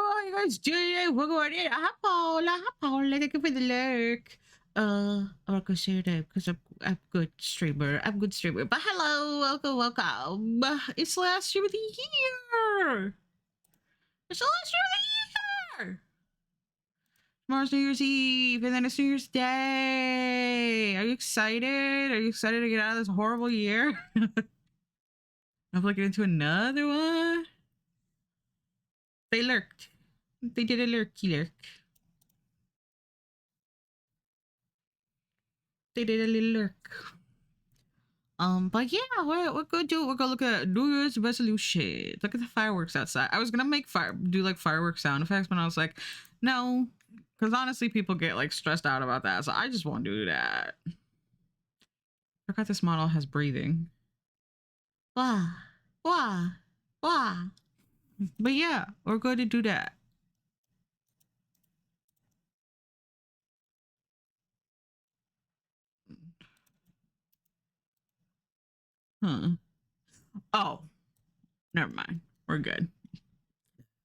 How you guys doing? Welcome on in. Hi, Paula. Hi, Paula. Thank you for the lurk. I'm not gonna say that because I'm good streamer. I'm good streamer. But hello, welcome. It's the last stream of the year. It's the last stream of the year. Tomorrow's New Year's Eve, and then it's New Year's Day. Are you excited? Are you excited to get out of this horrible year? I'm looking into another one. They lurked. They did a lurky lurk. They did a little lurk. But yeah, we're gonna do. We're gonna look at New Year's resolution. Look at the fireworks outside. I was gonna make do like fireworks sound effects, but I was like, no, because honestly, people get like stressed out about that, so I just won't do that. I forgot this model has breathing. Wah, wah, wah. But yeah, we're going to do that. Huh. Oh, never mind. We're good.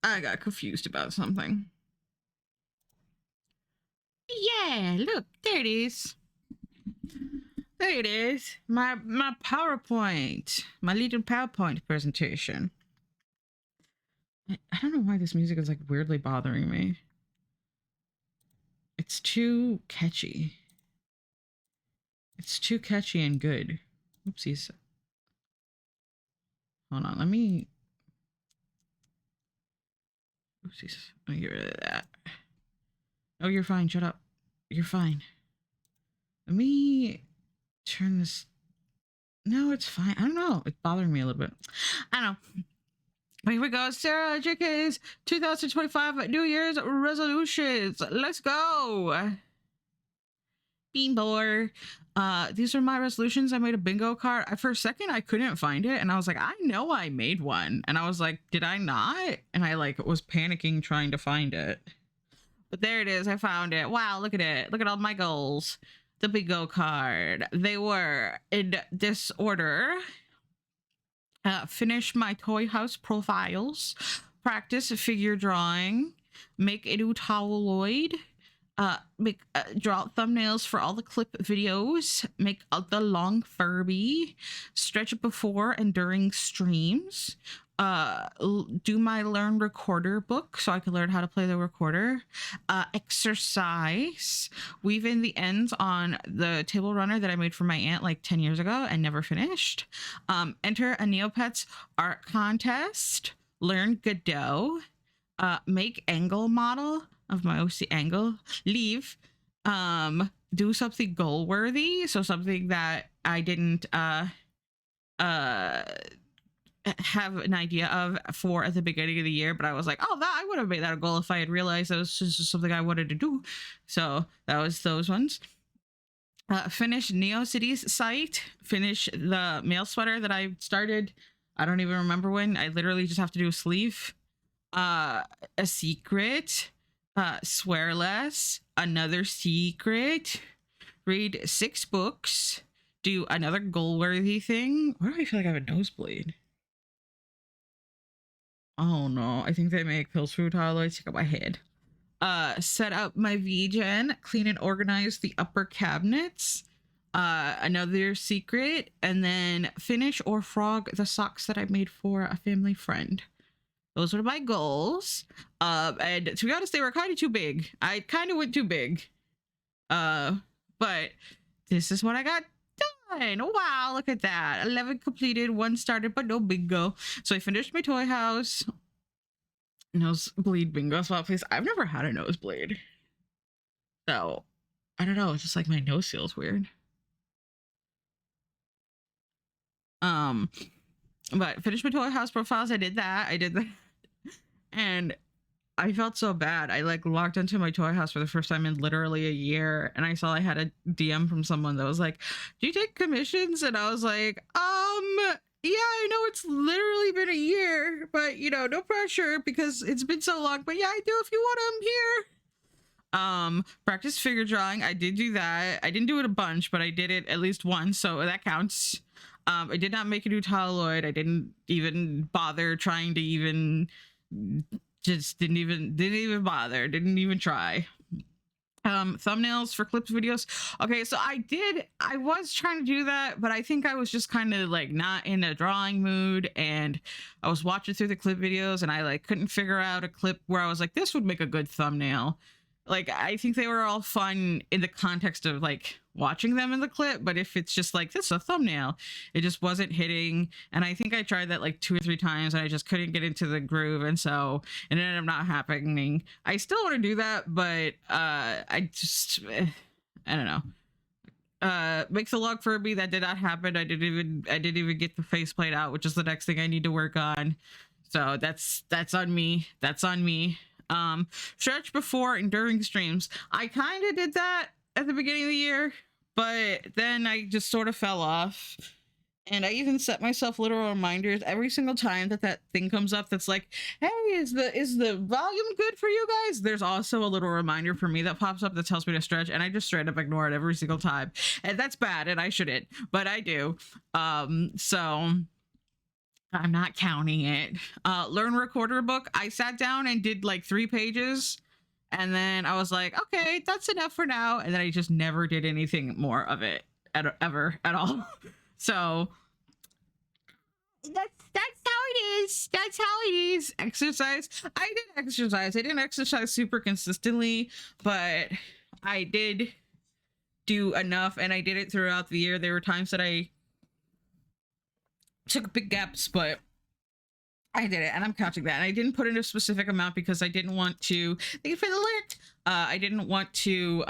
I got confused about something. Yeah, look, there it is. There it is. My PowerPoint. My little PowerPoint presentation. I don't know why this music is like weirdly bothering me. It's too catchy. It's too catchy and good. Oopsies. Hold on, let me. Oopsies. Let me get rid of that. Oh, you're fine. Shut up. You're fine. Let me turn this. No, it's fine. I don't know. It's bothering me a little bit. I don't know. Here we go. Sarah JK's 2025 New Year's resolutions. Let's go. Beanboard. These are my resolutions. I made a bingo card. For a second, I couldn't find it, and I was like, I know I made one, and I was like, did I not? And I like was panicking trying to find it, but there it is. I found it. Wow, look at it. Look at all my goals. The bingo card. They were in this order. Finish my toy house profiles. Practice figure drawing. Make a new tabloid. Draw thumbnails for all the clip videos. Make the long Furby. Stretch before and during streams. Do my learn recorder book so I can learn how to play the recorder. Exercise. Weave in the ends on the table runner that I made for my aunt like 10 years ago and never finished. Enter a Neopets art contest. Learn Godot. Make angle model of my OC angle. Leave. Do something goal worthy. So something that I didn't have an idea of for at the beginning of the year, but I was like, oh, that I would have made that a goal if I had realized that was just something I wanted to do. So that was those ones. Finish NeoCities site. Finish the mail sweater that I started. I don't even remember when. I literally just have to do a sleeve. A secret. Swear less. Another secret. Read 6 books. Do another goal-worthy thing. Why do I feel like I have a nosebleed? Oh no, I think they make pills for tabloids. Check out my head. Set up my VGen, clean and organize the upper cabinets. Another secret, and then finish or frog the socks that I made for a family friend. Those were my goals. And to be honest, they were kind of too big. I kind of went too big. But this is what I got done. Wow, look at that. 11 completed, 1 started, but no bingo. So I finished my toy house. Nosebleed bingo spot, please. I've never had a nosebleed. So, I don't know. It's just like my nose feels weird. But finished my toy house profiles. I did that. And I felt so bad. I like logged into my toy house for the first time in literally a year, and I saw I had a DM from someone that was like, do you take commissions? And I was like, yeah, I know it's literally been a year, but no pressure because it's been so long. But yeah, I do if you want them here. Practice figure drawing. I did do that. I didn't do it a bunch, but I did it at least once, so that counts. I did not make a new tabloid. I didn't even bother trying to even just didn't even bother, didn't even try. Thumbnails for clips videos. Okay, so I was trying to do that, but I think I was just kind of like not in a drawing mood, and I was watching through the clip videos and I like couldn't figure out a clip where I was like, this would make a good thumbnail. Like, I think they were all fun in the context of like watching them in the clip, but if it's just like this is a thumbnail, it just wasn't hitting. And I think I tried that like 2 or 3 times and I just couldn't get into the groove, and so it ended up not happening. I still want to do that, but I don't know. Make the log Furby, that did not happen. I didn't even get the faceplate out, which is the next thing I need to work on. So that's on me. That's on me. Stretch before and during streams. I kind of did that at the beginning of the year, but then I just sort of fell off. And I even set myself literal reminders every single time that thing comes up that's like, hey, is the volume good for you guys? There's also a little reminder for me that pops up that tells me to stretch, and I just straight up ignore it every single time. And that's bad, and I shouldn't, but I do. So I'm not counting it. Learn Recorder book. I sat down and did like 3 pages, and then I was like, okay, that's enough for now. And then I just never did anything more of it ever at all. So that's how it is. That's how it is. Exercise. I did exercise. I didn't exercise super consistently, but I did do enough, and I did it throughout the year. There were times that I took big gaps, but I did it, and I'm counting that. And I didn't put in a specific amount because I didn't want to. Thank you for the alert. I didn't want to,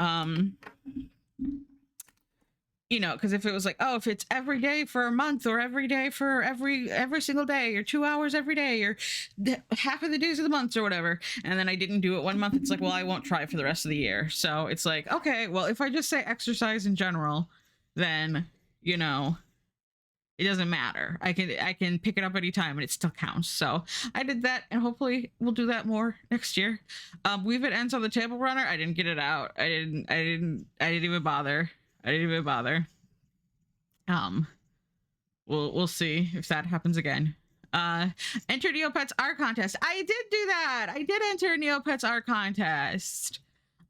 because if it was like, oh, if it's every day for a month, or every day for every single day, or 2 hours every day, or half of the days of the month, or whatever, and then I didn't do it one month, it's like, well, I won't try for the rest of the year. So it's like, okay, well, if I just say exercise in general, then it doesn't matter. I can pick it up anytime and it still counts. So I did that, and hopefully we'll do that more next year. Weave It ends on the table runner. I didn't get it out. I didn't even bother. We'll see if that happens again. Enter Neopets art contest. I did do that. I did enter Neopets art contest.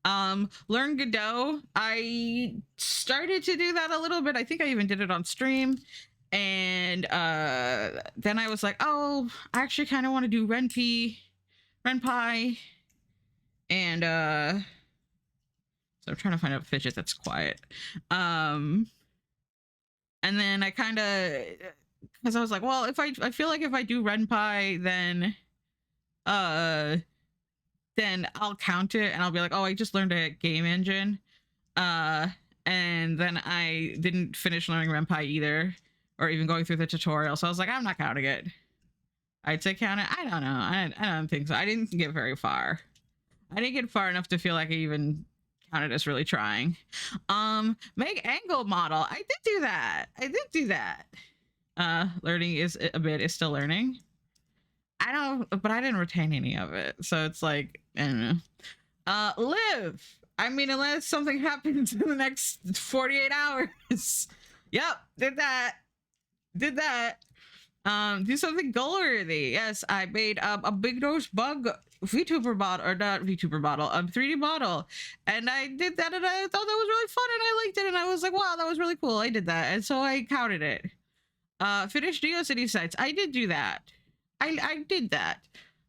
Learn Godot. I started to do that a little bit. I think I even did it on stream. And then I was like, oh, I actually kind of want to do Ren'Py. And so I'm trying to find a fidget that's quiet. And then I kind of, because I was like, well, I feel like if I do Ren'Py, then I'll count it, and I'll be like, oh, I just learned a game engine. And then I didn't finish learning Ren'Py either, or even going through the tutorial. So I was like, I'm not counting it. I'd say count it. I don't know. I don't think so. I didn't get very far. I didn't get far enough to feel like I even counted as really trying. Make angle model. I did do that. Learning is still learning. But I didn't retain any of it. So it's like, I don't know. Live. I mean, unless something happens in the next 48 hours. Yep, did that. Do something goal-worthy. Yes, I made a big nose bug VTuber bottle, or not VTuber bottle, 3D bottle, and I did that, and I thought that was really fun, and I liked it, and I was like, wow, that was really cool. I did that, and so I counted it. Finish GeoCity sites. I did do that. I did that.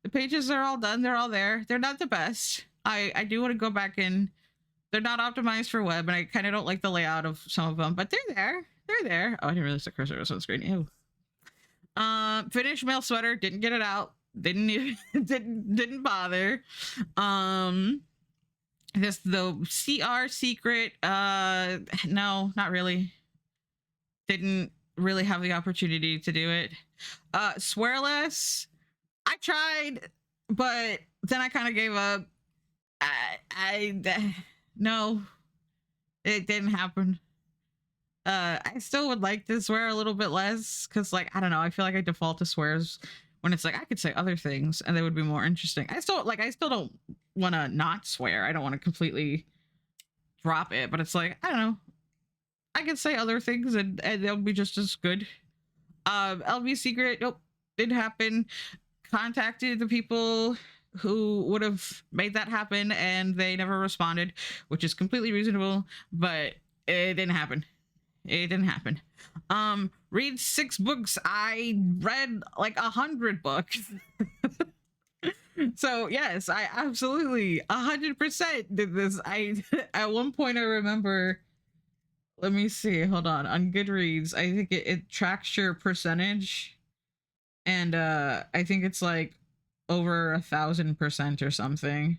The pages are all done. They're all there. They're not the best. I do want to go back and they're not optimized for web, and I kind of don't like the layout of some of them, but they're there. They're there. Oh, I didn't realize the cursor was on the screen. Ew. Finish mail sweater. Didn't get it out. Didn't even, didn't bother. This the CR secret. No, not really. Didn't really have the opportunity to do it. Swearless. I tried, but then I kind of gave up. No, it didn't happen. I still would like to swear a little bit less, because like, I don't know, I feel like I default to swears when it's like I could say other things and they would be more interesting. I still don't want to not swear. I don't want to completely drop it, but it's like, I don't know, I can say other things and they'll be just as good. LV secret, nope, didn't happen. Contacted the people who would have made that happen, and they never responded, which is completely reasonable, but it didn't happen. It didn't happen. Read 6 books. I read like 100 books. So yes, I absolutely 100% did this. I at one point I remember. Let me see. Hold on Goodreads. I think it tracks your percentage, and I think it's like over 1,000% or something,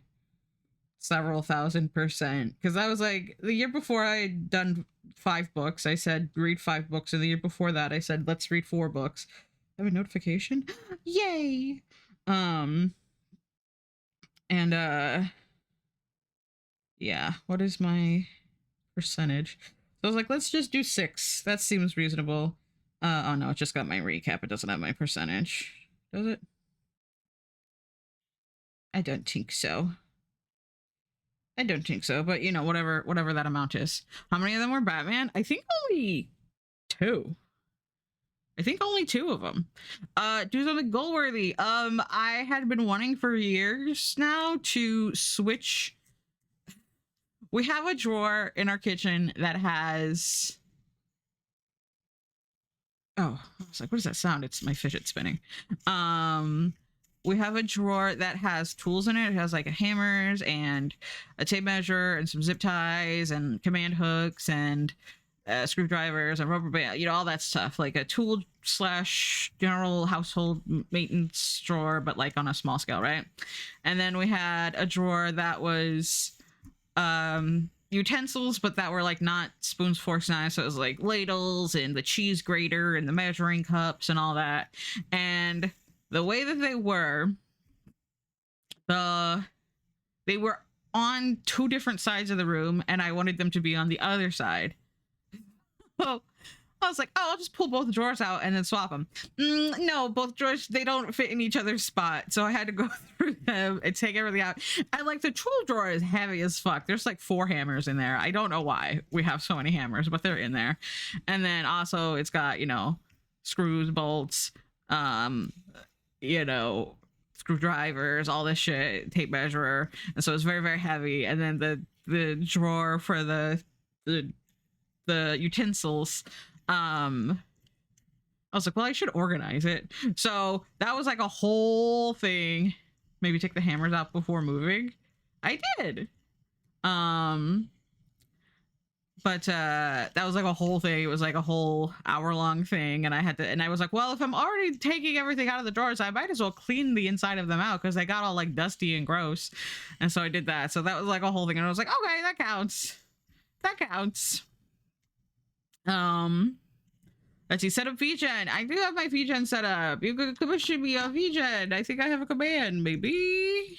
several 1,000%. Because I was like, the year before I had done 5 books, I said read 5 books, and the year before that I said let's read 4 books. I have a notification. Yay. And yeah, what is my percentage? So I was like, let's just do 6. That seems reasonable. Oh no, it just got my recap. It doesn't have my percentage. Does it? I don't think so. I don't think so, but you know, whatever that amount is. How many of them were Batman? I think only 2. I think only 2 of them. Do something goal worthy. I had been wanting for years now to switch. We have a drawer in our kitchen that has. Oh, I was like, what does that sound? It's my fidget spinning. We have a drawer that has tools in it. It has like hammers and a tape measure and some zip ties and command hooks and screwdrivers and rubber band, you know, all that stuff. Like a tool / general household maintenance drawer, but like on a small scale, right? And then we had a drawer that was utensils, but that were like not spoons, forks, knives. So it was like ladles and the cheese grater and the measuring cups and all that. And the way that they were on 2 different sides of the room, and I wanted them to be on the other side. So I was like, oh, I'll just pull both drawers out and then swap them. No, both drawers, they don't fit in each other's spot. So I had to go through them and take everything out. And like the tool drawer is heavy as fuck. There's like 4 hammers in there. I don't know why we have so many hammers, but they're in there. And then also it's got, you know, screws, bolts, you know, screwdrivers, all this shit, tape measure. And so it's very, very heavy. And then the drawer for the utensils, I was like, well, I should organize it. So that was like a whole thing. Maybe take the hammers out before moving. I did. But that was like a whole thing. It was like a whole hour-long thing, and I was like, well, if I'm already taking everything out of the drawers, I might as well clean the inside of them out, because they got all like dusty and gross. And so I did that. So that was like a whole thing, and I was like, okay, that counts. That counts. Let's see, set up VGen. I do have my VGen set up. You can commission me on VGen. I think I have a command, maybe.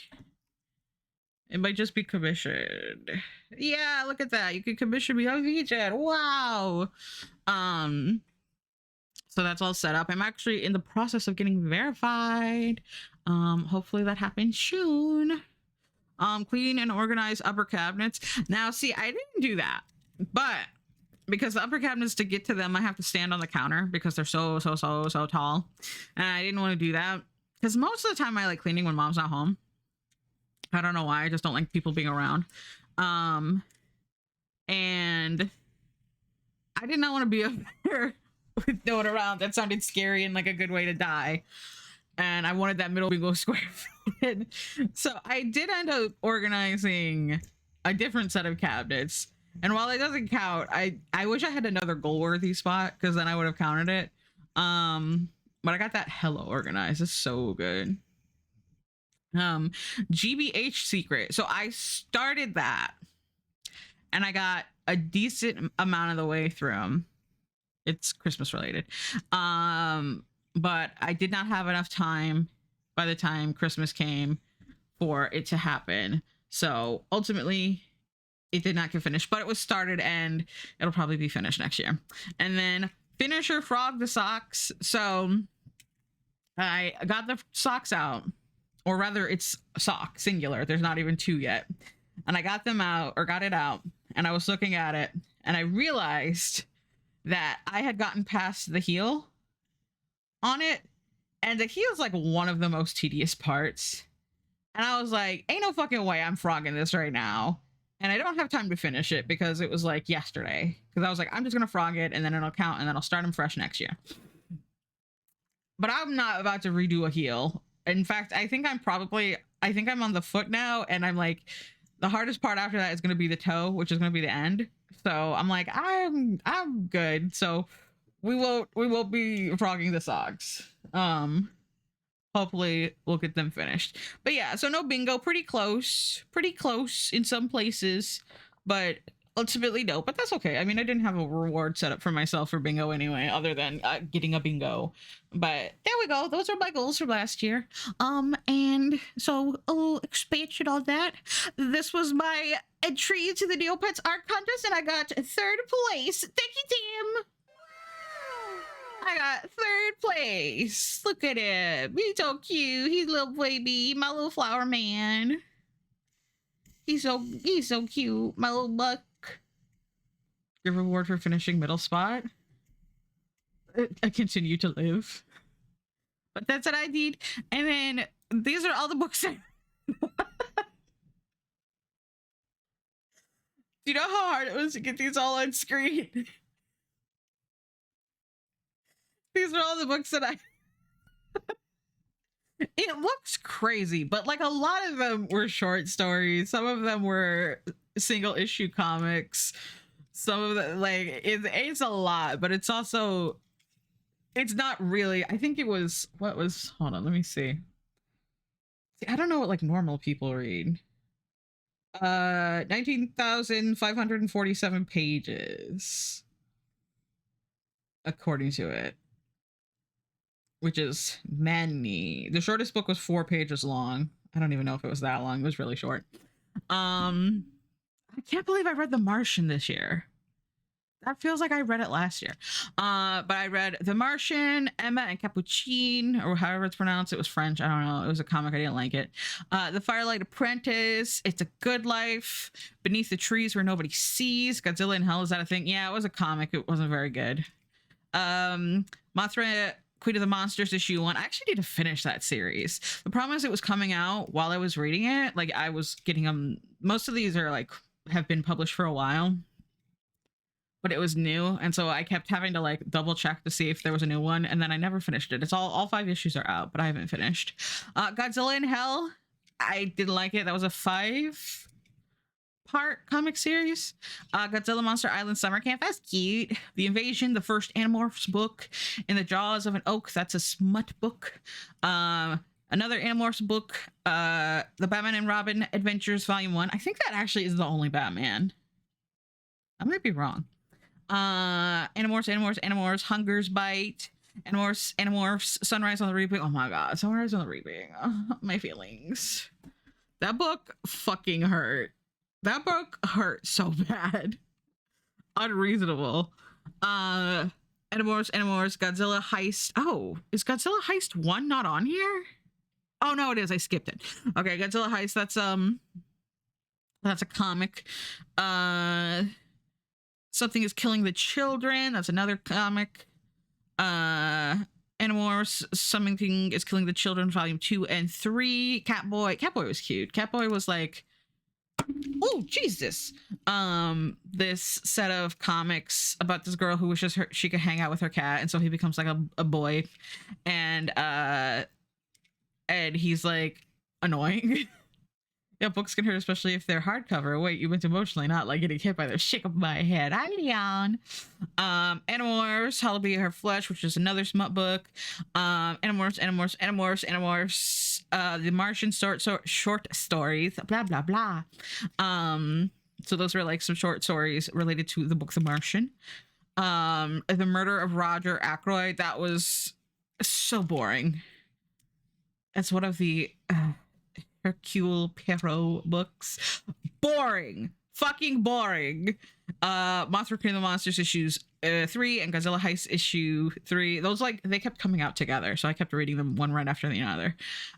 It might just be commissioned. Yeah, look at that. You can commission me on VGen. Wow. So that's all set up. I'm actually in the process of getting verified. Hopefully that happens soon. Clean and organize upper cabinets. Now, see, I didn't do that, but because the upper cabinets, to get to them, I have to stand on the counter because they're so tall. And I didn't want to do that because most of the time I like cleaning when mom's not home. I don't know why. I just don't like people being around. And I did not want to be up there with no one around. That sounded scary and like a good way to die. And I wanted that middle bingo square fitted. So I did end up organizing a different set of cabinets. And while it doesn't count, I wish I had another goal-worthy spot, because then I would have counted it. But I got that hella organized. It's so good. GBH secret. So I started that, and I got a decent amount of the way through them. It's Christmas related. But I did not have enough time by the time Christmas came for it to happen. So ultimately, it did not get finished, but it was started, and it'll probably be finished next year. And then finisher frog the socks. So I got the socks out, or rather it's sock singular. There's not even 2 yet. And I got them out, or got it out, and I was looking at it, and I realized that I had gotten past the heel on it, and the heel is like one of the most tedious parts. And I was like, ain't no fucking way I'm frogging this right now. And I don't have time to finish it because it was like yesterday. Because I was like, I'm just gonna frog it and then it'll count and then I'll start them fresh next year. But I'm not about to redo a heel. In fact, I think I'm on the foot now, and I'm like, the hardest part after that is gonna be the toe, which is gonna be the end. So I'm like, I'm good. So we won't be frogging the socks. Hopefully we'll get them finished. But yeah, so no bingo, pretty close in some places, but ultimately no. But that's okay. I mean, I didn't have a reward set up for myself for bingo anyway, other than getting a bingo. But there we go. Those are my goals for last year. And so a little expansion on that. This was my entry to the Neopets art contest, and I got third place. Thank you, Tim. I got third place. Look at him. He's so cute. He's a little baby, my little flower man. He's so cute, my little buck. Your reward for finishing middle spot. I continue to live. But that's what I need. And then these are all the books. Do you know how hard it was to get these all on screen? These are all the books that I... It looks crazy, but like a lot of them were short stories. Some of them were single issue comics. Some of the like it's a lot, but it's also it's not really. I think it was hold on, let me see. I don't know what like normal people read. 19,547 pages according to it, which is many. The shortest book was 4 pages long. I don't even know if it was that long. It was really short. I can't believe I read The Martian this year. That feels like I read it last year. But I read The Martian, Emma and Capucine, or however it's pronounced. It was French. I don't know. It was a comic. I didn't like it. The Firelight Apprentice, It's a Good Life, Beneath the Trees Where Nobody Sees, Godzilla in Hell. Is that a thing? Yeah, it was a comic. It wasn't very good. Mothra, Queen of the Monsters issue 1. I actually need to finish that series. The problem is it was coming out while I was reading it. Like I was getting them. Most of these are like have been published for a while, but it was new, and so I kept having to like double check to see if there was a new one, and then I never finished it. It's all 5 issues are out, but I haven't finished. Godzilla in Hell, I didn't like it. That was a 5-part comic series. Godzilla Monster Island Summer Camp, that's cute. The Invasion, the first Animorphs book. In the Jaws of an Oak, that's a smut book. Another Animorphs book, The Batman and Robin Adventures Volume 1. I think that actually is the only Batman. I might be wrong. Animorphs, Hunger's Bite, Animorphs, Sunrise on the Reaping. Oh my god, Sunrise on the Reaping. My feelings. That book fucking hurt. That book hurt so bad. Unreasonable. Animorphs, Godzilla Heist. Oh, is Godzilla Heist 1 not on here? Oh no, it is. I skipped it. Okay, Godzilla Heist, that's a comic. Something is Killing the Children. That's another comic. Animorphs, Something is Killing the Children, Volume 2 and 3. Catboy. Catboy was cute. Catboy was like, oh Jesus. This set of comics about this girl who wishes she could hang out with her cat, and so he becomes like a boy, and he's like annoying. Yeah, books can hurt, especially if they're hardcover. Wait, you meant emotionally, not like getting hit by the shake of my head. Hi, Leon. Animorphs, Hollow Be Her Flesh, which is another smut book. Animorphs. The Martian short stories. Blah blah blah. So those were like some short stories related to the book The Martian. The Murder of Roger Ackroyd. That was so boring. It's one of the Hercule Poirot books. Boring. Fucking boring. Mothra Queen of the Monsters issues 3 and Godzilla Heist issue 3. Those like they kept coming out together, so I kept reading them one right after the other.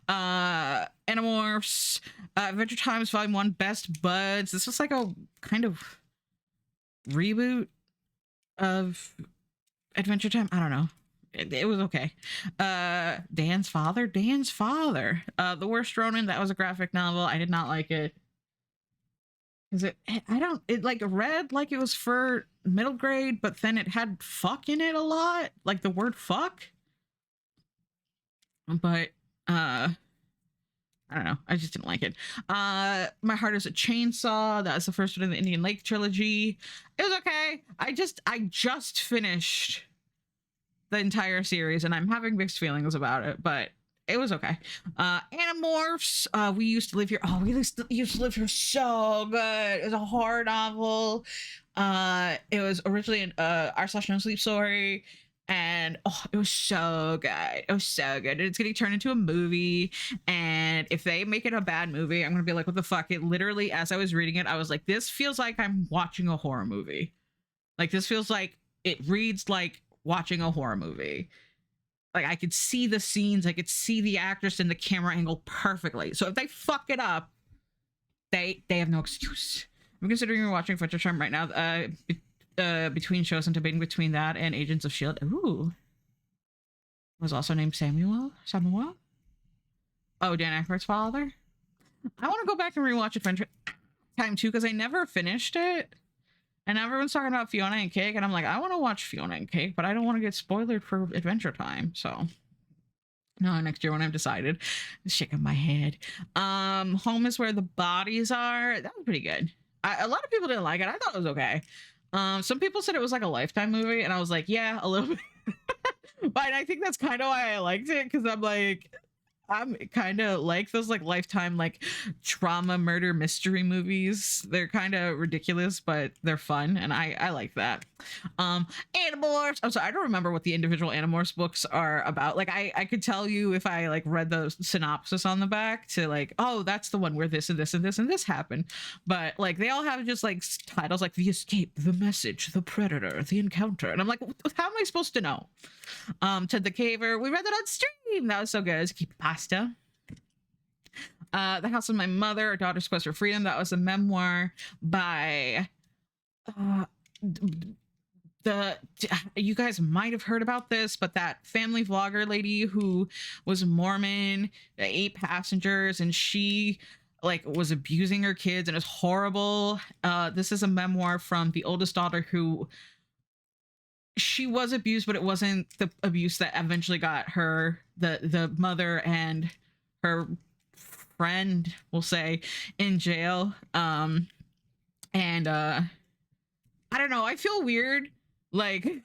Animorphs, Adventure Times Volume 1, Best Buds. This was like a kind of reboot of Adventure Time. I don't know. it was okay. Dan's father. The Worst Ronin. That was a graphic novel. I did not like it. Is it? I don't. It like read like it was for middle grade, but then it had fuck in it a lot, like the word fuck. But I don't know. I just didn't like it. My Heart is a Chainsaw. That was the first one in the Indian Lake trilogy. It was okay. I just finished the entire series, and I'm having mixed feelings about it, but it was okay. Animorphs. We used to live here. Oh, we used to live here. So good. It was a horror novel. It was originally an r/no sleep story, and oh, it was so good. It was so good. It's getting turned into a movie, and if they make it a bad movie, I'm gonna be like, what the fuck? It literally, as I was reading it, I was like, this feels like I'm watching a horror movie. Like, this feels like it reads like watching a horror movie. Like, I could see the scenes, I could see the actress and the camera angle perfectly. So if they fuck it up, they have no excuse. I'm considering watching Adventure Time right now. Between shows, and debating between that and Agents of Shield. Ooh, was also named Samuel. Oh, Dan Aykroyd's father. I want to go back and rewatch Adventure Time too, because I never finished it. And everyone's talking about Fiona and Cake, and I'm like, I want to watch Fiona and Cake, but I don't want to get spoiled for Adventure Time. So, no, next year when I've decided. Shaking my head. Home is Where the Bodies Are. That was pretty good. A lot of people didn't like it. I thought it was okay. Some people said it was like a Lifetime movie, and I was like, yeah, a little bit. But I think that's kind of why I liked it, because I'm kind of like those like Lifetime like trauma murder mystery movies. They're kind of ridiculous, but they're fun, and I like that. Animorphs. I'm sorry, I don't remember what the individual Animorphs books are about. Like, I could tell you if I like read the synopsis on the back to like, oh, that's the one where this and this and this and this happened. But like, they all have just like titles like The Escape, The Message, The Predator, The Encounter, and I'm like, how am I supposed to know? Ted the Caver. We read that on stream. That was so good. Keep pasta. The House of My Mother, A Daughter's Quest for Freedom. That was a memoir by you guys might have heard about this, but that family vlogger lady who was Mormon, 8 passengers, and she like was abusing her kids, and it's horrible. This is a memoir from the oldest daughter who she was abused, but it wasn't the abuse that eventually got her, the mother and her friend, we'll say, in jail. And I don't know, I feel weird like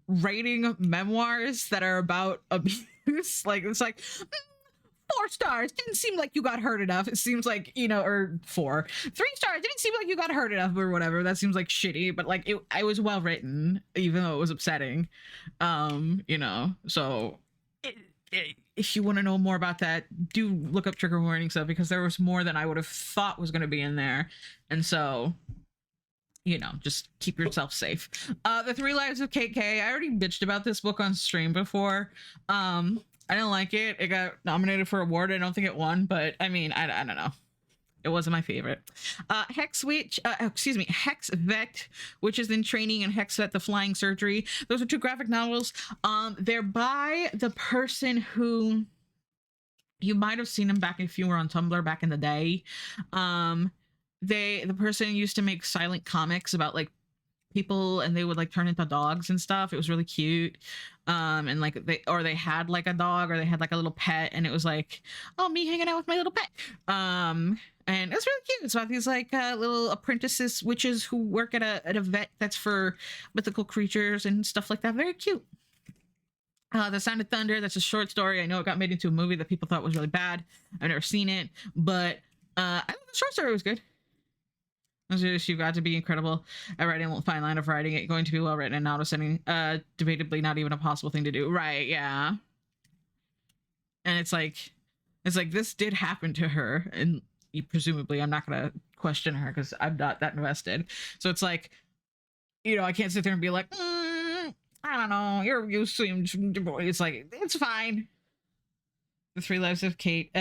writing memoirs that are about abuse. Like, it's like 4 stars, didn't seem like you got hurt enough. It seems like, you know, or 4 3 stars, didn't seem like you got hurt enough, or whatever. That seems like shitty, but like it was well written, even though it was upsetting. You know, so if you want to know more about that, do look up trigger warning stuff, because there was more than I would have thought was going to be in there. And so, you know, just keep yourself safe. The 3 Lives of KK. I already bitched about this book on stream before. I didn't like it. It got nominated for an award. I don't think it won, but I mean, I don't know. It wasn't my favorite. Hex Vet, which is in training, and Hex Vet, the Flying Surgery. Those are 2 graphic novels. They're by the person who you might have seen him back if you were on Tumblr back in the day. The person used to make silent comics about like people, and they would like turn into dogs and stuff. It was really cute. And like they had like a dog, or they had like a little pet, and it was like, oh, me hanging out with my little pet. And it was really cute. It's about these like little apprentices witches who work at a vet that's for mythical creatures and stuff like that. Very cute. The Sound of Thunder, that's a short story. I know it got made into a movie that people thought was really bad. I've never seen it, but I think the short story was good. You've got to be incredible at writing a fine line of writing it, going to be well written and not ascending, debatably not even a possible thing to do. Right, yeah. And it's like this did happen to her, and presumably I'm not gonna question her because I'm not that invested. So it's like, you know, I can't sit there and be like, I don't know, you seem, it's like, it's fine. The 3 Lives of Kate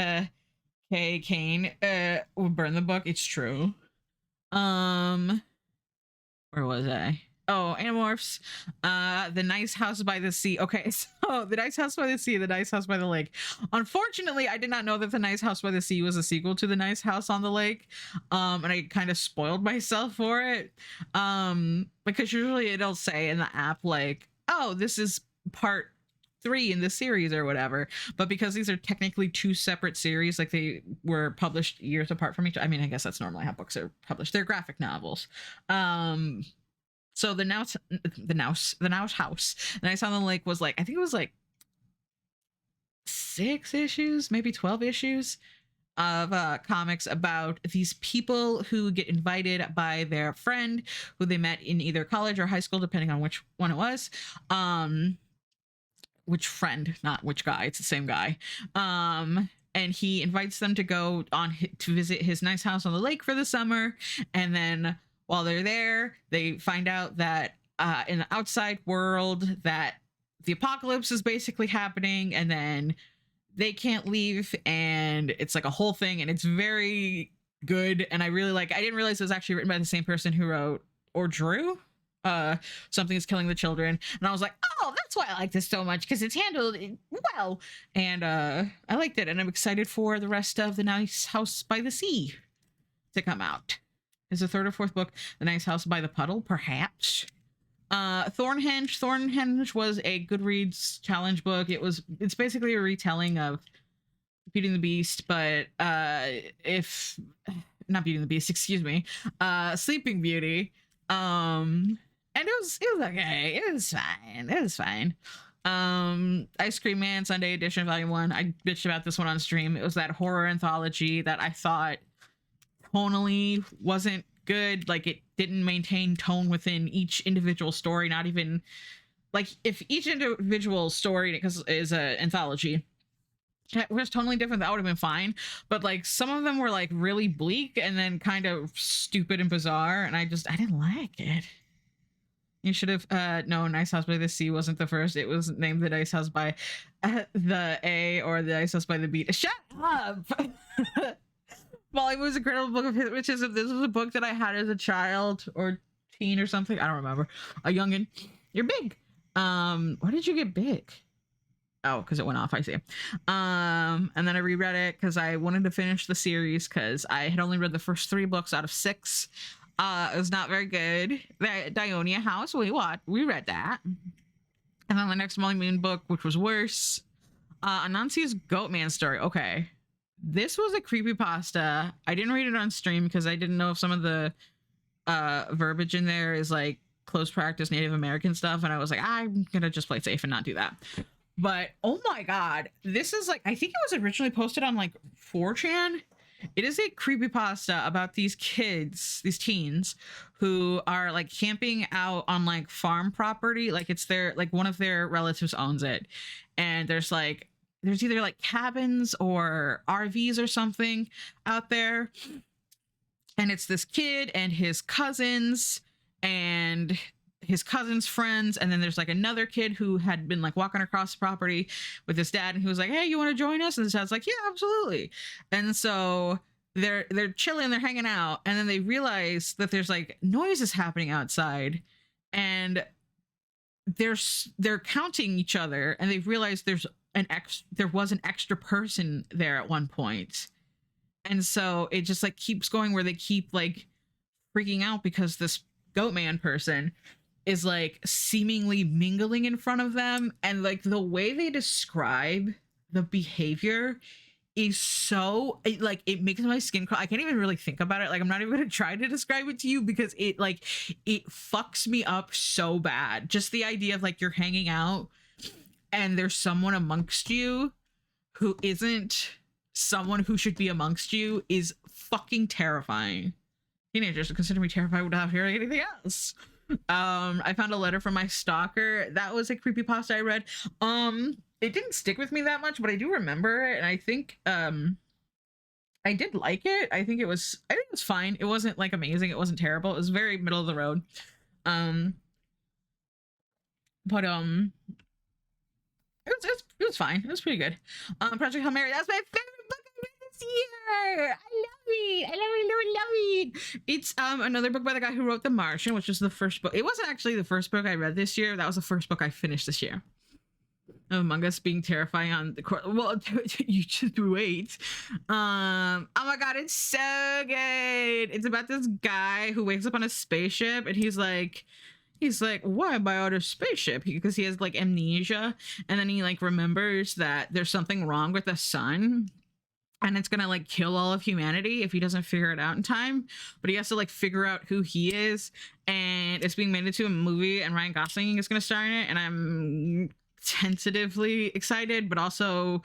Kane would burn the book. It's true. Where was I? Oh, Animorphs. The Nice House by the Sea. Okay, so The Nice House by the Sea, The Nice House by the Lake. Unfortunately, I did not know that The Nice House by the Sea was a sequel to The Nice House on the Lake. And I kind of spoiled myself for it. Because usually it'll say in the app like, "Oh, this is part 3 in the series or whatever." But because these are technically two separate series, like they were published years apart from each, I mean, I guess that's normally how books are published. They're graphic novels. So the Nouse House, the Nice on the Lake was like, I think it was like 6 issues, maybe 12 issues of comics about these people who get invited by their friend who they met in either college or high school, depending on which one it was. Which friend, not which guy, it's the same guy. And he invites them to go on to visit his nice house on the lake for the summer. And then while they're there, they find out that in the outside world that the apocalypse is basically happening, and then they can't leave, and it's like a whole thing, and it's very good. And I really like, I didn't realize it was actually written by the same person who wrote or drew Something is Killing the Children, and I was like, oh, that's why I like this so much, because it's handled well. And I liked it, and I'm excited for the rest of The Nice House by the Sea to come out. Is the 3rd or 4th book The Nice House by the Puddle, perhaps? Thornhenge was a Goodreads challenge book. It's basically a retelling of Beauty and the Beast, but if not Beauty and the Beast, excuse me, Sleeping Beauty. And it was okay. It was fine. Ice Cream Man Sunday Edition Volume 1. I bitched about this one on stream. It was that horror anthology that I thought tonally wasn't good. Like, it didn't maintain tone within each individual story. Not even like, if each individual story, because is an anthology, was totally different, that would have been fine. But like, some of them were like really bleak and then kind of stupid and bizarre, and I didn't like it. You should have known Nice House by the Sea wasn't the first. It was named The Nice House by the A, or The Nice House by the B. Shut up! Volume was a incredible book of witches. This was a book that I had as a child or teen or something. I don't remember. A youngin'. You're big. Why did you get big? Oh, because it went off, I see. And then I reread it because I wanted to finish the series, because I had only read the first 3 books out of 6. It was not very good. The Dionia House, we read that. And then the next Molly Moon book, which was worse. Anansi's Goatman story. Okay. This was a creepypasta. I didn't read it on stream because I didn't know if some of the verbiage in there is like close practice Native American stuff. And I was like, I'm going to just play it safe and not do that. But oh my god, this is like, I think it was originally posted on like 4chan. It is a creepypasta about these kids, these teens, who are like camping out on like farm property. Like, it's their, like, one of their relatives owns it. And there's either like cabins or RVs or something out there. And it's this kid and his cousins and his cousin's friends, and then there's like another kid who had been like walking across the property with his dad, and he was like, hey, you want to join us? And his dad's like, yeah, absolutely. And so they're chilling, they're hanging out, and then they realize that there's like noises happening outside, and they're counting each other, and they realize there was an extra person there at one point. And so it just like keeps going, where they keep like freaking out because this Goatman person is like seemingly mingling in front of them, and like the way they describe the behavior is so, it makes my skin crawl. I can't even really think about it. Like, I'm not even gonna try to describe it to you, because it fucks me up so bad. Just the idea of like, you're hanging out and there's someone amongst you who isn't someone who should be amongst you is fucking terrifying. Teenagers consider me terrified without hearing anything else. I found a letter from my stalker. That was a creepypasta I read. It didn't stick with me that much, but I do remember it, and I think I did like it. I think it was fine. It wasn't like amazing. It wasn't terrible. It was very middle of the road. But it was fine. It was pretty good. Project Hail Mary. That's my favorite book I've read this year. I love it. I love it, love it, love it. It's another book by the guy who wrote The Martian, which was the first book. It wasn't actually the first book I read this year. That was the first book I finished this year. Among Us being terrifying on the court. Well, you just wait. Oh my god, it's so good. It's about this guy who wakes up on a spaceship and he's like, why am I on a spaceship? Because he has like amnesia, and then he like remembers that there's something wrong with the sun and it's gonna like kill all of humanity if he doesn't figure it out in time. But he has to like figure out who he is, and it's being made into a movie, and Ryan Gosling is gonna star in it, and I'm tentatively excited, but also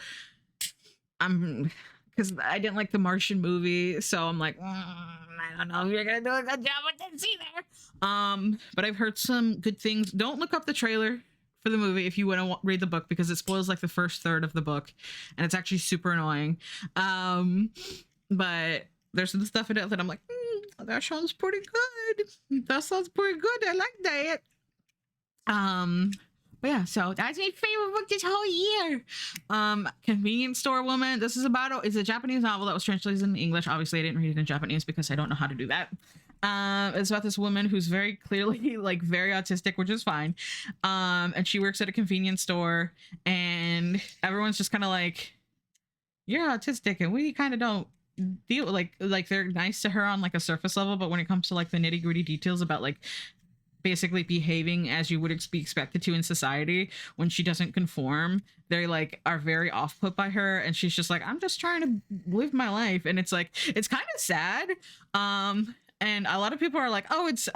I'm, because I didn't like the Martian movie, so I'm like, I don't know if you're gonna do a good job with this either. But I've heard some good things. Don't look up the trailer for the movie if you want to read the book, because it spoils like the first third of the book, and it's actually super annoying. But there's some stuff in it that I'm like, that sounds pretty good. That sounds pretty good. I like that. But yeah, so that's my favorite book this whole year. Convenience Store Woman. This is about it's a Japanese novel that was translated in English. Obviously, I didn't read it in Japanese because I don't know how to do that. It's about this woman who's very clearly like very autistic, which is fine. And she works at a convenience store, and everyone's just kind of like, you're autistic, and we kind of don't deal like they're nice to her on like a surface level, but when it comes to like the nitty gritty details about like basically behaving as you would be expected to in society when she doesn't conform, they like are very off put by her, and she's just like, I'm just trying to live my life. And it's like, it's kind of sad. And a lot of people are like, it's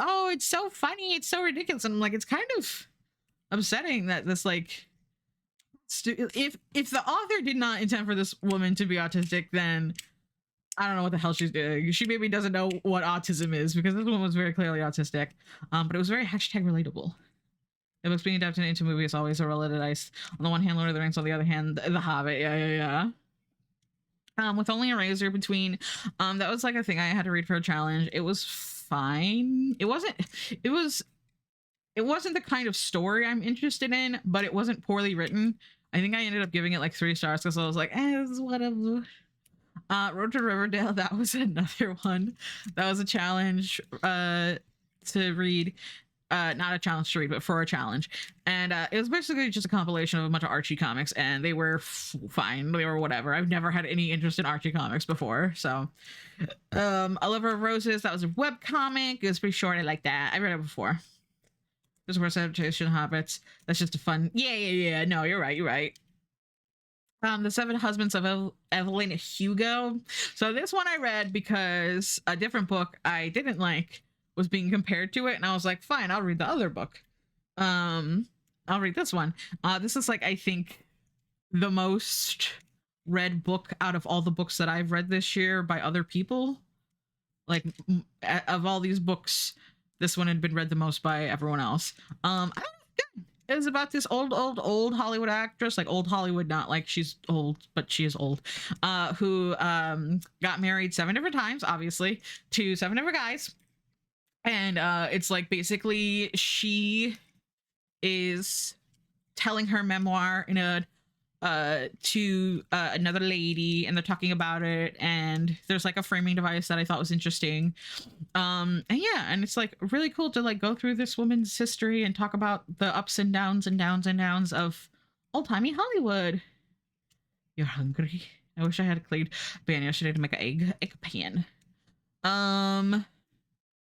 so funny, it's so ridiculous, and I'm like, it's kind of upsetting that this like if the author did not intend for this woman to be autistic, then I don't know what the hell she's doing. She maybe doesn't know what autism is, because this one was very clearly autistic. But it was very hashtag relatable. The books being adapted into movies always a roll of the dice. On the one hand, Lord of the Rings. On the other hand, The Hobbit. Yeah. With only a razor between. That was like a thing I had to read for a challenge. It was fine. It wasn't the kind of story I'm interested in, but it wasn't poorly written. I think I ended up giving it like 3 stars because I was like, this is whatever. Road to Riverdale, that was another one. That was a challenge to read. Not a challenge to read, but for a challenge. And it was basically just a compilation of a bunch of Archie comics, and they were fine. They were whatever. I've never had any interest in Archie comics before. So A Lover of Roses, that was a web comic. It was pretty short. I like that. I read it before. There's a worst adaptation of Hobbits. That's just a fun. Yeah. No, you're right. The Seven Husbands of Evelyn Hugo. So this one I read because a different book I didn't like was being compared to it, and I was like, fine, I'll read the other book. I'll read this one. This is like, I think, the most read book out of all the books that I've read this year by other people. Like, of all these books, this one had been read the most by everyone else. It was about this old Hollywood actress, like old Hollywood, not like she's old, but she is old, who got married 7 different times, obviously, to 7 different guys. And it's like, basically, she is telling her memoir in a to another lady, and they're talking about it, and there's like a framing device that I thought was interesting. And it's like really cool to like go through this woman's history and talk about the ups and downs of old-timey Hollywood. You're hungry? I wish I had a clean pan yesterday to make an egg pan.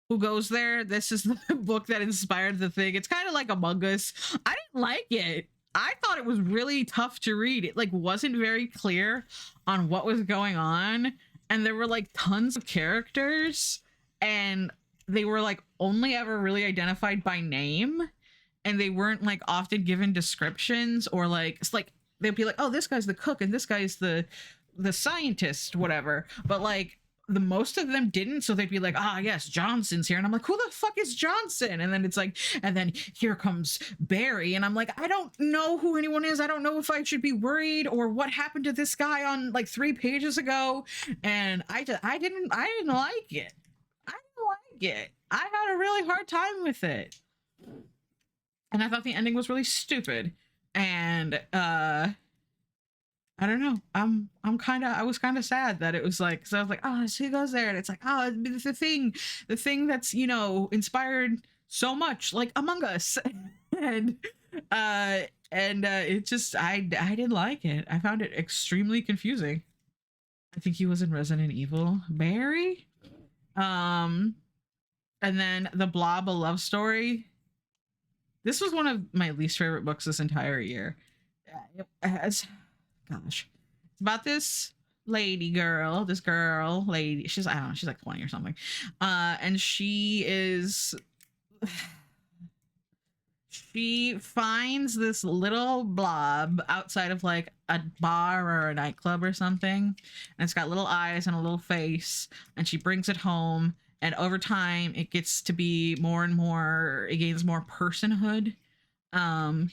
Who goes there? This is the book that inspired the thing. It's kind of like Among Us. I didn't like it. I thought it was really tough to read. It like wasn't very clear on what was going on, and there were like tons of characters, and they were like only ever really identified by name, and they weren't like often given descriptions, or like it's like they'd be like, oh, this guy's the cook and this guy's the scientist, whatever, but like the most of them didn't, so they'd be like, yes, Johnson's here, and I'm like, who the fuck is Johnson? And then it's like, and then here comes Barry, and I'm like, I don't know who anyone is. I don't know if I should be worried or what happened to this guy on like 3 pages ago. And I didn't like it. I had a really hard time with it, and I thought the ending was really stupid. And I don't know. I was kind of sad that it was like, so I was like, oh, she goes there, and it's like, oh, it's the thing that's, you know, inspired so much, like Among Us, and uh, it just, I didn't like it. I found it extremely confusing. I think he was in Resident Evil, Barry, um, and then The Blob, a love story. This was one of my least favorite books this entire year. It has, gosh, it's about this this girl lady, she's, I don't know, she's like 20 or something, and she is, she finds this little blob outside of like a bar or a nightclub or something, and it's got little eyes and a little face, and she brings it home, and over time it gets to be more and more, it gains more personhood. um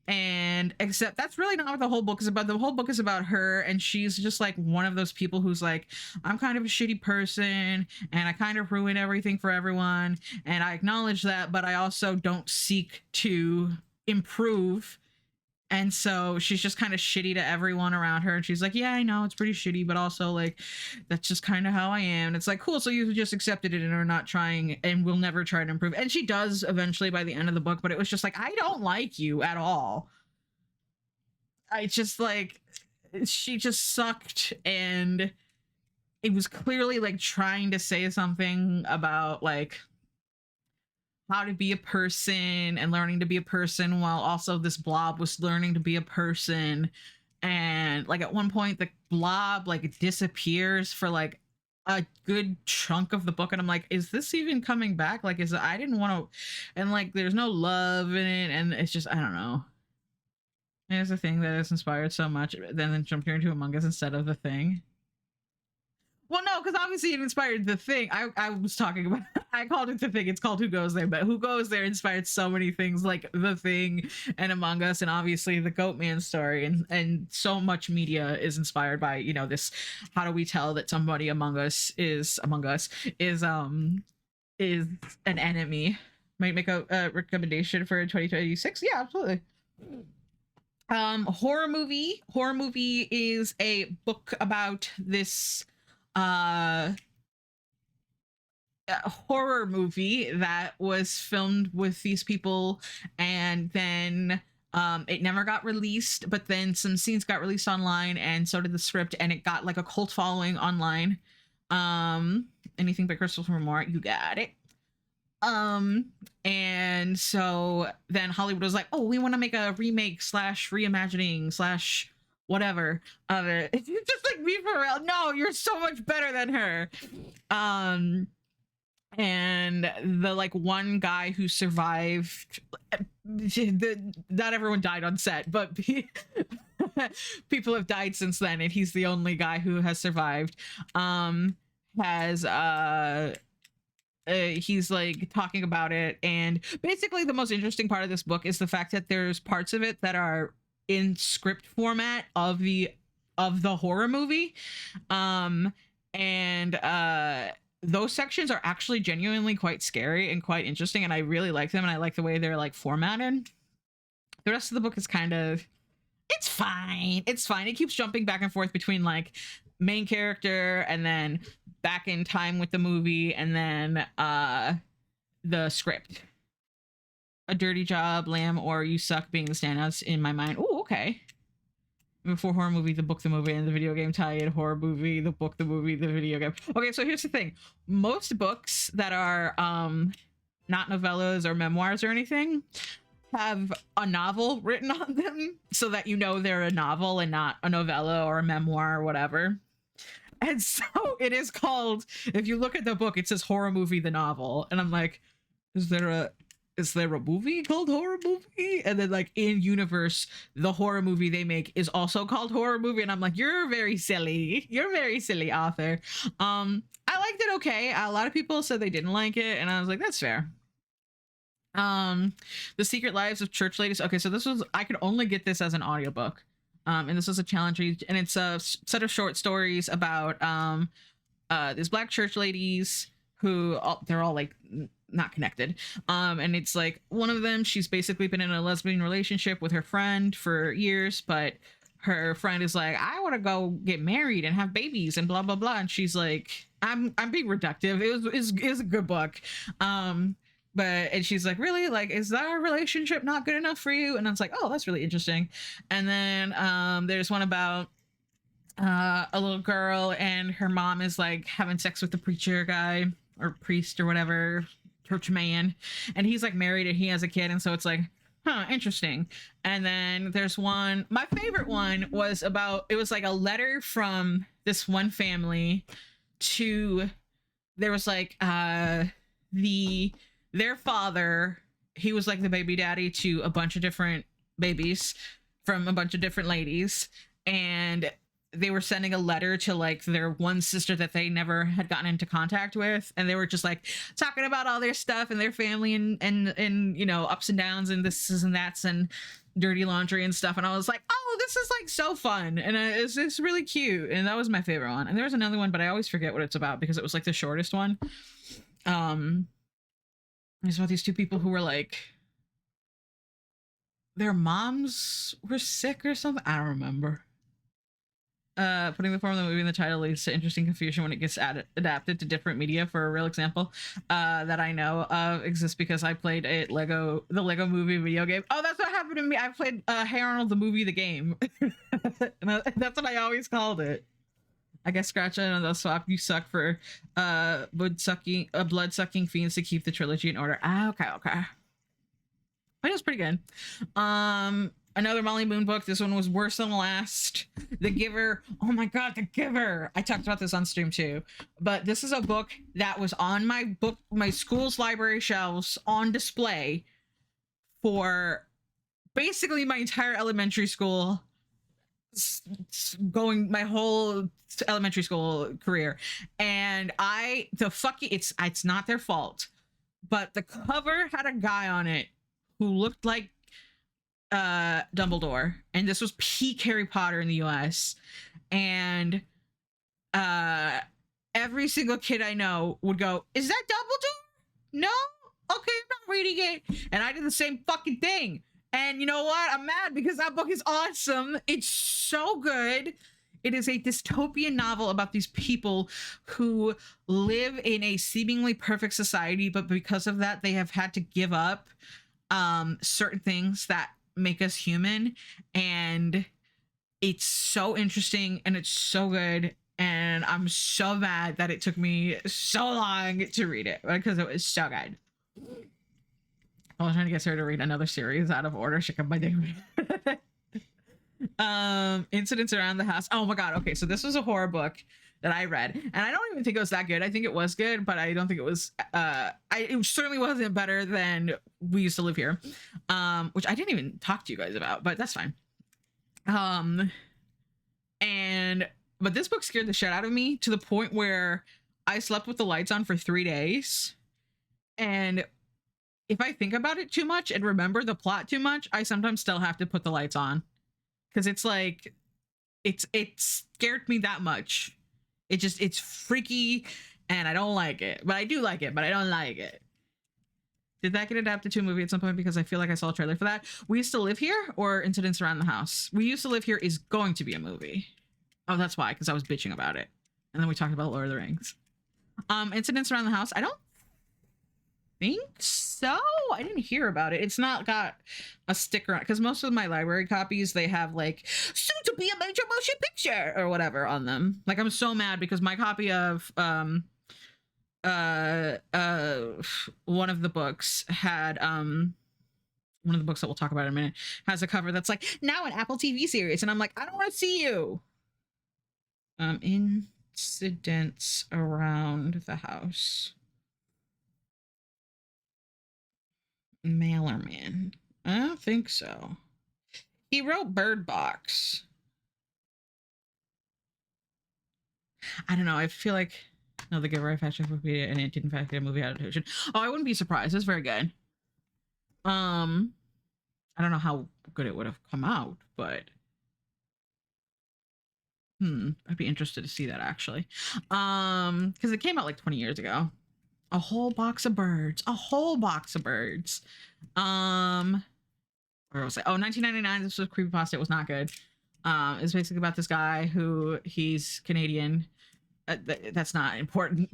and except that's really not what the whole book is about. The whole book is about her, and she's just like one of those people who's like, I'm kind of a shitty person, and I kind of ruin everything for everyone, and I acknowledge that, but I also don't seek to improve. And so she's just kind of shitty to everyone around her, and she's like, yeah, I know it's pretty shitty, but also like, that's just kind of how I am. And it's like, cool, so you just accepted it and are not trying and will never try to improve. And she does eventually by the end of the book, but it was just like, I don't like you at all. I just like, she just sucked, and it was clearly like trying to say something about like how to be a person and learning to be a person, while also this blob was learning to be a person. And like at one point the blob like disappears for like a good chunk of the book, and I'm like, is this even coming back? Like, is, I didn't want to, and like there's no love in it, and it's just, I don't know. It's a thing that is inspired so much, then jumped here into Among Us instead of the thing. Well, no, because obviously it inspired the thing. I was talking about. I called it the thing. It's called Who Goes There, but Who Goes There inspired so many things, like the thing and Among Us, and obviously the Goatman story, and so much media is inspired by, you know, this. How do we tell that somebody Among Us is an enemy? Might make a recommendation for 2026. Yeah, absolutely. Horror movie is a book about this uh horror movie that was filmed with these people, and then it never got released, but then some scenes got released online, and so did the script, and it got like a cult following online. um Anything but Christopher Moore, you got it. And so then Hollywood was like, oh, we want to make a remake slash reimagining slash whatever of it. If you just like me for real, no, you're so much better than her. um and the like one guy who survived, not everyone died on set, but people have died since then, and he's the only guy who has survived. Has he's like talking about it, and basically the most interesting part of this book is the fact that there's parts of it that are in script format of the horror movie. And those sections are actually genuinely quite scary and quite interesting, and I really like them, and I like the way they're like formatted. The rest of the book is kind of, it's fine. It's fine. It keeps jumping back and forth between like main character and then back in time with the movie, and then the script. A Dirty Job, Lamb, or You Suck being the standouts in my mind. Oh, okay. Before horror movie, the book, the movie, and the video game tie-in. Horror movie, the book, the movie, the video game. Okay, so here's the thing. Most books that are not novellas or memoirs or anything have a novel written on them, so that you know they're a novel and not a novella or a memoir or whatever. And so it is called, if you look at the book, it says Horror Movie the Novel, and I'm like, is there a movie called Horror Movie? And then like in universe, the horror movie they make is also called Horror Movie, and I'm like, you're very silly, author. I liked it okay. A lot of people said they didn't like it, and I was like, that's fair. The Secret Lives of Church Ladies. Okay, so this was, I could only get this as an audiobook. And this was a challenge read, and it's a set of short stories about these black church ladies who they're all like not connected. And it's like one of them, she's basically been in a lesbian relationship with her friend for years, but her friend is like, I want to go get married and have babies and blah blah blah, and she's like, I'm being reductive. It was a good book. But and she's like, really, like, is our relationship not good enough for you? And I was like, oh, that's really interesting. And then there's one about a little girl and her mom is like having sex with the preacher guy or priest or whatever, church man, and he's like married and he has a kid, and so it's like, huh, interesting. And then there's one, my favorite one was about, it was like a letter from this one family to, there was like their father, he was like the baby daddy to a bunch of different babies from a bunch of different ladies, and they were sending a letter to like their one sister that they never had gotten into contact with, and they were just like talking about all their stuff and their family and you know, ups and downs and this and that's and dirty laundry and stuff. And I was like, oh, this is like so fun, and it's really cute. And that was my favorite one. And there was another one, but I always forget what it's about because it was like the shortest one. It's about these two people who were like, their moms were sick or something. I don't remember. Putting the form of the movie in the title leads to interesting confusion when it gets adapted to different media. For a real example that I know of exists because I played the Lego Movie video game. Oh, that's what happened to me. I played Hey Arnold the movie the game. And that's what I always called it. I guess scratch it and they'll swap you suck for blood sucking fiends to keep the trilogy in order. Okay. It was pretty good. Another Molly Moon book. This one was worse than the last. The Giver. Oh my god, The Giver. I talked about this on stream too. But this is a book that was on my school's library shelves on display for basically my entire elementary school, going my whole elementary school career. And it's not their fault, but the cover had a guy on it who looked like Dumbledore, and this was peak Harry Potter in the US, and every single kid I know would go, is that Dumbledore? No? Okay, I'm not reading it. And I did the same fucking thing. And you know what? I'm mad because that book is awesome. It's so good. It is a dystopian novel about these people who live in a seemingly perfect society, but because of that, they have had to give up certain things that make us human. And it's so interesting and it's so good. And I'm so mad that it took me so long to read it because it was so good. I was trying to get her to read another series out of order. She kept my name. Incidents Around the House. Oh my god. Okay, so this was a horror book that I read, and I don't even think it was that good. I think it was good, but I don't think it was it certainly wasn't better than We Used to Live Here, which I didn't even talk to you guys about, but that's fine. But this book scared the shit out of me to the point where I slept with the lights on for 3 days. And if I think about it too much and remember the plot too much, I sometimes still have to put the lights on, because it's like it scared me that much. It's freaky and I don't like it. But I do like it, but I don't like it. Did that get adapted to a movie at some point? Because I feel like I saw a trailer for that. We Used to Live Here or Incidents Around the House? We Used to Live Here is going to be a movie. Oh, that's why, because I was bitching about it. And then we talked about Lord of the Rings. Incidents Around the House. I don't think so. I didn't hear about it. It's not got a sticker on it, because most of my library copies, they have like soon to be a major motion picture or whatever on them. Like, I'm so mad because my copy of one of the books had one of the books that we'll talk about in a minute has a cover that's like, now an Apple TV series, and I'm like, I don't want to see you. Incidents Around the House. Mailer Man. I don't think so. He wrote Bird Box. I don't know. I feel like no, The Giver, I fact-checked Wikipedia, and it didn't fact get a movie adaptation. Oh, I wouldn't be surprised. It's very good. I don't know how good it would have come out, but I'd be interested to see that actually. Because it came out like 20 years ago. A whole box of birds. A whole box of birds. Where was I? Oh, 1999. This was creepypasta. It was not good. It's basically about this guy who he's Canadian. That's not important.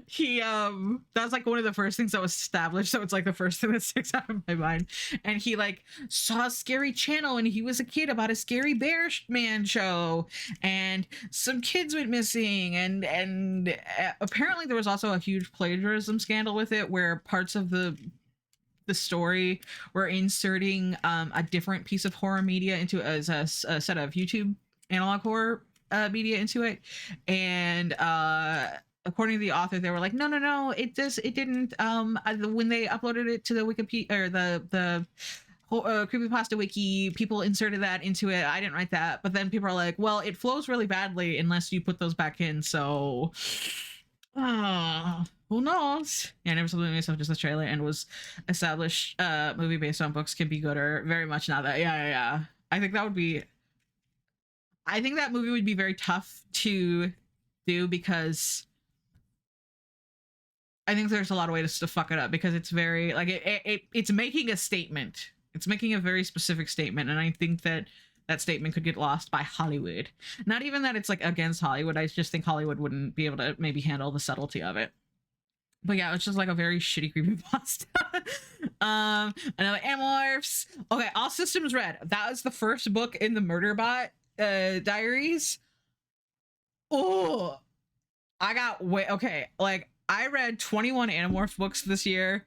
He that's like one of the first things that was established, so it's like the first thing that sticks out of my mind. And he like saw a scary channel and he was a kid about a scary bear man show, and some kids went missing, and apparently there was also a huge plagiarism scandal with it where parts of the story were inserting a different piece of horror media into as a set of YouTube analog horror media into it. And according to the author, they were like, no, it didn't. When they uploaded it to the Wikipedia or the creepypasta wiki, people inserted that into it. I didn't write that. But then people are like, well, it flows really badly unless you put those back in. So who knows? Yeah, I never saw the movie myself, just the trailer, and was established movie based on books can be good or very much not that. Yeah. I think that would be. I think that movie would be very tough to do because I think there's a lot of ways to fuck it up because it's very like it's making a statement. It's making a very specific statement, and I think that that statement could get lost by Hollywood. Not even that it's like against Hollywood. I just think Hollywood wouldn't be able to maybe handle the subtlety of it. But yeah, it's just like a very shitty creepypasta. Another Amorphs. Okay, All Systems Red. That was the first book in the Murderbot diaries. Oh, I got way okay. Like I read 21 Animorphs books this year,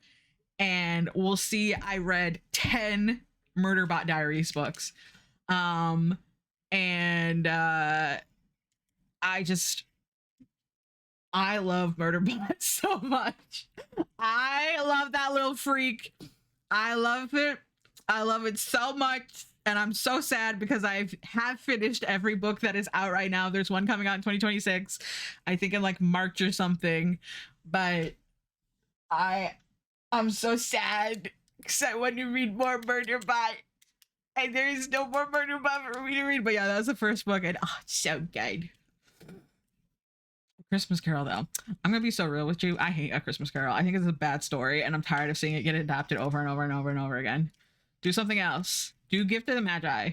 and we'll see. I read 10 Murderbot diaries books. And I love Murderbot so much. I love that little freak. I love it. I love it so much. And I'm so sad because I have finished every book that is out right now. There's one coming out in 2026, I think in like March or something. But I'm so sad because I want to read more Murderbot. And there is no more Murderbot for me to read. But yeah, that was the first book, and oh, it's so good. Christmas Carol, though. I'm gonna be so real with you. I hate A Christmas Carol. I think it's a bad story, and I'm tired of seeing it get adapted over and over and over and over again. Do something else. Do Gift of the Magi.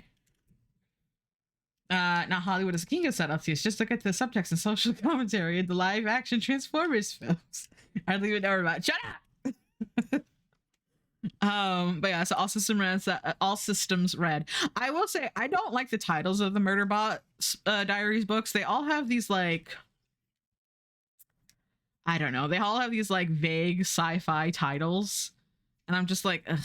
Not Hollywood is a king of subtleties. Just look at the subtext and social commentary in the live action Transformers films. I'd leave it over about. Shut up. But yeah, so all systems red. I will say I don't like the titles of the Murderbot diaries books. They all have these like, I don't know, they all have these like vague sci-fi titles, and I'm just like, ugh.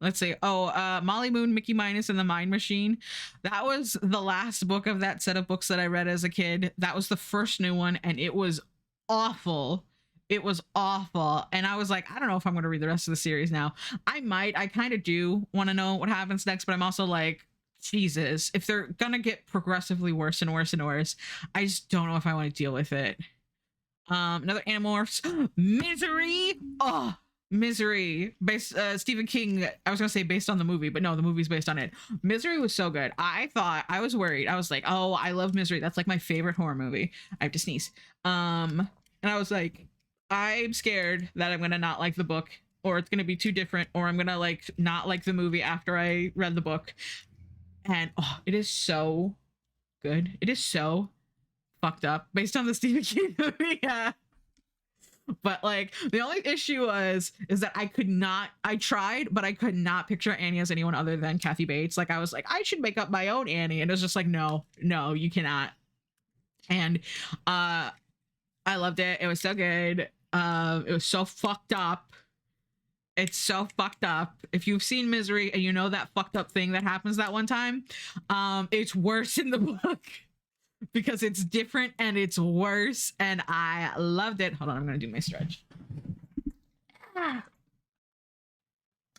Let's see. Molly Moon, Mickey Minus, and the Mind Machine. That was the last book of that set of books that I read as a kid. That was the first new one, and it was awful. It was awful. And I was like, I don't know if I'm going to read the rest of the series now. I might. I kind of do want to know what happens next, but I'm also like, Jesus, if they're going to get progressively worse and worse and worse, I just don't know if I want to deal with it. Another Animorphs. Misery. Oh, Misery. Based Stephen King. I was gonna say based on the movie, but no, the movie's based on it. Misery was so good. I was worried. I was like, oh, I love Misery. That's like my favorite horror movie. I have to sneeze. And I was like, I'm scared that I'm gonna not like the book, or it's gonna be too different, or I'm gonna like not like the movie after I read the book. And oh, it is so good. It is so fucked up based on the Stephen King movie. Yeah. But like the only issue is that I tried, but I could not picture Annie as anyone other than Kathy Bates. Like I was like, I should make up my own Annie, and it was just like, no, you cannot. And I loved it. It was so good. It was so fucked up. It's so fucked up. If you've seen Misery and you know that fucked up thing that happens that one time, it's worse in the book. Because it's different and it's worse, and I loved it. Hold on, I'm gonna do my stretch. And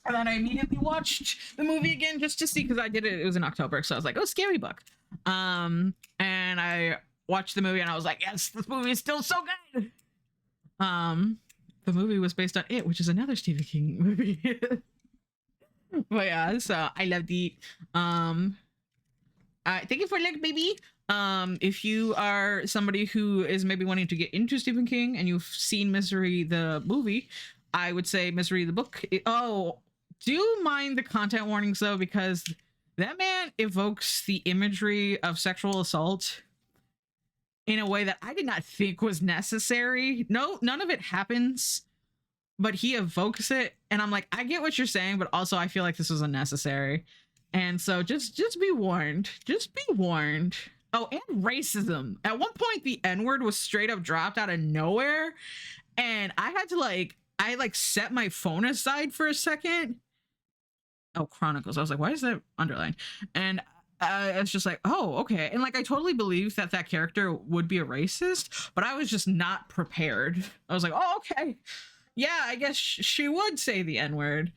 then I immediately watched the movie again just to see, because I did it. It was in October, so I was like, "Oh, scary book." And I watched the movie, and I was like, "Yes, this movie is still so good." The movie was based on It, which is another Stephen King movie. But yeah, so I loved it. Thank you for like, baby. If you are somebody who is maybe wanting to get into Stephen King and you've seen Misery the movie, I would say Misery the book. do mind the content warnings though, because that man evokes the imagery of sexual assault in a way that I did not think was necessary. No, none of it happens, but he evokes it, and I'm like, I get what you're saying, but also I feel like this was unnecessary. And so just be warned. Just be warned. Oh, and racism. At one point, the N-word was straight up dropped out of nowhere, and I had to I set my phone aside for a second. Oh, Chronicles. I was like, why is that underlined? And it's just like, oh, okay. And like, I totally believe that that character would be a racist, but I was just not prepared. I was like, oh, okay. Yeah, I guess she would say the N-word.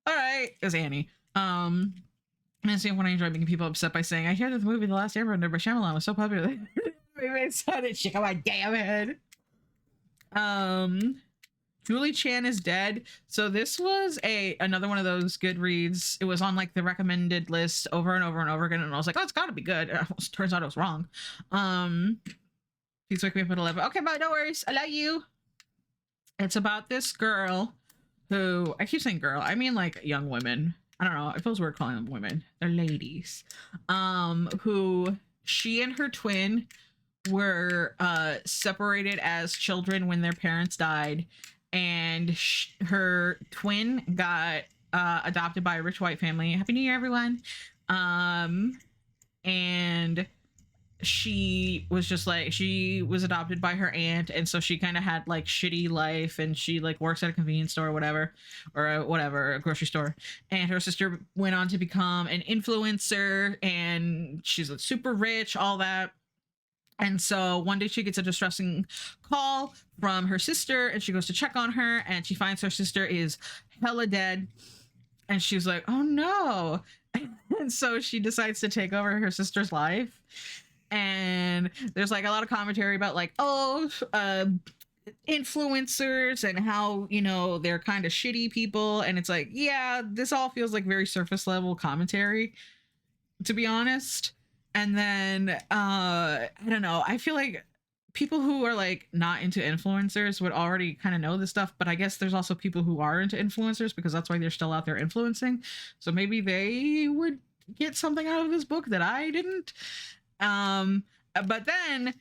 All right. It was Annie. And see when I enjoy making people upset by saying, I hear that the movie The Last Airbender by Shyamalan was so popular. We made fun of shit. Come on, damn it. Julie Chan is dead. So this was another one of those Goodreads. It was on like the recommended list over and over and over again, and I was like, oh, it's got to be good. Turns out I was wrong. Please wake me up at 11. Okay, but no worries. I love you. It's about this girl who, I keep saying girl, I mean like young women. I don't know. It feels weird calling them women. They're ladies. Who she and her twin were separated as children when their parents died, and her twin got adopted by a rich white family. Happy New Year, everyone. And she was just like, she was adopted by her aunt, and so she kind of had like shitty life, and she like works at a convenience store or whatever, a grocery store. And her sister went on to become an influencer, and she's like, super rich, all that. And so one day she gets a distressing call from her sister, and she goes to check on her, and she finds her sister is hella dead, and she's like, oh no. And so she decides to take over her sister's life. And there's like a lot of commentary about like, influencers and how, you know, they're kind of shitty people. And it's like, yeah, this all feels like very surface level commentary, to be honest. And then I don't know, I feel like people who are like not into influencers would already kind of know this stuff, but I guess there's also people who are into influencers because that's why they're still out there influencing. So maybe they would get something out of this book that I didn't. But then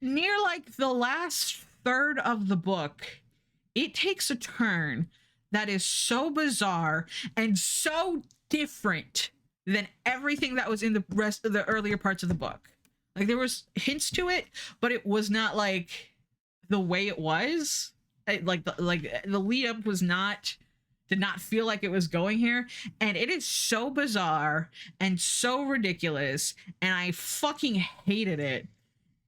near like the last third of the book, it takes a turn that is so bizarre and so different than everything that was in the rest of the earlier parts of the book. Like there was hints to it, but it was not like the way it was. Like the lead up was not, did not feel like it was going here, and it is so bizarre and so ridiculous, and I fucking hated it,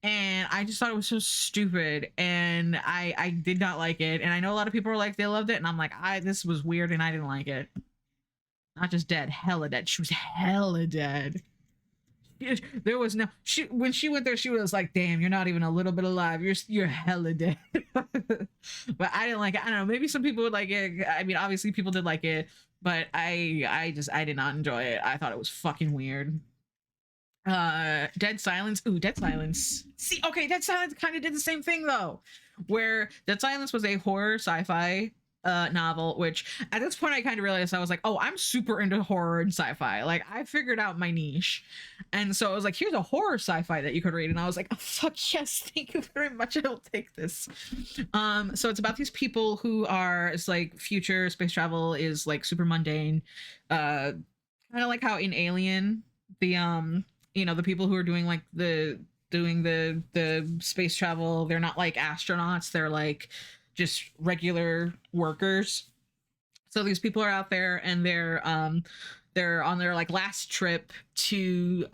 and I just thought it was so stupid, and I did not like it. And I know a lot of people are like they loved it, and I'm like, this was weird and I didn't like it. Not just dead, hella dead. She was hella dead. There was no, when she went there, she was like, damn, you're not even a little bit alive, you're hella dead. But I didn't like it. I don't know, maybe some people would like it. I mean, obviously people did like it, but I did not enjoy it. I thought it was fucking weird. Dead Silence. Ooh, Dead Silence. See, okay, Dead Silence kind of did the same thing though, where Dead Silence was a horror sci-fi novel, which at this point I kind of realized, I was like, oh, I'm super into horror and sci-fi. Like I figured out my niche. And so I was like, here's a horror sci-fi that you could read. And I was like, oh, fuck yes, thank you very much, I'll take this. So it's about these people who are, it's like future space travel is like super mundane. Kind of like how in Alien, the you know, the people who are doing like the space travel, they're not like astronauts, they're like just regular workers. So these people are out there, and they're on their like last trip to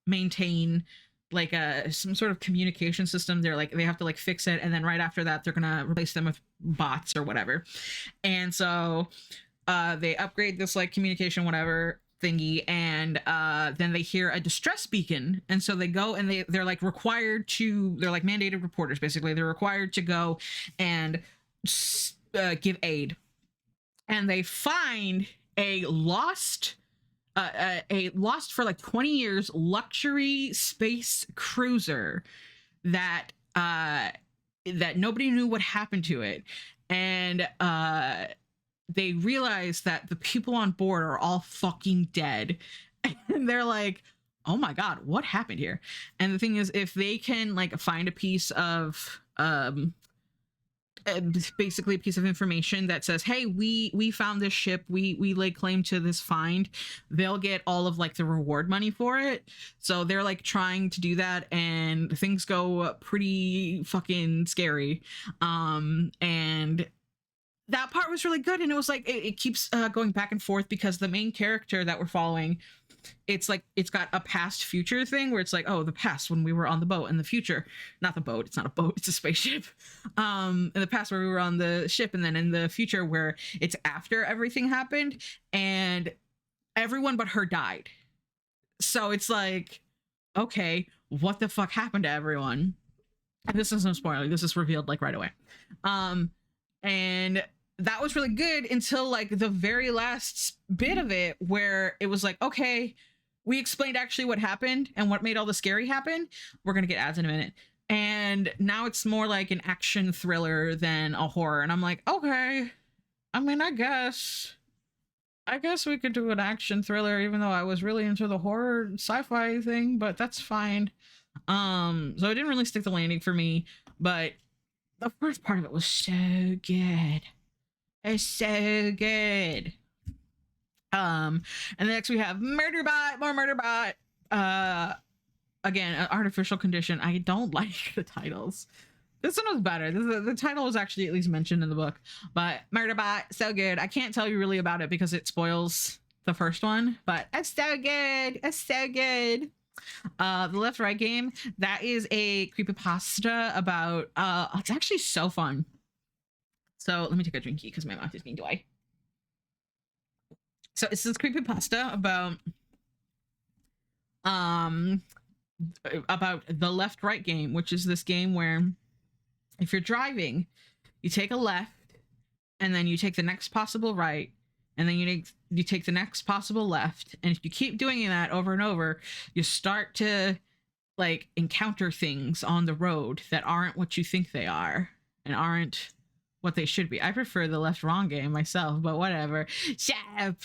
maintain like some sort of communication system. They're like, they have to like fix it, and then right after that they're gonna replace them with bots or whatever. And so they upgrade this like communication whatever thingy, and then they hear a distress beacon, and so they go, and they're like required to, they're like mandated reporters basically, they're required to go and give aid. And they find a lost for like 20 years luxury space cruiser that that nobody knew what happened to it. And they realize that the people on board are all fucking dead. And they're like, oh my God, what happened here? And the thing is, if they can like find a piece of basically a piece of information that says, hey, we found this ship, we lay claim to this find, they'll get all of like the reward money for it. So they're like trying to do that, and things go pretty fucking scary. And that part was really good, and it was like it keeps going back and forth, because the main character that we're following, it's like it's got a past future thing where it's like, oh, the past when we were on the boat, and the future, not the boat, it's not a boat, it's a spaceship. In the past where we were on the ship, and then in the future where it's after everything happened and everyone but her died. So it's like, okay, what the fuck happened to everyone? And this is no spoiler, this is revealed like right away. And that was really good until like the very last bit of it, where it was like, okay, we explained actually what happened and what made all the scary happen. We're gonna get ads in a minute. And now it's more like an action thriller than a horror. And I'm like, okay, I mean, I guess we could do an action thriller, even though I was really into the horror sci-fi thing, but that's fine. So it didn't really stick the landing for me, but the first part of it was so good. It's so good. And next we have Murderbot, more Murderbot. Again, an artificial condition. I don't like the titles. This one was better. The title was actually at least mentioned in the book, but Murderbot, so good. I can't tell you really about it because it spoils the first one, but it's so good. It's so good. The Left Right Game, that is a creepypasta about it's actually so fun. So let me take a drinky because my mouth is being dry. So it's this creepypasta about the Left Right Game, which is this game where if you're driving, you take a left, and then you take the next possible right, and then you take the next possible left, and if you keep doing that over and over, you start to like encounter things on the road that aren't what you think they are and aren't what they should be. I prefer the Left Wrong Game myself, but whatever. Shap.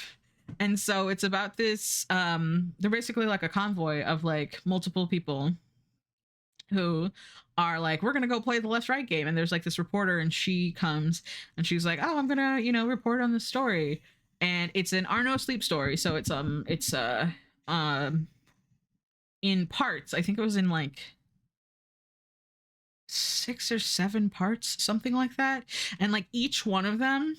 And so it's about this they're basically like a convoy of like multiple people who are like, we're gonna go play the Left Right Game, and there's like this reporter, and she comes and she's like, oh, I'm gonna report on this story, and it's an Arno Sleep story, so it's in parts. I think it was in like 6 or 7 parts, something like that, and like each one of them,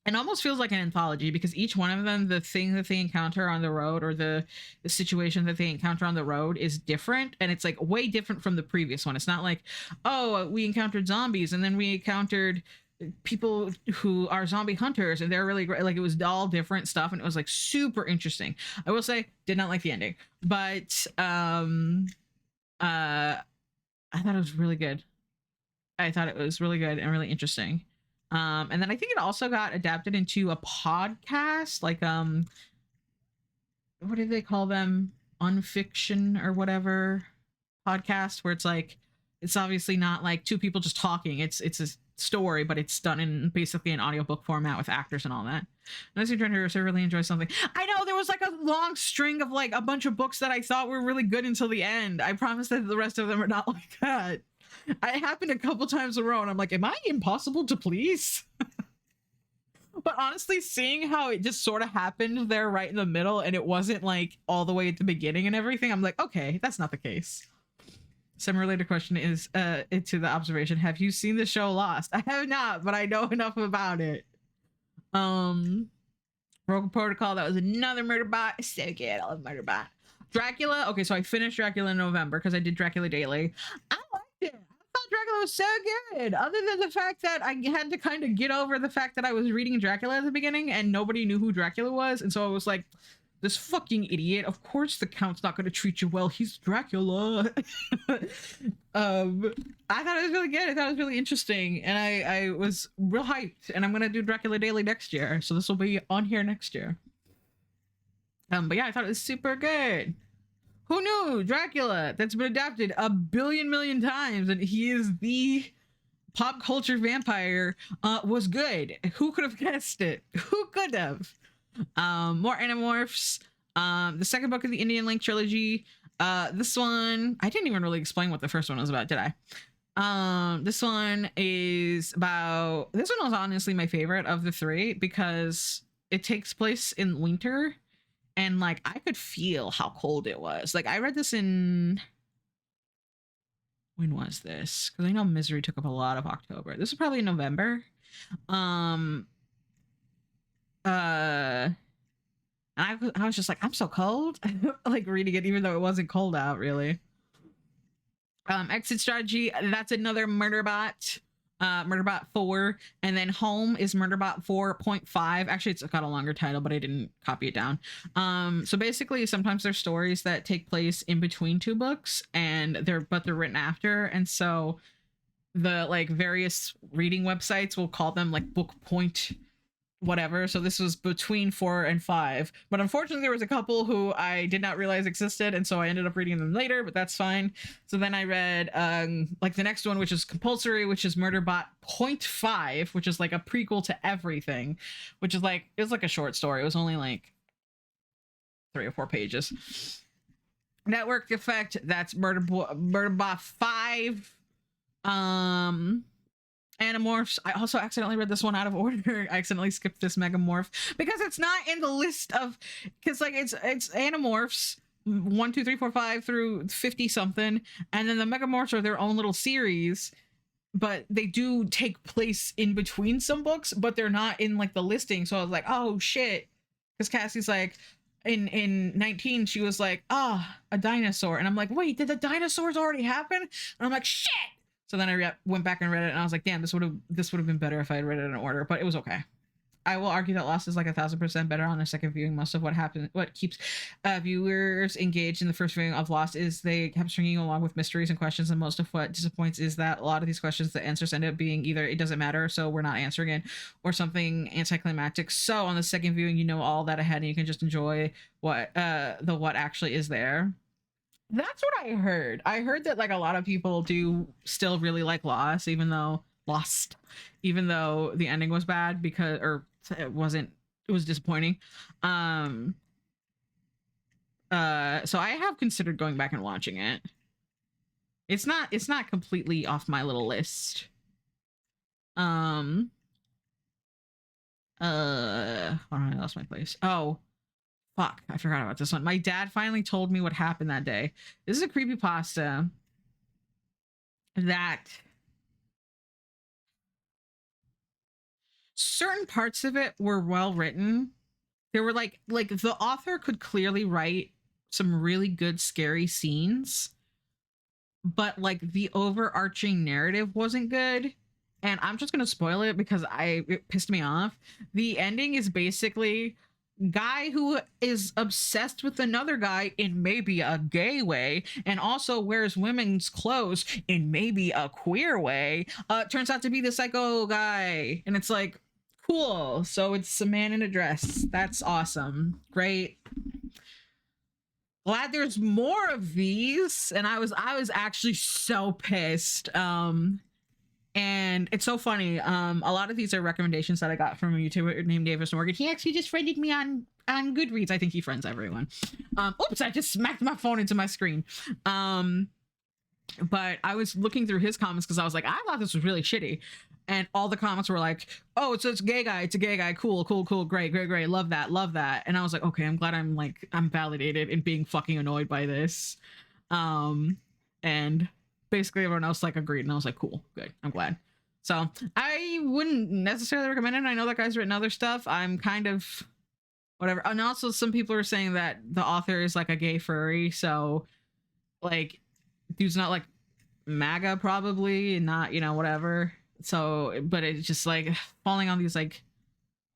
it almost feels like an anthology, because each one of them, the thing that they encounter on the road, or the situation that they encounter on the road, is different, and it's like way different from the previous one. It's not like, oh, we encountered zombies and then we encountered people who are zombie hunters and they're really great. Like, it was all different stuff, and it was like super interesting. I will say, did not like the ending, but I thought it was really good. I thought it was really good and really interesting. And then I think it also got adapted into a podcast, like what do they call them? Unfiction or whatever podcast, where it's like, it's obviously not like 2 people just talking. It's a story, but it's done in basically an audiobook format with actors and all that. And as you're trying to really enjoy something, I know there was like a long string of like a bunch of books that I thought were really good until the end. I promise that the rest of them are not like that. It happened a couple times in a row, and I'm like, am I impossible to please? But honestly, seeing how it just sort of happened there right in the middle, and it wasn't like all the way at the beginning and everything, I'm like, okay, that's not the case. Some related question is to the observation, have you seen the show Lost? I have not, but I know enough about it. Rogue Protocol, that was another Murderbot. So good, I love Murderbot. Dracula, okay, so I finished Dracula in November because I did Dracula Daily. I liked it. I thought Dracula was so good, other than the fact that I had to kind of get over the fact that I was reading Dracula at the beginning and nobody knew who Dracula was, and so I was like, this fucking idiot, of course the Count's not going to treat you well, he's Dracula. I thought it was really good. I thought it was really interesting, and I was real hyped, and I'm going to do Dracula Daily next year, so this will be on here next year. But yeah, I thought it was super good. Who knew? Dracula, that's been adapted a billion million times, and he is the pop culture vampire was good. Who could have guessed it? Who could have? More Animorphs. The second book of the Indian Link trilogy. This one, I didn't even really explain what the first one was about, did I? This one is about, this one was honestly my favorite of the three because it takes place in winter and like I could feel how cold it was. Like I read this in, when was this? Because I know Misery took up a lot of October. This is probably in November. And I was just like, I'm so cold. Like reading it, even though it wasn't cold out, really. Exit Strategy, that's another Murderbot. Murderbot 4. And then Home is Murderbot 4.5. Actually, it's got a longer title, but I didn't copy it down. So basically, sometimes there's stories that take place in between two books, and they're written after. And so the like various reading websites will call them like book point whatever. So this was between 4 and 5, but unfortunately there was a couple who I did not realize existed, and so I ended up reading them later, but that's fine. So then I read like the next one, which is compulsory, which is Murderbot 0.5, which is like a prequel to everything, which is like, it was like a short story. It was only like 3 or 4 pages. Network Effect, that's Murderbot 5. Animorphs, I also accidentally read this one out of order. I accidentally skipped this Megamorph because it's not in the list of, because like it's Animorphs 1, 2, 3, 4, 5 through 50 something, and then the Megamorphs are their own little series, but they do take place in between some books, but they're not in like the listing. So I was like, oh shit, because Cassie's like, in 19 she was like, a dinosaur, and I'm like, wait, did the dinosaurs already happen? And I'm like, shit. So then I went back and read it, and I was like, damn, this would have been better if I had read it in order, but it was okay. I will argue that Lost is like 1,000% better on a second viewing. Most of what keeps viewers engaged in the first viewing of Lost is they kept stringing along with mysteries and questions, and most of what disappoints is that a lot of these questions, the answers end up being either it doesn't matter, so we're not answering it, or something anticlimactic. So on the second viewing, you know all that ahead, and you can just enjoy what actually is there. That's what I heard. I heard that like a lot of people do still really like Lost, even though the ending was bad because, or it was disappointing. So I have considered going back and watching it. It's not completely off my little list. Hold on, I lost my place. Oh, fuck, I forgot about this one. My dad finally told me what happened that day. This is a creepypasta that certain parts of it were well written. There were like the author could clearly write some really good scary scenes, but like the overarching narrative wasn't good. And I'm just gonna spoil it because it pissed me off. The ending is basically guy who is obsessed with another guy in maybe a gay way, and also wears women's clothes in maybe a queer way, turns out to be the psycho guy. And it's like, cool, so it's a man in a dress. That's awesome. Great. Glad there's more of these. And I was actually so pissed. And it's so funny. A lot of these are recommendations that I got from a YouTuber named Davis Morgan. He actually just friended me on Goodreads. I think he friends everyone. Oops, I just smacked my phone into my screen. But I was looking through his comments because I was like, I thought this was really shitty. And all the comments were like, oh, it's a gay guy. It's a gay guy. Cool, great. Love that. And I was like, okay, I'm glad I'm validated in being fucking annoyed by this. And basically everyone else like agreed, and I was like, cool, good, I'm glad. So I wouldn't necessarily recommend it. I know that guy's written other stuff. I'm kind of whatever. And also some people are saying that the author is like a gay furry, so like dude's not like MAGA probably, and not, you know, whatever. So but it's just like falling on these like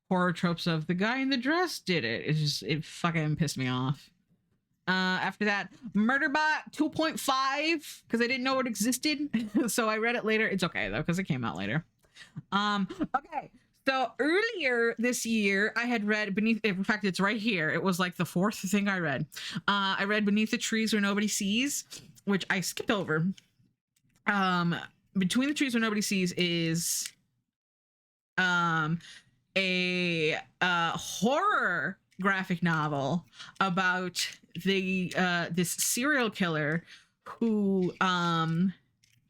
horror tropes of the guy in the dress did it. It's just, it fucking pissed me off. After that, Murderbot 2.5, because I didn't know it existed. So I read it later. It's okay though, because it came out later. Okay, so earlier this year I had read Beneath, in fact it's right here, it was like the 4th thing I read. I read Beneath the Trees Where Nobody Sees, which I skipped over. Between the Trees Where Nobody Sees is a horror graphic novel about the this serial killer who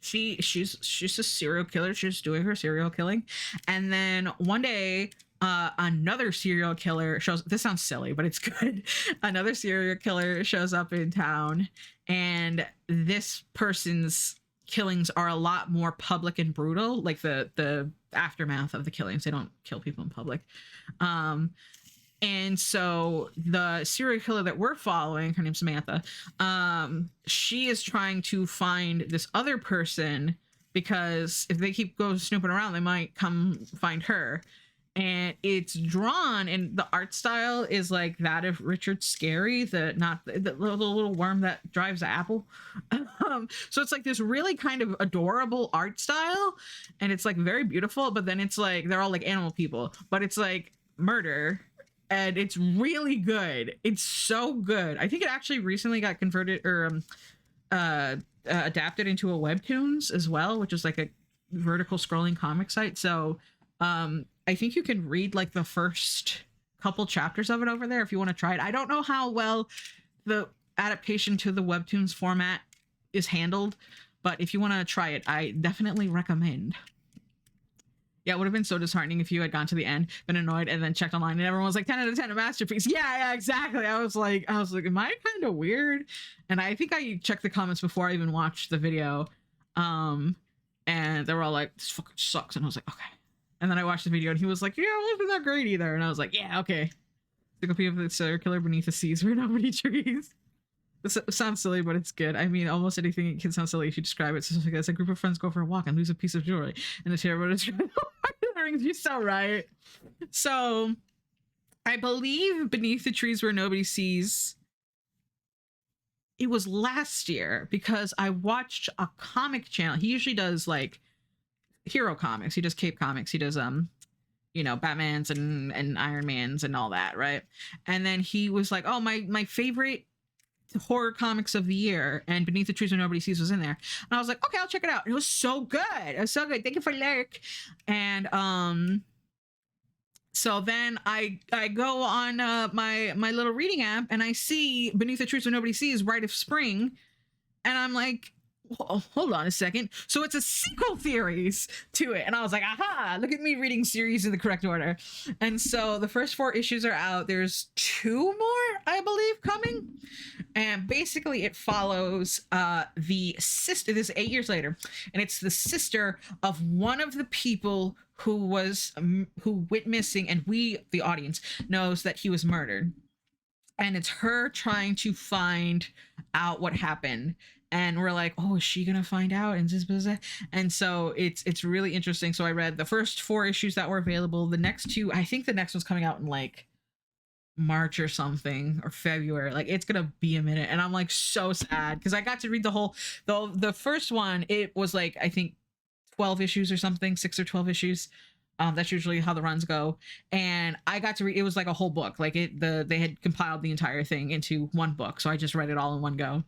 she's a serial killer. She's doing her serial killing, and then one day another serial killer shows. This sounds silly, but it's good. Another serial killer shows up in town, and this person's killings are a lot more public and brutal, like the aftermath of the killings. They don't kill people in public. And so the serial killer that we're following, her name's Samantha, she is trying to find this other person, because if they keep going snooping around, they might come find her. And it's drawn, and the art style is like that of Richard Scarry, the little worm that drives the apple. So it's like this really kind of adorable art style, and it's like very beautiful, but then it's like they're all like animal people, but it's like murder, and it's really good. It's so good. I think it actually recently got converted or adapted into a webtoons as well, which is like a vertical scrolling comic site. So I think you can read like the first couple chapters of it over there if you want to try it. I don't know how well the adaptation to the webtoons format is handled, but if you want to try it, I definitely recommend. Yeah, it would have been so disheartening if you had gone to the end, been annoyed, and then checked online and everyone was like 10 out of 10, a masterpiece. Yeah, exactly. I was like, am I kind of weird? And I think I checked the comments before I even watched the video. And they were all like, this fucking sucks. And I was like, okay. And then I watched the video and he was like, yeah, it wasn't that great either. And I was like, yeah, okay. The copy of the serial killer beneath the seas where nobody trees. This sounds silly, but it's good. I mean, almost anything can sound silly if you describe it. So like as a group of friends go for a walk and lose a piece of jewelry, and the terrible rings. You're so right. So I believe Beneath the Trees Where Nobody Sees, it was last year, because I watched a comic channel. He usually does like hero comics. He does Cape Comics. He does Batman's and Iron Man's and all that, right? And then he was like, oh, my favorite horror comics of the year, and Beneath the Trees Where Nobody Sees was in there. And I was like, okay, I'll check it out. It was so good. It was so good. Thank you for Lurk. And so then I go on my little reading app, and I see Beneath the Trees Where Nobody Sees, Rite of Spring, and I'm like, hold on a second. So it's a sequel series to it. And I was like, aha, look at me reading series in the correct order. And so the first 4 issues are out. There's 2 more, I believe, coming. And basically it follows the sister. This is 8 years later. And it's the sister of one of the people who went missing. And we, the audience, knows that he was murdered. And it's her trying to find out what happened. And we're like, oh, is she gonna find out? And so it's really interesting. So I read the first 4 issues that were available. The next 2, I think the next one's coming out in like March or something, or February. Like, it's gonna be a minute, and I'm like so sad because I got to read the first one. It was like, I think 12 issues or something, 6 or 12 issues. That's usually how the runs go. And I got to read, it was like a whole book. Like they had compiled the entire thing into one book. So I just read it all in one go.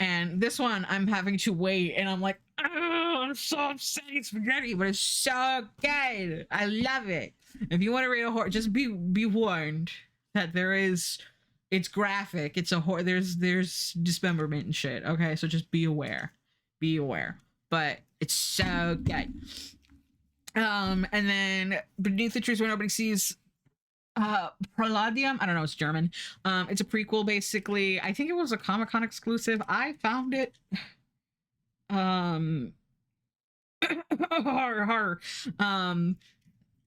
And this one I'm having to wait, and I'm like, oh, I'm so upset. It's spaghetti, but it's so good. I love it. If you want to read a horror, just be warned that it's graphic. It's a horror. There's dismemberment and shit. Okay, so just be aware. But it's so good. And then Beneath the Trees Where Nobody Sees, Proladium, I don't know, it's German. It's a prequel, basically. I think it was a Comic-Con exclusive. I found it horror.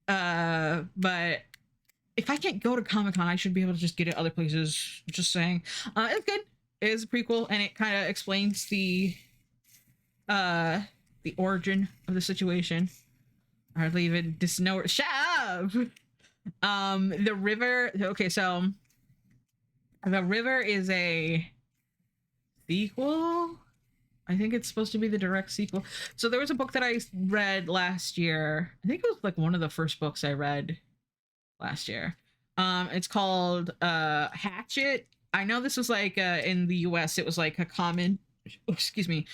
But if I can't go to Comic-Con, I should be able to just get it other places. Just saying. It's good. It is a prequel, and it kind of explains the origin of the situation. Hardly even know. Shut up. The river. Okay, so the river is a sequel. I think it's supposed to be the direct sequel. So there was a book that I read last year. I think it was like one of the first books I read last year. It's called Hatchet. I know this was like in the US, it was like a common excuse me,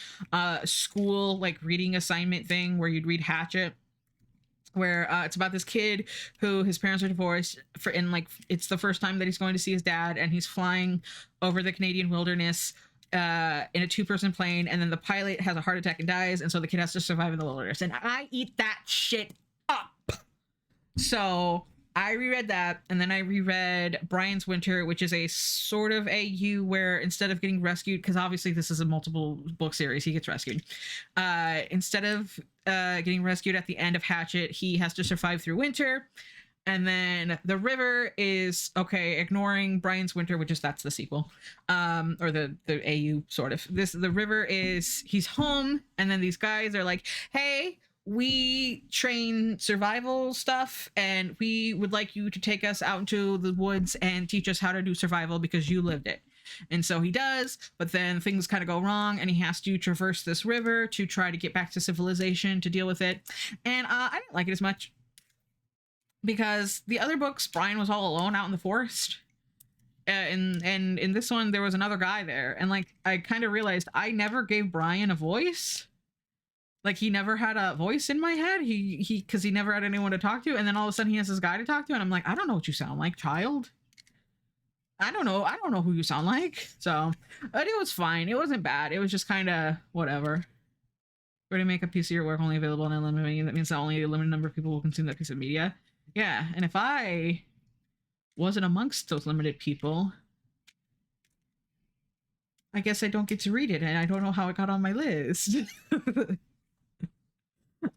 school like reading assignment thing where you'd read Hatchet, where it's about this kid who his parents are divorced for, and like it's the first time that he's going to see his dad, and he's flying over the Canadian wilderness in a two-person plane, and then the pilot has a heart attack and dies, and so the kid has to survive in the wilderness, and I eat that shit up. So I reread that, and then I reread Brian's Winter, which is a sort of AU where instead of getting rescued, because obviously this is a multiple book series, he gets rescued. Instead of getting rescued at the end of Hatchet, he has to survive through winter. And then The River is, okay, ignoring Brian's Winter, which is, that's the sequel, or the AU sort of. The River is, he's home, and then these guys are like, hey, we train survival stuff, and we would like you to take us out into the woods and teach us how to do survival because you lived it. And so he does, but then things kind of go wrong, and he has to traverse this river to try to get back to civilization to deal with it. And I didn't like it as much, because the other books, Brian was all alone out in the forest. And in this one, there was another guy there. And like, I kind of realized I never gave Brian a voice. Like, he never had a voice in my head. Because he never had anyone to talk to. And then all of a sudden he has this guy to talk to. And I'm like, I don't know what you sound like, child. I don't know who you sound like. So, but it was fine. It wasn't bad. It was just kind of whatever. Where to make a piece of your work only available in a limited media, that means that only a limited number of people will consume that piece of media. Yeah, and if I wasn't amongst those limited people, I guess I don't get to read it, and I don't know how it got on my list.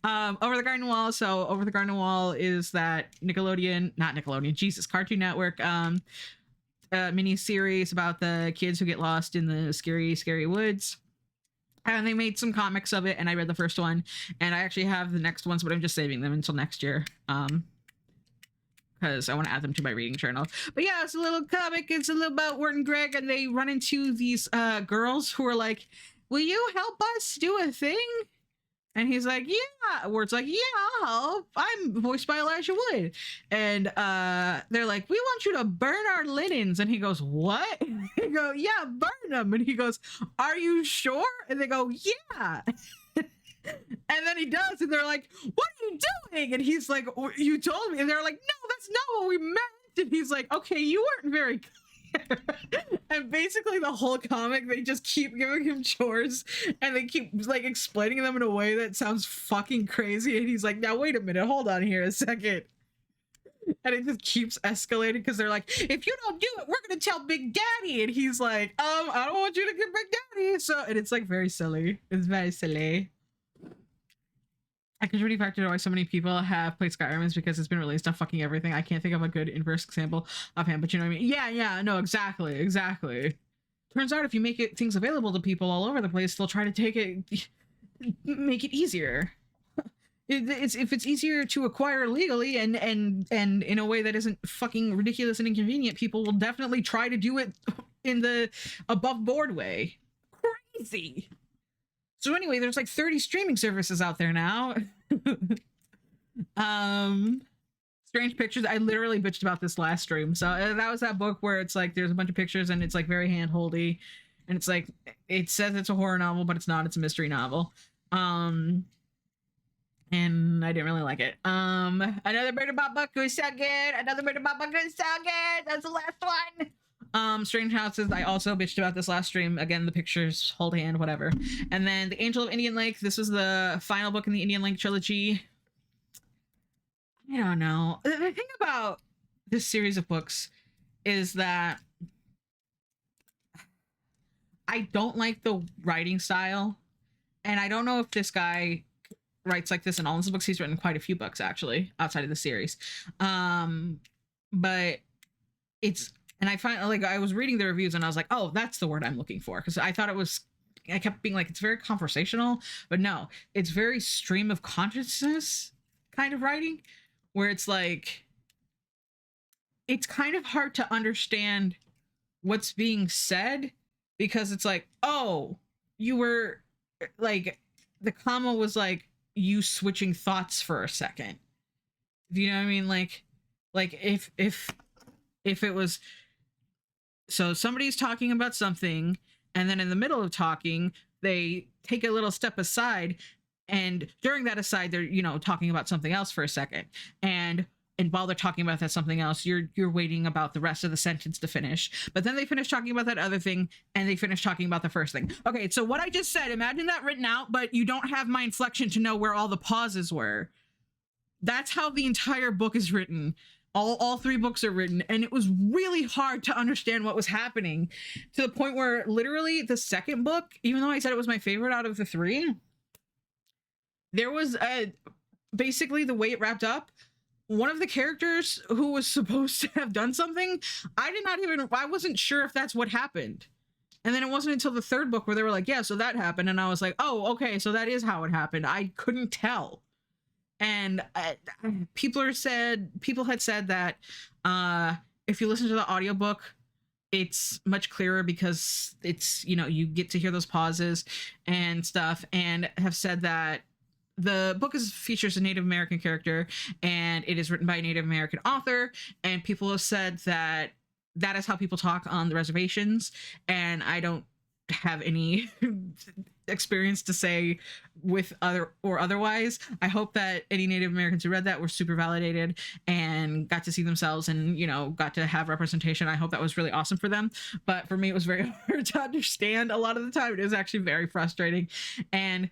Over the Garden Wall. So Over the Garden Wall is that Cartoon Network mini series about the kids who get lost in the scary woods. And they made some comics of it, and I read the first one, and I actually have the next ones, but I'm just saving them until next year. Because I want to add them to my reading journal. But yeah, it's a little comic. It's a little about Wirt and Greg, and they run into these girls who are like, will you help us do a thing? And he's like, yeah. Wirt's like, yeah, I'll help. I'm voiced by Elijah Wood. And they're like, we want you to burn our linens. And he goes, what? They go, yeah, burn them. And he goes, are you sure? And they go, yeah. And then he does, and they're like, what are you doing? And he's like, you told me. And they're like, no, that's not what we meant. And he's like, okay, you weren't very clear. And basically the whole comic, they just keep giving him chores, and they keep like explaining them in a way that sounds fucking crazy. And he's like, now wait a minute, hold on here a second. And it just keeps escalating, because they're like, if you don't do it, we're gonna tell Big Daddy. And he's like, I don't want you to get Big Daddy. So, and it's like very silly. It's very silly. I contributing factor to why so many people have played Skyrim is because it's been released on fucking everything. I can't think of a good inverse example offhand, but you know what I mean? Yeah, no, exactly. Turns out if you make things available to people all over the place, they'll try to make it easier. If it's easier to acquire legally and in a way that isn't fucking ridiculous and inconvenient, people will definitely try to do it in the above board way. Crazy. So anyway, there's like 30 streaming services out there now. Strange Pictures. I literally bitched about this last stream. So that was that book where it's like there's a bunch of pictures and it's like very handholdy, and it's like it says it's a horror novel, but it's not. It's a mystery novel. And I didn't really like it. Another Murder Bot book was so good. That's the last one. Strange Houses, I also bitched about this last stream. Again, the pictures, hold hand, whatever. And then The Angel of Indian Lake. This was the final book in the Indian Lake trilogy. I don't know. The thing about this series of books is that I don't like the writing style. And I don't know if this guy writes like this in all his books. He's written quite a few books, actually, outside of the series. But it's... And I find, like, I was reading the reviews and I was like, oh, that's the word I'm looking for. Because I thought I kept being like, it's very conversational. But no, it's very stream of consciousness kind of writing. Where it's like, it's kind of hard to understand what's being said. Because it's like, oh, you were, like, the comma was like, you switching thoughts for a second. Do you know what I mean? Like if it was... So somebody's talking about something, and then in the middle of talking, they take a little step aside, and during that aside they're, you know, talking about something else for a second, and while they're talking about that something else, you're waiting about the rest of the sentence to finish. But then they finish talking about that other thing, and they finish talking about the first thing. Okay, so what I just said, imagine that written out, but you don't have my inflection to know where all the pauses were. That's how the entire book is written. All three books are written, and it was really hard to understand what was happening, to the point where literally the second book, even though I said it was my favorite out of the three, there was basically the way it wrapped up, one of the characters who was supposed to have done something, I wasn't sure if that's what happened. And then it wasn't until the third book where they were like, yeah, so that happened. And I was like, oh, okay, so that is how it happened. I couldn't tell. And people had said that if you listen to the audiobook, it's much clearer because it's, you know, you get to hear those pauses and stuff, and have said that the book features a Native American character, and it is written by a Native American author, and people have said that that is how people talk on the reservations, and I don't have any experience to say with other or otherwise. I hope that any Native Americans who read that were super validated and got to see themselves and, you know, got to have representation. I hope that was really awesome for them. But for me, it was very hard to understand a lot of the time. It was actually very frustrating, and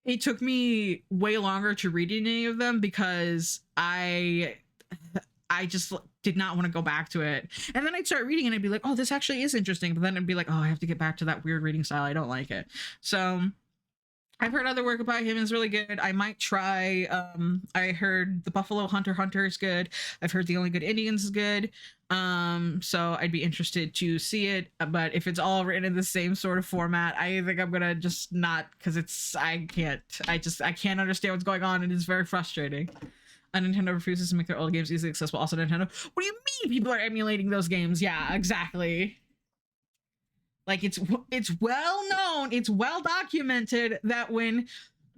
it took me way longer to read any of them because I just did not want to go back to it. And then I'd start reading and I'd be like, oh, this actually is interesting. But then I'd be like, oh, I have to get back to that weird reading style. I don't like it. So I've heard other work by him is really good. I might try. I heard The Buffalo Hunter is good. I've heard The Only Good Indians is good. So I'd be interested to see it. But if it's all written in the same sort of format, I think I'm gonna just not, because I can't understand what's going on, and it's very frustrating. Nintendo refuses to make their old games easily accessible. Also, Nintendo. What do you mean people are emulating those games? Yeah, exactly. Like, it's well known, it's well documented that when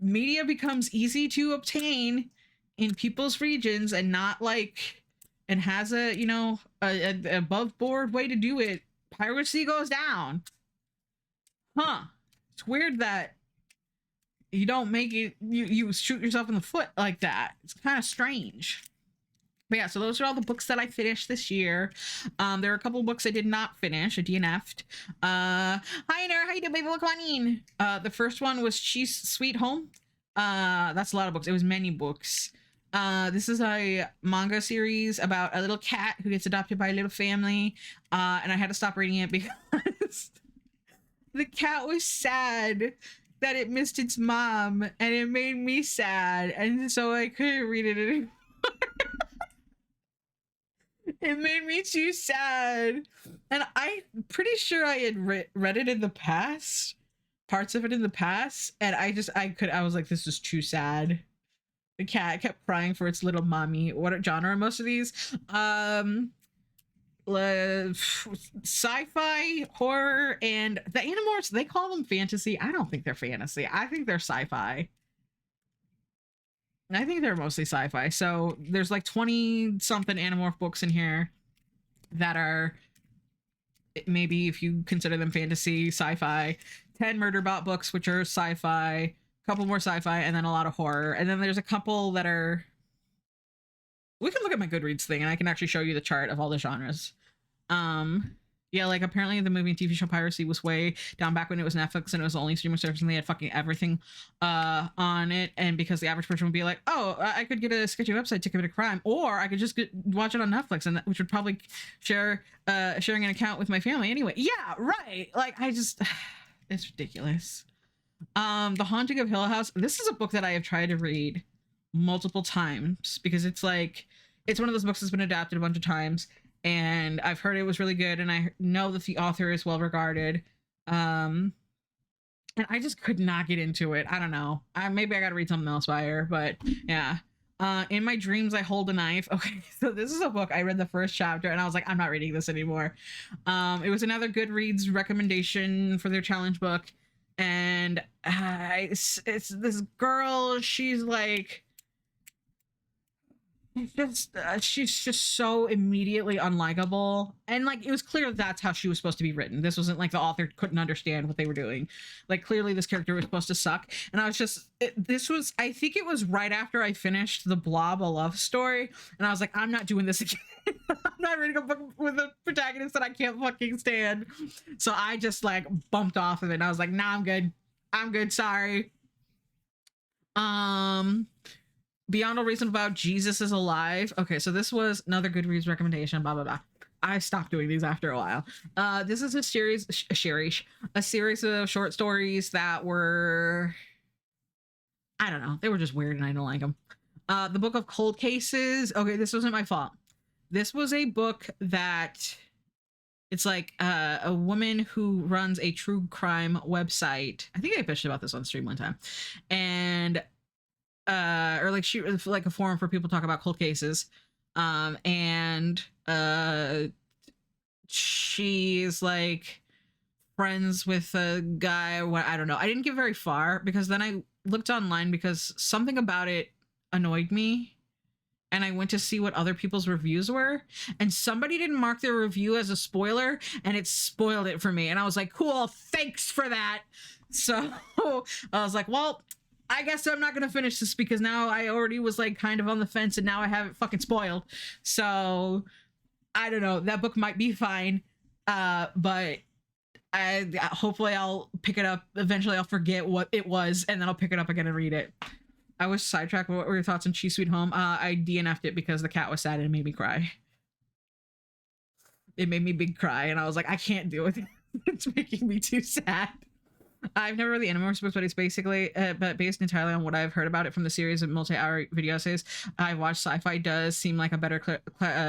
media becomes easy to obtain in people's regions and not like, and has a, you know, a above board way to do it, piracy goes down. Huh. It's weird that you don't make it, you shoot yourself in the foot like that. It's kind of strange. But yeah, so those are all the books that I finished this year. There are a couple of books I did not finish. I DNF'd. Hi, Ner. How you doing, baby? Look on in. The first one was She's Sweet Home. That's a lot of books. It was many books. This is a manga series about a little cat who gets adopted by a little family. And I had to stop reading it because the cat was sad that it missed its mom, and it made me sad. And so I couldn't read it anymore. It made me too sad. And I'm pretty sure I had read it in the past, parts of it in the past, and I was like, this is too sad. The cat kept crying for its little mommy. What genre are most of these? Sci-fi, horror, and the Animorphs, they call them fantasy. I don't think they're fantasy. I think they're sci-fi. I think they're mostly sci-fi. So there's like 20 something Animorph books in here that are, maybe if you consider them fantasy, sci-fi. 10 Murderbot books, which are sci-fi, a couple more sci-fi, and then a lot of horror. And then there's a couple that are, we can look at my Goodreads thing and I can actually show you the chart of all the genres. Yeah, like apparently the movie and TV show piracy was way down back when it was Netflix and it was the only streaming service and they had fucking everything on it. And because the average person would be like, oh, I could get a sketchy website to commit a crime, or I could just watch it on Netflix, and which would probably sharing an account with my family anyway. Yeah, right. Like, it's ridiculous. The Haunting of Hill House. This is a book that I have tried to read multiple times because it's one of those books that's been adapted a bunch of times. And I've heard it was really good, and I know that the author is well regarded. And I just could not get into it. I don't know. Maybe I got to read something else by her, but yeah. In My Dreams, I Hold a Knife. Okay, so this is a book. I read the first chapter, and I was like, I'm not reading this anymore. It was another Goodreads recommendation for their challenge book, and it's this girl. She's like, It's just she's just so immediately unlikable, and like it was clear that's how she was supposed to be written. This wasn't like the author couldn't understand what they were doing. Like clearly this character was supposed to suck, and I was just this was, I think it was right after I finished the Blob, a love story, and I was like, I'm not doing this again. I'm not reading a book with a protagonist that I can't fucking stand. So I just like bumped off of it, and I was like, nah, I'm good, sorry. um Beyond All Reason About Jesus is Alive. Okay, so this was another Goodreads recommendation, blah, blah, blah. I stopped doing these after a while. This is a series of short stories that were, I don't know, they were just weird and I don't like them. The Book of Cold Cases. Okay, this wasn't my fault. This was a book that it's like a woman who runs a true crime website. I think I pitched about this on stream one time. And or like she like a forum for people to talk about cold cases, and she's like friends with a guy, what, I don't know, I didn't get very far because then I looked online because something about it annoyed me, and I went to see what other people's reviews were, and somebody didn't mark their review as a spoiler, and it spoiled it for me, and I was like, cool, thanks for that. So I was like, well, I guess I'm not gonna finish this because now I already was like kind of on the fence and now I have it fucking spoiled. So I don't know. That book might be fine, but hopefully I'll pick it up eventually. I'll forget what it was and then I'll pick it up again and read it. I was sidetracked. What were your thoughts on Chi Sweet Home? I DNF'd it because the cat was sad and it made me cry. It made me big cry and I was like, I can't deal with it. It's making me too sad. I've never read the Animorphs books, but it's basically, but based entirely on what I've heard about it from the series of multi-hour video essays I've watched, sci-fi does seem like a better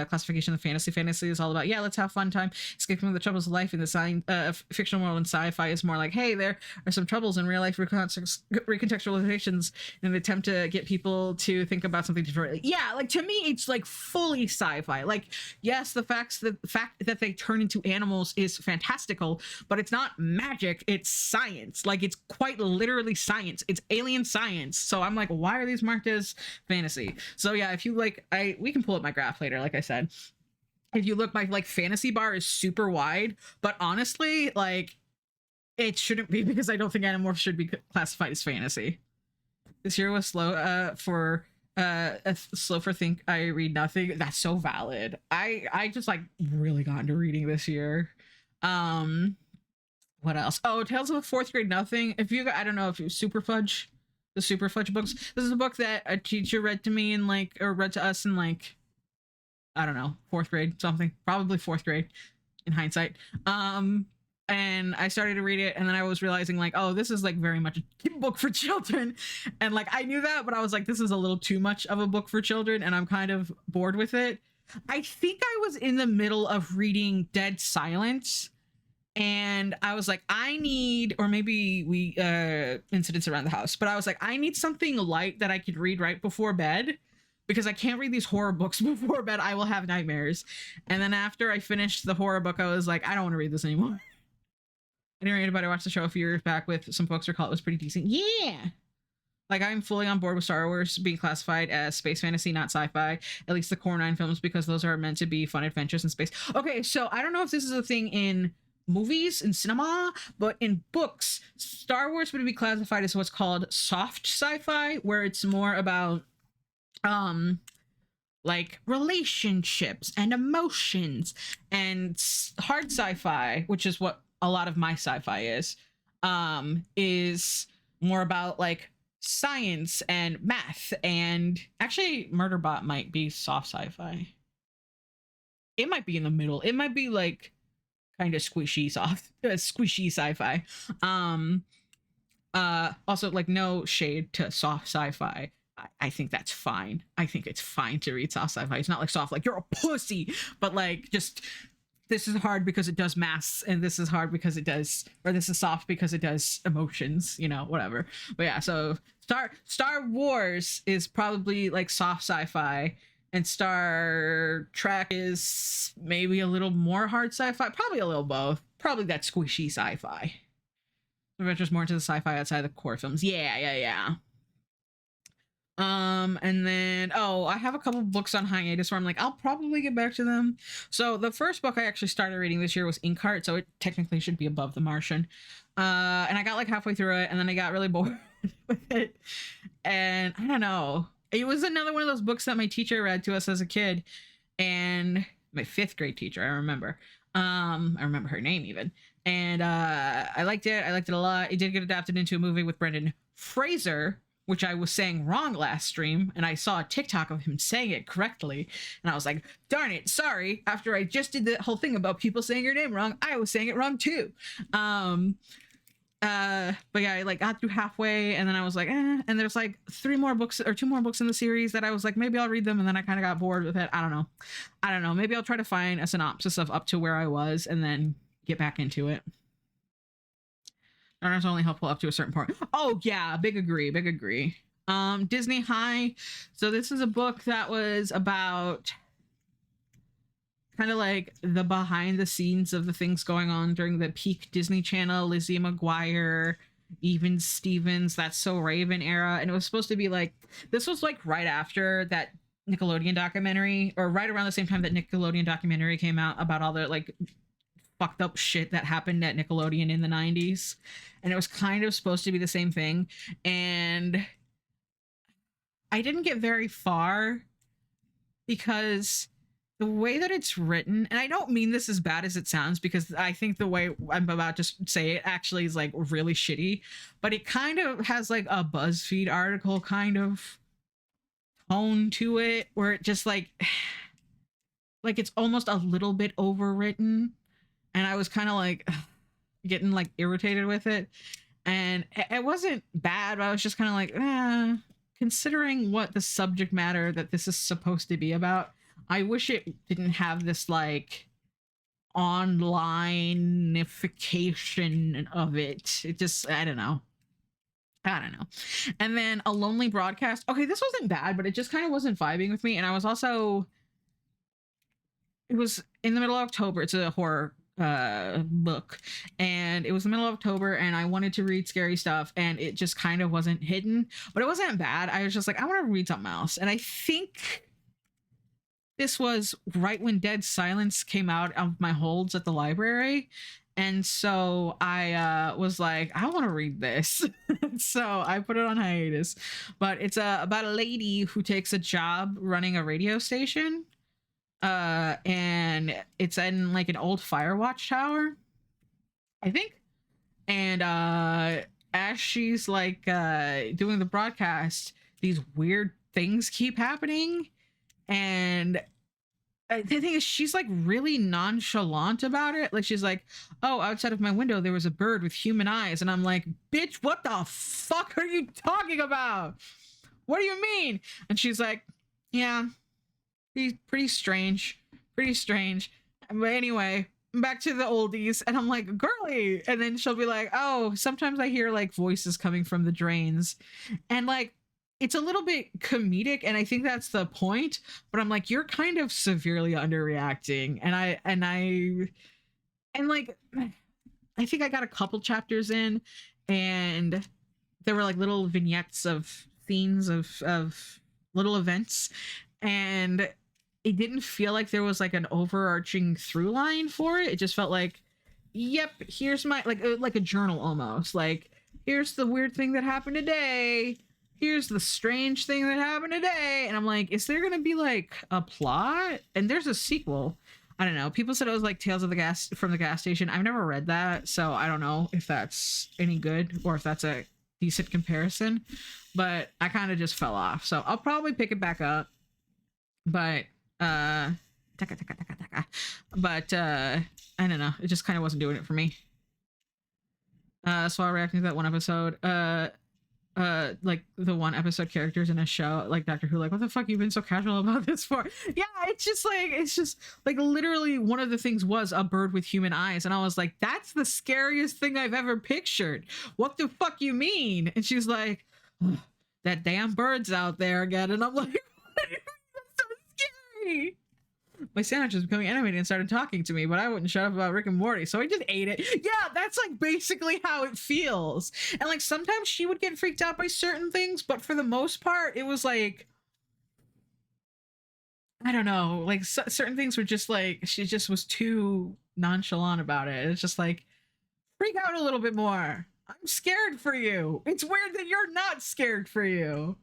classification of fantasy. Fantasy is all about, yeah, let's have fun time, escaping the troubles of life in the fictional world, and sci-fi is more like, hey, there are some troubles in real life recontextualizations in an attempt to get people to think about something differently. Yeah, like to me, it's like fully sci-fi. Like, yes, the fact that they turn into animals is fantastical, but it's not magic, it's science. Like it's quite literally science. It's alien science. So I'm like, why are these marked as fantasy? So yeah, if you like, we can pull up my graph later, like I said. If you look, my like fantasy bar is super wide, but honestly, like it shouldn't be because I don't think Animorphs should be classified as fantasy. This year was slow for think I read nothing. That's so valid. I just like really got into reading this year. What else? Oh, Tales of a Fourth Grade Nothing. If you, I don't know if you Super Fudge, the Super Fudge books. This is a book that a teacher read to me in like, or read to us in like, I don't know, fourth grade, something, probably fourth grade in hindsight. And I started to read it, and then I was realizing like, oh, this is like very much a book for children. And like, I knew that, but I was like, this is a little too much of a book for children, and I'm kind of bored with it. I think I was in the middle of reading Dead Silence, and I was like, I need, or maybe we incidents around the house, but I was like, I need something light that I could read right before bed, because I can't read these horror books before bed. I will have nightmares. And then after I finished the horror book, I was like, I don't want to read this anymore. I didn't read anybody watch the show a few years back with some folks recall it was pretty decent. Yeah. Like, I'm fully on board with Star Wars being classified as space fantasy, not sci-fi, at least the core 9 films, because those are meant to be fun adventures in space. Okay, so I don't know if this is a thing in movies and cinema, but in books, Star Wars would be classified as what's called soft sci-fi, where it's more about like relationships and emotions, and hard sci-fi, which is what a lot of my sci-fi is more about like science and math. And actually Murderbot might be soft sci-fi. It might be in the middle. It might be like kind of squishy soft, squishy sci-fi. Also, like, no shade to soft sci-fi. I think that's fine. I think it's fine to read soft sci-fi. It's not like soft, like you're a pussy, but like just this is hard because it does maths, and this is hard because it does, or this is soft because it does emotions, you know, whatever. But yeah, so Star Wars is probably like soft sci-fi, and Star Trek is maybe a little more hard sci-fi, probably a little both, probably that squishy sci-fi. Adventures more into the sci-fi outside the core films. Yeah. And then I have a couple books on hiatus where I'm like, I'll probably get back to them. So the first book I actually started reading this year was Inkheart, so it technically should be above The Martian. And I got like halfway through it, and then I got really bored with it. And I don't know. It was another one of those books that my teacher read to us as a kid, and my fifth grade teacher, I remember. I remember her name even. And I liked it. I liked it a lot. It did get adapted into a movie with Brendan Fraser, which I was saying wrong last stream, and I saw a TikTok of him saying it correctly, and I was like, darn it, sorry. After I just did the whole thing about people saying your name wrong, I was saying it wrong too. But yeah, I like got through halfway, and then I was like, and there's like 2 more books in the series that I was like, maybe I'll read them, and then I kind of got bored with it. I don't know. Maybe I'll try to find a synopsis of up to where I was and then get back into it. Narnia's only helpful up to a certain point. Oh yeah, big agree. Disney High. So this is a book that was about kind of like the behind the scenes of the things going on during the peak Disney Channel, Lizzie McGuire, even Stevens, That's So Raven era. And it was supposed to be like, this was like right after that Nickelodeon documentary, or right around the same time that Nickelodeon documentary came out about all the like fucked up shit that happened at Nickelodeon in the 90s. And it was kind of supposed to be the same thing. And I didn't get very far because the way that it's written, and I don't mean this as bad as it sounds, because I think the way I'm about to say it actually is like really shitty, but it kind of has like a BuzzFeed article kind of tone to it, where it just like it's almost a little bit overwritten. And I was kind of like getting like irritated with it. And it wasn't bad, but I was just kind of like, considering what the subject matter that this is supposed to be about, I wish it didn't have this like onlineification of it. It just, I don't know. And then A Lonely Broadcast. Okay, this wasn't bad, but it just kind of wasn't vibing with me. And I was also, it was in the middle of October. It's a horror book, and it was the middle of October, and I wanted to read scary stuff, and it just kind of wasn't hidden, but it wasn't bad. I was just like, I want to read something else. And I think this was right when Dead Silence came out of my holds at the library, and so I was like, I want to read this. So I put it on hiatus. But it's about a lady who takes a job running a radio station, and it's in like an old fire watchtower, I think. And as she's like doing the broadcast, these weird things keep happening. And the thing is, she's like really nonchalant about it. Like, she's like, oh, outside of my window there was a bird with human eyes, and I'm like, bitch, what the fuck are you talking about? What do you mean? And she's like, yeah, pretty strange. But anyway, back to the oldies, and I'm like, girly. And then she'll be like, oh, sometimes I hear like voices coming from the drains, and like, it's a little bit comedic, and I think that's the point, but I'm like, you're kind of severely underreacting. And I like, I think I got a couple chapters in, and there were like little vignettes of scenes of little events, and it didn't feel like there was like an overarching through line for it. It just felt like, yep, here's my like a journal almost. Like, here's the weird thing that happened today. Here's the strange thing that happened today. And I'm like, is there gonna be like a plot? And there's a sequel. I don't know. People said it was like Tales of the Gas from the Gas Station. I've never read that, so I don't know if that's any good or if that's a decent comparison. But I kind of just fell off. So I'll probably pick it back up. But but I don't know, it just kind of wasn't doing it for me. So I'll react to that one episode, like the one episode characters in a show like Doctor Who, like, what the fuck you been so casual about this for? Yeah, it's just like literally one of the things was a bird with human eyes, and I was like, that's the scariest thing I've ever pictured. What the fuck you mean? And she's like, oh, that damn bird's out there again. And I'm like, that's so scary. My sandwich was becoming animated and started talking to me, but I wouldn't shut up about Rick and Morty, so I just ate it. Yeah, that's like basically how it feels. And like sometimes she would get freaked out by certain things, but for the most part, it was like, I don't know, like certain things were just like, she just was too nonchalant about it. It's just like, freak out a little bit more. I'm scared for you. It's weird that you're not scared for you.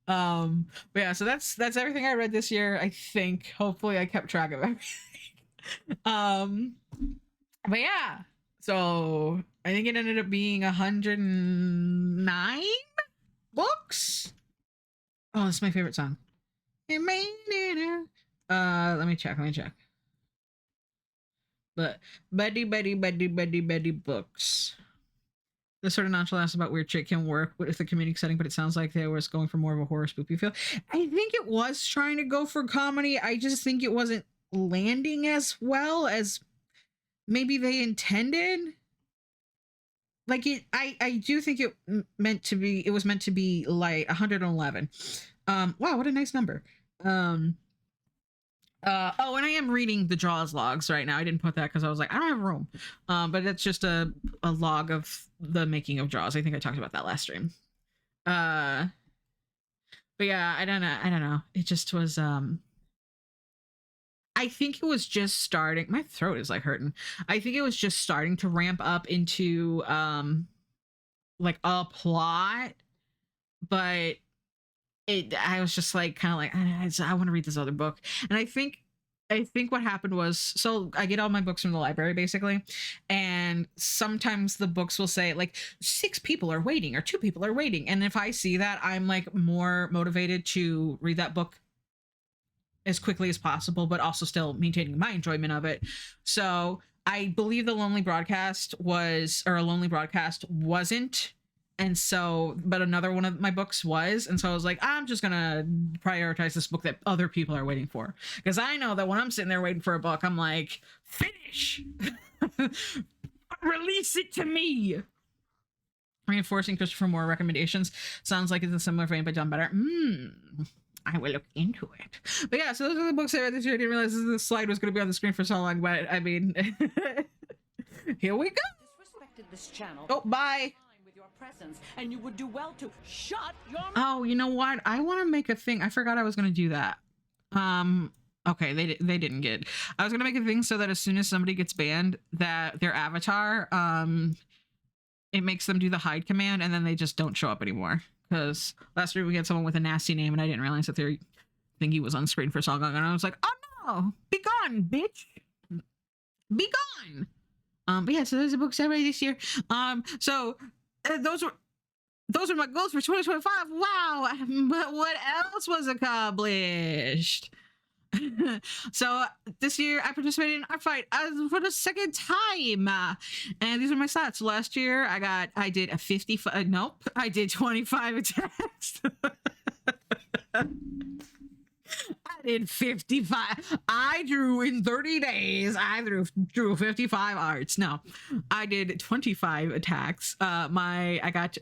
But yeah, so that's everything I read this year. I think hopefully I kept track of everything. But yeah, so I think it ended up being 109 books. Oh, that's my favorite song. It made it. Let me check. But buddy books. The sort of nonchalance about weird shit can work with the comedic setting, but it sounds like they was going for more of a horror spoopy feel. I think it was trying to go for comedy. I just think it wasn't landing as well as maybe they intended. Like I do think it was meant to be like 111. Wow, what a nice number. Oh, and I am reading the Jaws logs right now. I didn't put that because I was like, I don't have room. But it's just a log of the making of Jaws. I think I talked about that last stream. But yeah, I don't know. It just was I think it was just starting. My throat is like hurting. I think it was just starting to ramp up into like a plot, but I was just like kind of like I want to read this other book. And I think what happened was, so I get all my books from the library basically, and sometimes the books will say like 6 people are waiting or 2 people are waiting, and if I see that, I'm like more motivated to read that book as quickly as possible, but also still maintaining my enjoyment of it. So I believe A Lonely Broadcast wasn't. And so, but another one of my books was. And so I was like, I'm just going to prioritize this book that other people are waiting for. Because I know that when I'm sitting there waiting for a book, I'm like, finish! Release it to me! Reinforcing Christopher Moore recommendations. Sounds like it's a similar vein, but done better. I will look into it. But yeah, so those are the books I read this year. I didn't realize this slide was going to be on the screen for so long, but I mean, here we go. Disrespected this channel. Oh, bye. With your presence, and you would do well to shut your. Oh, you know what? I want to make a thing. I forgot I was going to do that. Okay, they didn't get. I was going to make a thing so that as soon as somebody gets banned, that their avatar, it makes them do the hide command, and then they just don't show up anymore. Because last week we had someone with a nasty name, and I didn't realize that their thingy was on screen for so long, and I was like, oh no, be gone, bitch, be gone. But yeah, so those are books I read this year. So those were my goals for 2025. Wow, but what else was accomplished? So this year I participated in Art Fight for the second time, and these are my stats. Last year I did a 55. Nope, I did 25 attacks. I did 55. I drew in 30 days. I drew 55 arts. No, I did 25 attacks. I got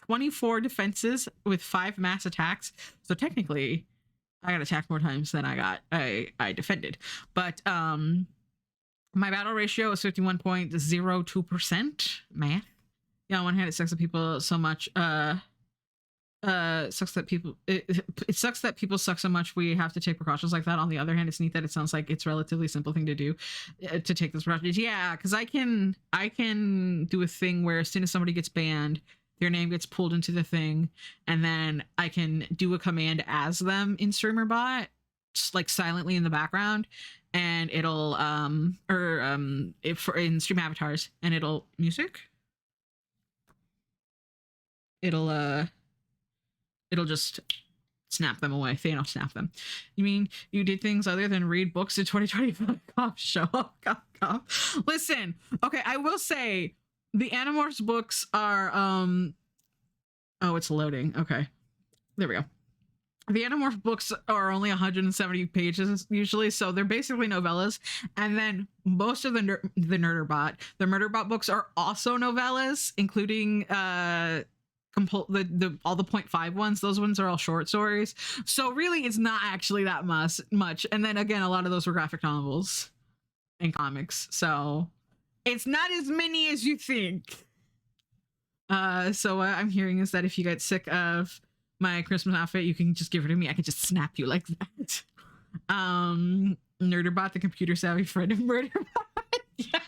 24 defenses with 5 mass attacks. So technically, I got attacked more times than I defended. But my battle ratio is 51.02%. Math. Yeah, on one hand, it sucks that people so much. It sucks that people suck so much we have to take precautions like that. On the other hand, it's neat that it sounds like it's a relatively simple thing to do, to take those precautions. Yeah, because I can do a thing where as soon as somebody gets banned, their name gets pulled into the thing, and then I can do a command as them in StreamerBot, just like silently in the background, and it'll in Stream Avatars, and it'll just snap them away. Thanos snap them. You mean you did things other than read books in 2025? Cough, show up, cough. Listen, okay, I will say the Animorphs books are oh, it's loading. Okay, there we go. The Animorph books are only 170 pages usually, so they're basically novellas. And then most of the Murderbot books are also novellas, including the all the 0.5 ones, those ones are all short stories. So really it's not actually that much. And then again, a lot of those were graphic novels and comics. So it's not as many as you think. So what I'm hearing is that if you get sick of my Christmas outfit, you can just give it to me. I can just snap you like that. Nerderbot, the computer savvy friend of Murderbot. Yeah.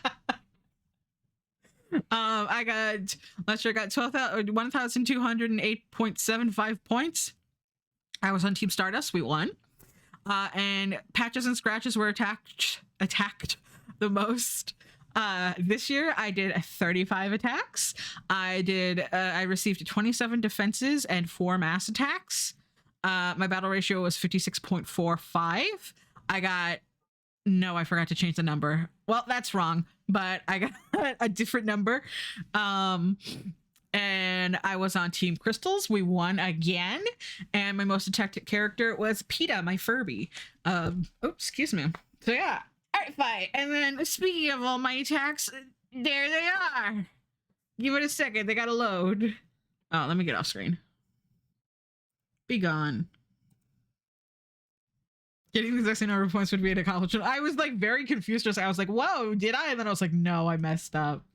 I got last year I got 1,208.75 points. I was on Team Stardust. We won. And patches and scratches were attacked the most. This year I did 35 attacks. I received 27 defenses and 4 mass attacks. My battle ratio was 56.45. I forgot to change the number. Well, that's wrong, but I got a different number. And I was on Team Crystals. We won again. And my most attacked character was PETA, my Furby. Excuse me. So yeah, art fight. And then speaking of all my attacks, there they are. Give it a second. They gotta load. Oh, let me get off screen. Be gone. Getting the exact same number of points would be an accomplishment. I was like very confused. I was like, whoa, did I? And then I was like, no, I messed up.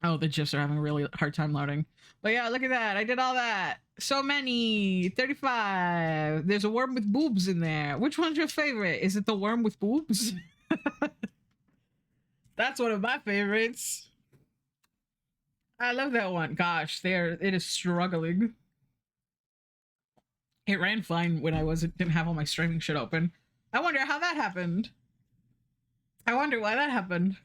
Oh, the GIFs are having a really hard time loading. But yeah, look at that. I did all that. So many. 35. There's a worm with boobs in there. Which one's your favorite? Is it the worm with boobs? That's one of my favorites. I love that one. Gosh, it is struggling. It ran fine when I didn't have all my streaming shit open. I wonder how that happened. I wonder why that happened.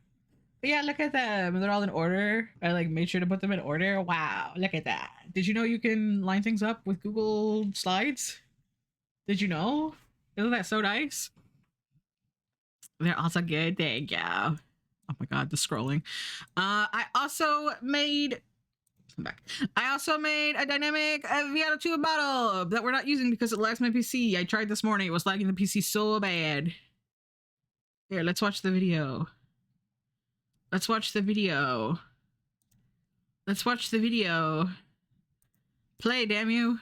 But yeah, look at them. They're all in order. I like made sure to put them in order. Wow, look at that. Did you know you can line things up with Google Slides? Did you know? Isn't that so nice? They're also good. There you go. Oh my god, the scrolling. I also made a dynamic Viato 2 bottle that we're not using because it lags my PC. I tried this morning. It was lagging the PC so bad. Here, let's watch the video. Let's watch the video. Let's watch the video. Play, damn you.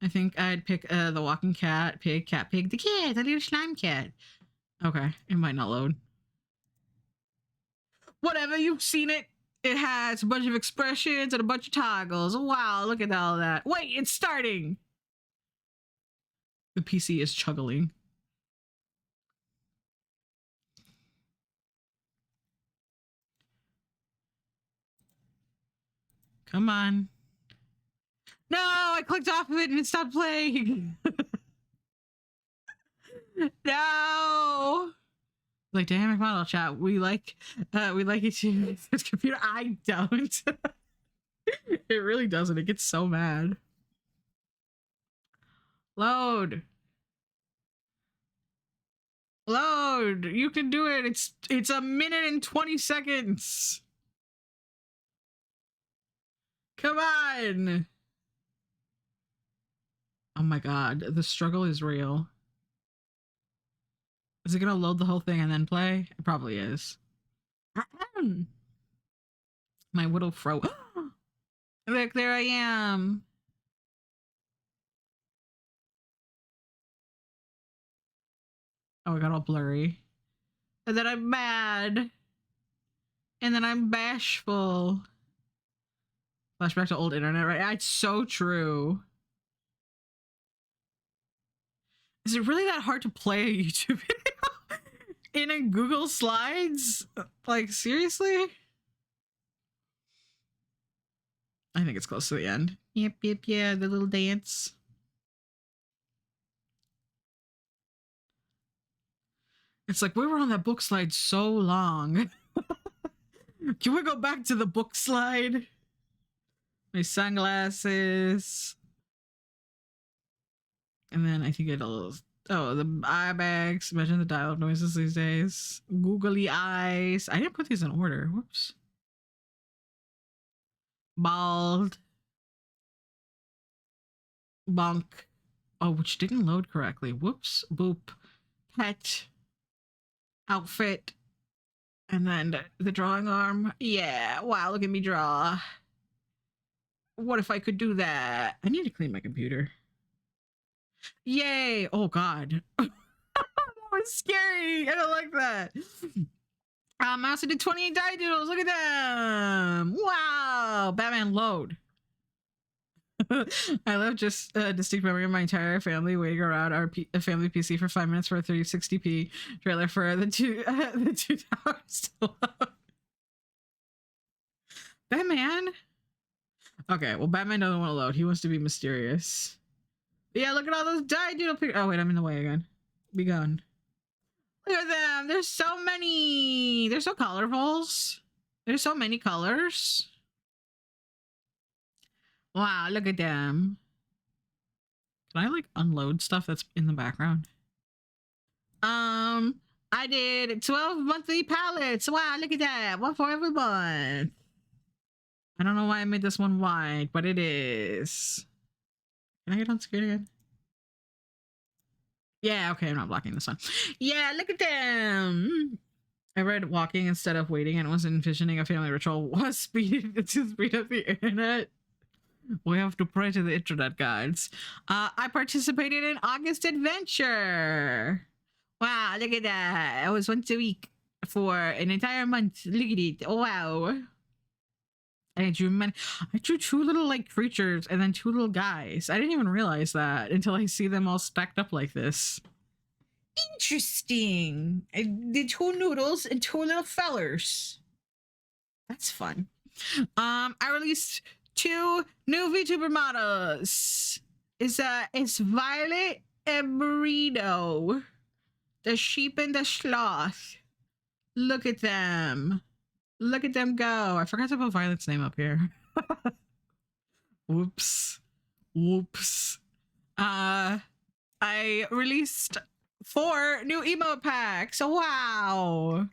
I think I'd pick the walking cat, pig, the cat, the little slime cat. Okay, it might not load. Whatever, you've seen it. It has a bunch of expressions and a bunch of toggles. Wow, look at all that. Wait, it's starting. The PC is chuggling. Come on. No, I clicked off of it and it stopped playing. No. Like, dynamic model chat, we like it to this computer. I don't. It really doesn't. It gets so mad. Load. You can do it. It's a minute and 20 seconds. Come on. Oh my god, the struggle is real. Is it gonna load the whole thing and then play? It probably is. My little fro. Look, there I am. Oh, I got all blurry. And then I'm mad. And then I'm bashful. Flashback to old internet, right? It's so true. Is it really that hard to play a YouTube video in a Google Slides? Like, seriously? I think it's close to the end. Yep, yeah, the little dance. It's like, we were on that book slide so long. Can we go back to the book slide? My sunglasses. And then I think it'll... Oh, the eye bags. Imagine the dial-up noises these days. Googly eyes. I didn't put these in order. Whoops. Bald. Bonk. Oh, which didn't load correctly. Whoops. Boop. Pet. Outfit. And then the drawing arm. Yeah. Wow, look at me draw. What if I could do that? I need to clean my computer. Yay. Oh, God. That was scary. I don't like that. I also did 28 die doodles. Look at them. Wow. Batman load. I love just a distinct memory of my entire family waiting around our family PC for 5 minutes for a 3060p trailer for the two towers to load. Batman. Okay, well, Batman doesn't want to load. He wants to be mysterious. Yeah, look at all those die doodle pictures. Oh wait, I'm in the way again. Be gone. Look at them. There's so many. They're so colorfuls. There's so many colors. Wow, look at them. Can I like unload stuff that's in the background? I did 12 monthly palettes. Wow, look at that. One for every month. I don't know why I made this one wide, but it is. Can I get on screen again? Yeah, okay, I'm not blocking this one. Yeah, look at them. I read walking instead of waiting and was envisioning a family ritual was speed to speed up the internet. We have to pray to the internet gods. I participated in August Adventure. Wow, look at that. I was once a week for an entire month. Look at it. Oh, wow. I drew two little like creatures and then two little guys. I didn't even realize that until I see them all stacked up like this. Interesting. I did two noodles and two little fellers. That's fun. I released two new VTuber models. It's Violet and Burrito. The sheep and the sloth. Look at them. Look at them go. I forgot to put Violet's name up here. Whoops. Whoops. I released 4 new emote packs. Wow.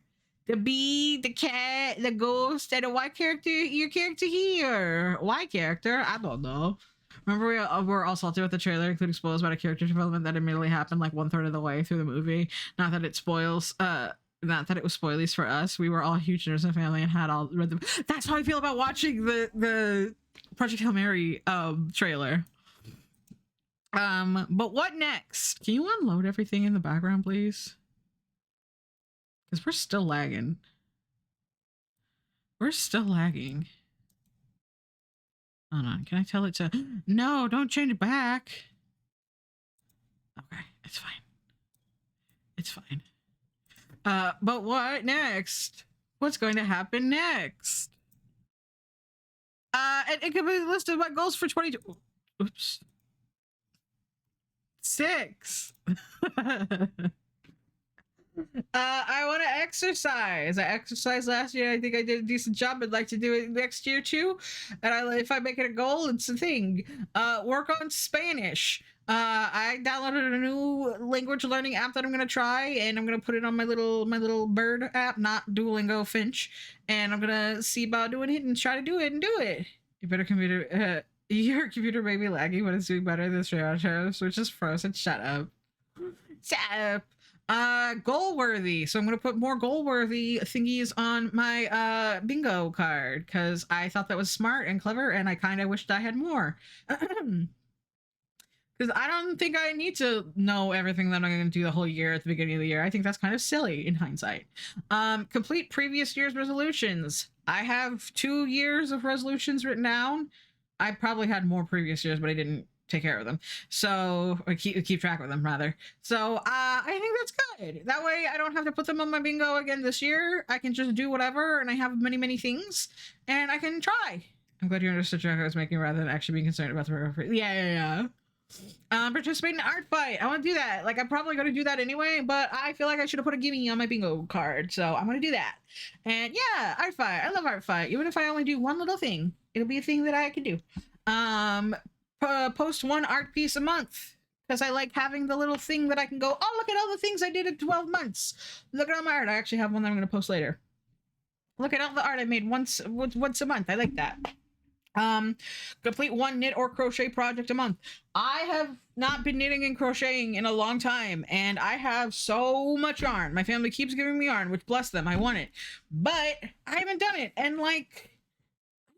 The bee, the cat, the ghost, and the white character, your character here. White character? I don't know. Remember we were all salty with the trailer, including spoilers about a character development that immediately happened like 1/3 of the way through the movie. Not that it spoils, not that it was spoilies for us. We were all huge nerds in the family and had all read them. That's how I feel about watching the Project Hail Mary trailer. But what next? Can you unload everything in the background, please? Because we're still lagging. We're still lagging. Hold on. Can I tell it to... No, don't change it back. Okay, it's fine. It's fine. But what next? What's going to happen next? And it could be listed my goals for 22. Oops. 6. I want to exercise. I exercised last year. I think I did a decent job. I'd like to do it next year too. And if I make it a goal, it's a thing. Work on Spanish. I downloaded a new language learning app that I'm gonna try, and I'm gonna put it on my little bird app, not Duolingo Finch, and I'm gonna see about doing it and try to do it and do it. You better computer. Your computer may be laggy, but it's doing better than Straight which is frozen. Shut up. Shut up. Goal worthy. So I'm gonna put more goal worthy thingies on my bingo card because I thought that was smart and clever, and I kind of wished I had more. Because I don't think I need to know everything that I'm going to do the whole year at the beginning of the year. I think that's kind of silly in hindsight. Complete previous year's resolutions. I have 2 years of resolutions written down. I probably had more previous years, but I didn't take care of them. So, or keep track of them, rather. So, I think that's good. That way, I don't have to put them on my bingo again this year. I can just do whatever, and I have many, many things, and I can try. I'm glad you understood the joke I was making rather than actually being concerned about the... Yeah. Participate in art fight. I want to do that. Like, I'm probably going to do that anyway, but I feel like I should have put a gimme on my bingo card, so I'm going to do that. And yeah, art fight. I love art fight. Even if I only do one little thing, it'll be a thing that I can do. Post 1 art piece a month, because I like having the little thing that I can go, oh, look at all the things I did in 12 months. Look at all my art. I actually have one that I'm going to post later. Look at all the art I made once a month. I like that. Um, complete one knit or crochet project a month. I have not been knitting and crocheting in a long time, and I have so much yarn. My family keeps giving me yarn, which bless them, I want it, but I haven't done it. And like,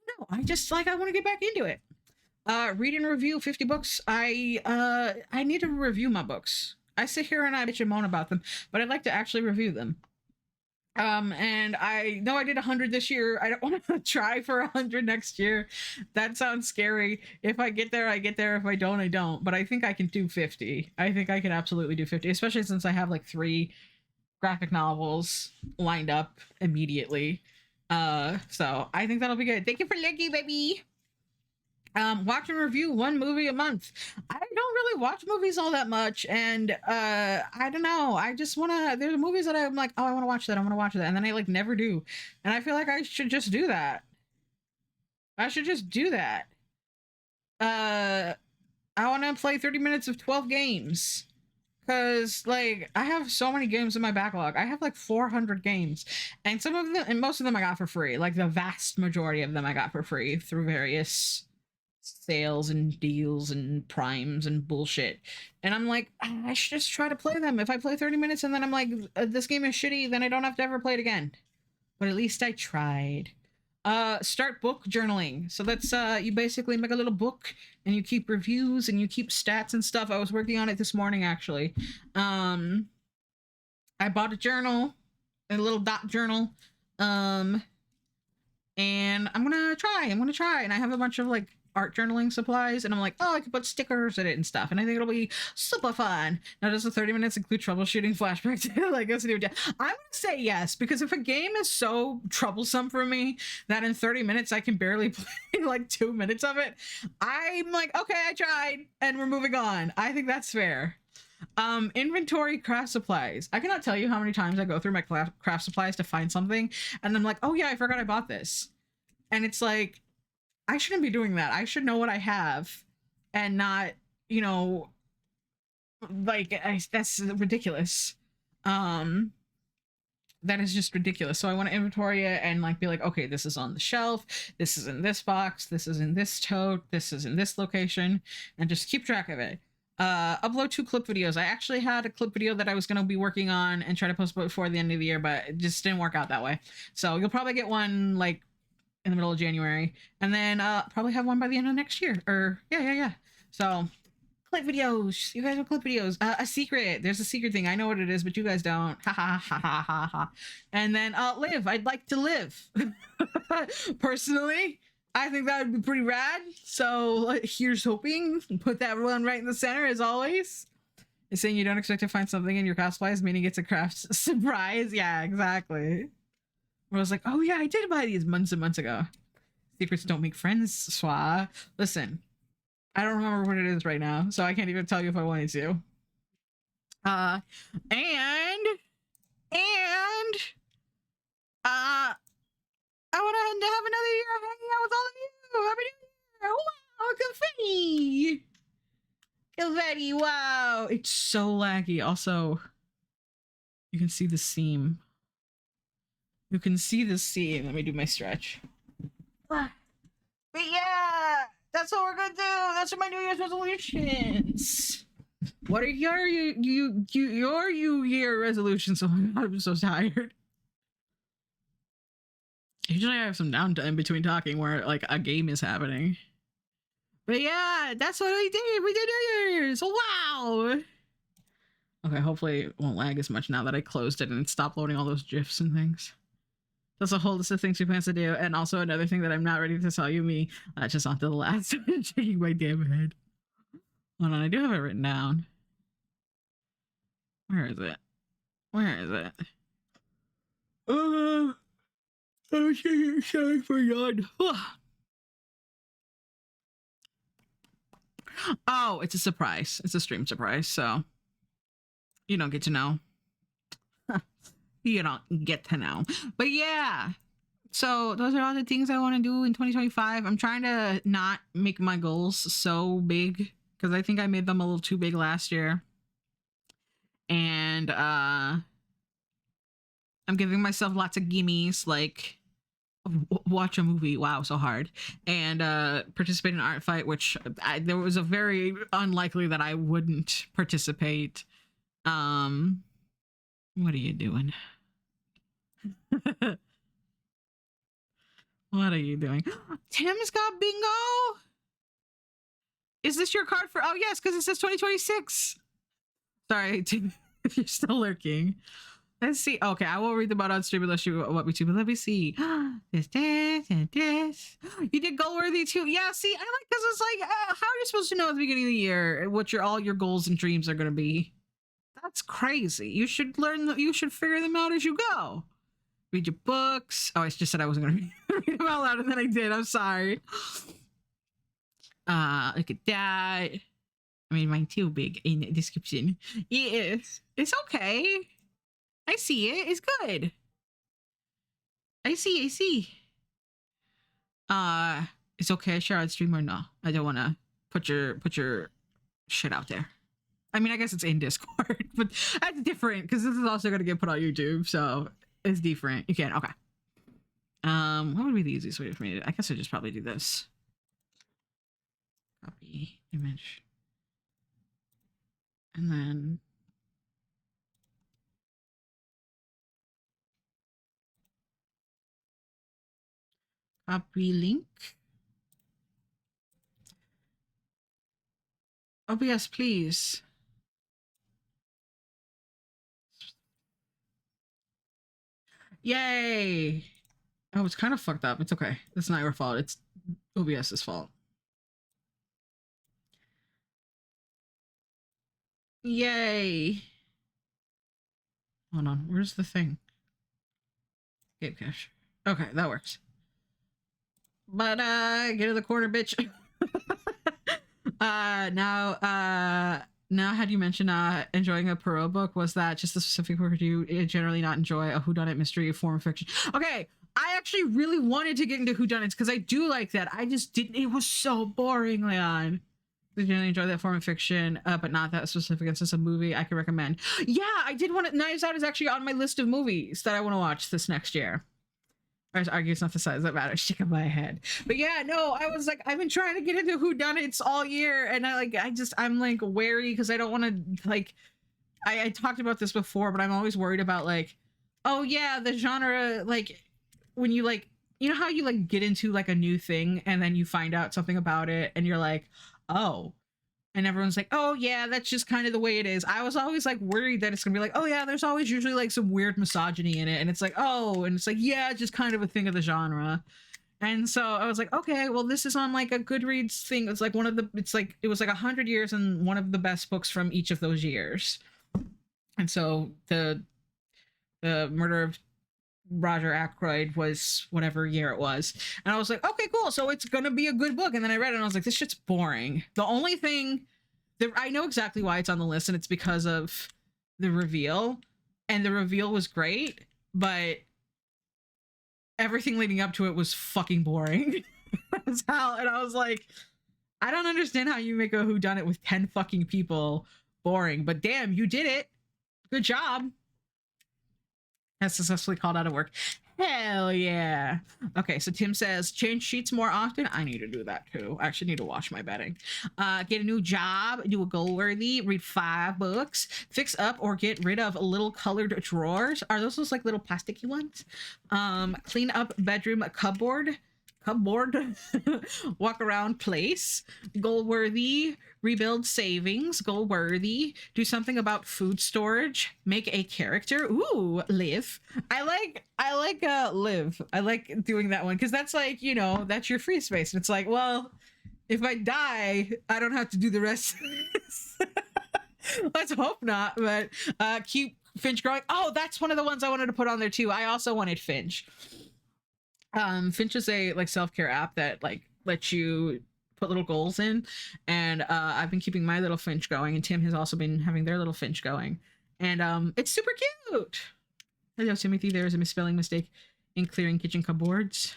no, I just like I want to get back into it. Read and review 50 books. I need to review my books. I sit here and I bitch and moan about them, but I'd like to actually review them. And I know I did 100 this year. I don't want to try for 100 next year. That sounds scary. If I get there, I get there. If I don't, I don't. But I think I can do 50. I think I can absolutely do 50, especially since I have like 3 graphic novels lined up immediately. So I think that'll be good. Thank you for looking, baby. Watch and review 1 movie a month. I don't really watch movies all that much, and I don't know, I just want to, there's movies that I'm like, oh, I want to watch that, and then I like never do, and I feel like I should just do that. I should just do that. I want to play 30 minutes of 12 games, because like I have so many games in my backlog. I have like 400 games, and some of them, and most of them I got for free. Like the vast majority of them I got for free through various sales and deals and primes and bullshit. And I'm like, I should just try to play them. If I play 30 minutes and then I'm like, this game is shitty, then I don't have to ever play it again. But at least I tried. Start book journaling. So that's you basically make a little book and you keep reviews and you keep stats and stuff. I was working on it this morning actually. I bought a journal, a little dot journal. And I'm gonna try, and I have a bunch of like art journaling supplies, and I'm like, oh, I could put stickers in it and stuff, and I think it'll be super fun. Now, does the 30 minutes include troubleshooting flashbacks? Like, I'm gonna say yes, because if a game is so troublesome for me that in 30 minutes I can barely play like 2 minutes of it, I'm like, okay, I tried, and we're moving on. I think that's fair. Inventory craft supplies. I cannot tell you how many times I go through my craft supplies to find something, and I'm like, oh yeah, I forgot I bought this. And it's like, I shouldn't be doing that. I should know what I have and not, you know, like that's ridiculous. That is just ridiculous. So I want to inventory it and like be like, okay, this is on the shelf, this is in this box, this is in this tote, this is in this location, and just keep track of it. Upload 2 clip videos. I actually had a clip video that I was going to be working on and try to post before the end of the year, but it just didn't work out that way. So you'll probably get one like in the middle of January, and then probably have one by the end of next year. Or yeah. So clip videos. You guys have clip videos. A secret. There's a secret thing. I know what it is, but you guys don't. Ha ha ha ha ha ha. And then live. I'd like to live. Personally, I think that would be pretty rad. So here's hoping. Put that one right in the center as always. It's saying you don't expect to find something in your craft supplies, meaning it's a craft surprise. Yeah, exactly. I was like, oh yeah, I did buy these months and months ago. Secrets don't make friends, Swa. Listen, I don't remember what it is right now, so I can't even tell you if I wanted to. And I want to have another year hanging out with all of you. Happy New Year! Wow, confetti! Confetti, wow! It's so laggy. Also, you can see the seam. You can see the seam. Let me do my stretch. But yeah, that's what we're gonna do. That's what my New Year's resolutions. What are your New Year resolutions? Oh my god, I'm so tired. Usually I have some downtime between talking where like a game is happening. But yeah, that's what we did. We did New Year's. Wow. Okay, hopefully it won't lag as much now that I closed it and stopped loading all those GIFs and things. That's a whole list of things she plans to do, and also another thing that I'm not ready to tell you, me. Just on to the last. Shaking my damn head. Hold on, I do have it written down. Where is it? Where is it? I'm sorry for yawn. Oh, it's a surprise. It's a stream surprise, so you don't get to know. You don't get to know. But yeah. So those are all the things I want to do in 2025. I'm trying to not make my goals so big because I think I made them a little too big last year. And I'm giving myself lots of gimmies, like watch a movie, wow, so hard, and participate in an art fight, which there was a very unlikely that I wouldn't participate. What are you doing? What are you doing? Tim's got bingo. Is this your card for? Oh yes, because it says 2026. Sorry, Tim, if you're still lurking. Let's see. Okay, I will read them out on stream unless you want me to, but let me see. This, and this. You did goal worthy too. Yeah, see, I like because it's like, how are you supposed to know at the beginning of the year what all your goals and dreams are going to be? That's crazy. You should you should figure them out as you go. Read your books. Oh, I just said I wasn't going to read them out loud, and then I did. I'm sorry. Look at that. I mean, mine too big in the description. Yes, it's okay. I see it. It's good. I see. It's okay. Share on stream or no? I don't want to put your shit out there. I mean, I guess it's in Discord, but that's different because this is also going to get put on YouTube, so it's different. You can. Okay. What would be the easiest way for me to? I guess I just probably do this. Copy image, and then. Copy link. OBS, please. Yay! Oh, it's kind of fucked up. It's okay. It's not your fault. It's OBS's fault. Yay! Hold on. Where's the thing? Game cache. Okay, that works. But get in the corner, bitch. Now had you mentioned enjoying a Perot book, was that just a specific book, or do you generally not enjoy a whodunit mystery form of fiction? Okay, I actually really wanted to get into whodunits because I do like that. I just didn't. It was so boring, Leon. I generally enjoy that form of fiction, but not that specific. It's just a movie I could recommend. Yeah, I did want it. Knives Out is actually on my list of movies that I want to watch this next year. I argue it's not the size that matters. Stick in my head. But yeah, no, I was like, I've been trying to get into whodunits all year, and I'm like wary because I don't want to like. I talked about this before, but I'm always worried about like, oh yeah, the genre, like when you like, you know how you like get into like a new thing and then you find out something about it and you're like, oh. And everyone's like, oh yeah, that's just kind of the way it is. I was always like worried that it's gonna be like, oh yeah, there's always usually like some weird misogyny in it. And it's like, oh, and it's like, yeah, just kind of a thing of the genre. And so I was like, okay, well, this is on like a Goodreads thing. It's like it was like 100 years and one of the best books from each of those years. And so the murder of Roger Ackroyd was whatever year it was. And I was like, okay, cool. So it's going to be a good book. And then I read it and I was like, this shit's boring. The only thing that I know exactly why it's on the list, and it's because of the reveal. And the reveal was great, but everything leading up to it was fucking boring. As hell. And I was like, I don't understand how you make a whodunit with 10 fucking people boring, but damn, you did it. Good job. Has successfully called out of work. Hell yeah. Okay, so Tim says, change sheets more often. I need to do that too. I actually need to wash my bedding. Get a new job, do a goal worthy, read 5 books, fix up or get rid of little colored drawers. Are those like little plasticky ones? Clean up bedroom cupboard. Walk around place, goal worthy, rebuild savings, goal worthy, do something about food storage, make a character. Ooh, live. I like live. I like doing that one because that's like, you know, that's your free space. And it's like, well, if I die, I don't have to do the rest of this. Let's hope not. But keep Finch growing. Oh, that's one of the ones I wanted to put on there too. I also wanted Finch. Finch is a like self-care app that like lets you put little goals in, and I've been keeping my little Finch going, and Tim has also been having their little Finch going, and it's super cute. Hello, Timothy. There is a misspelling mistake in clearing kitchen cupboards.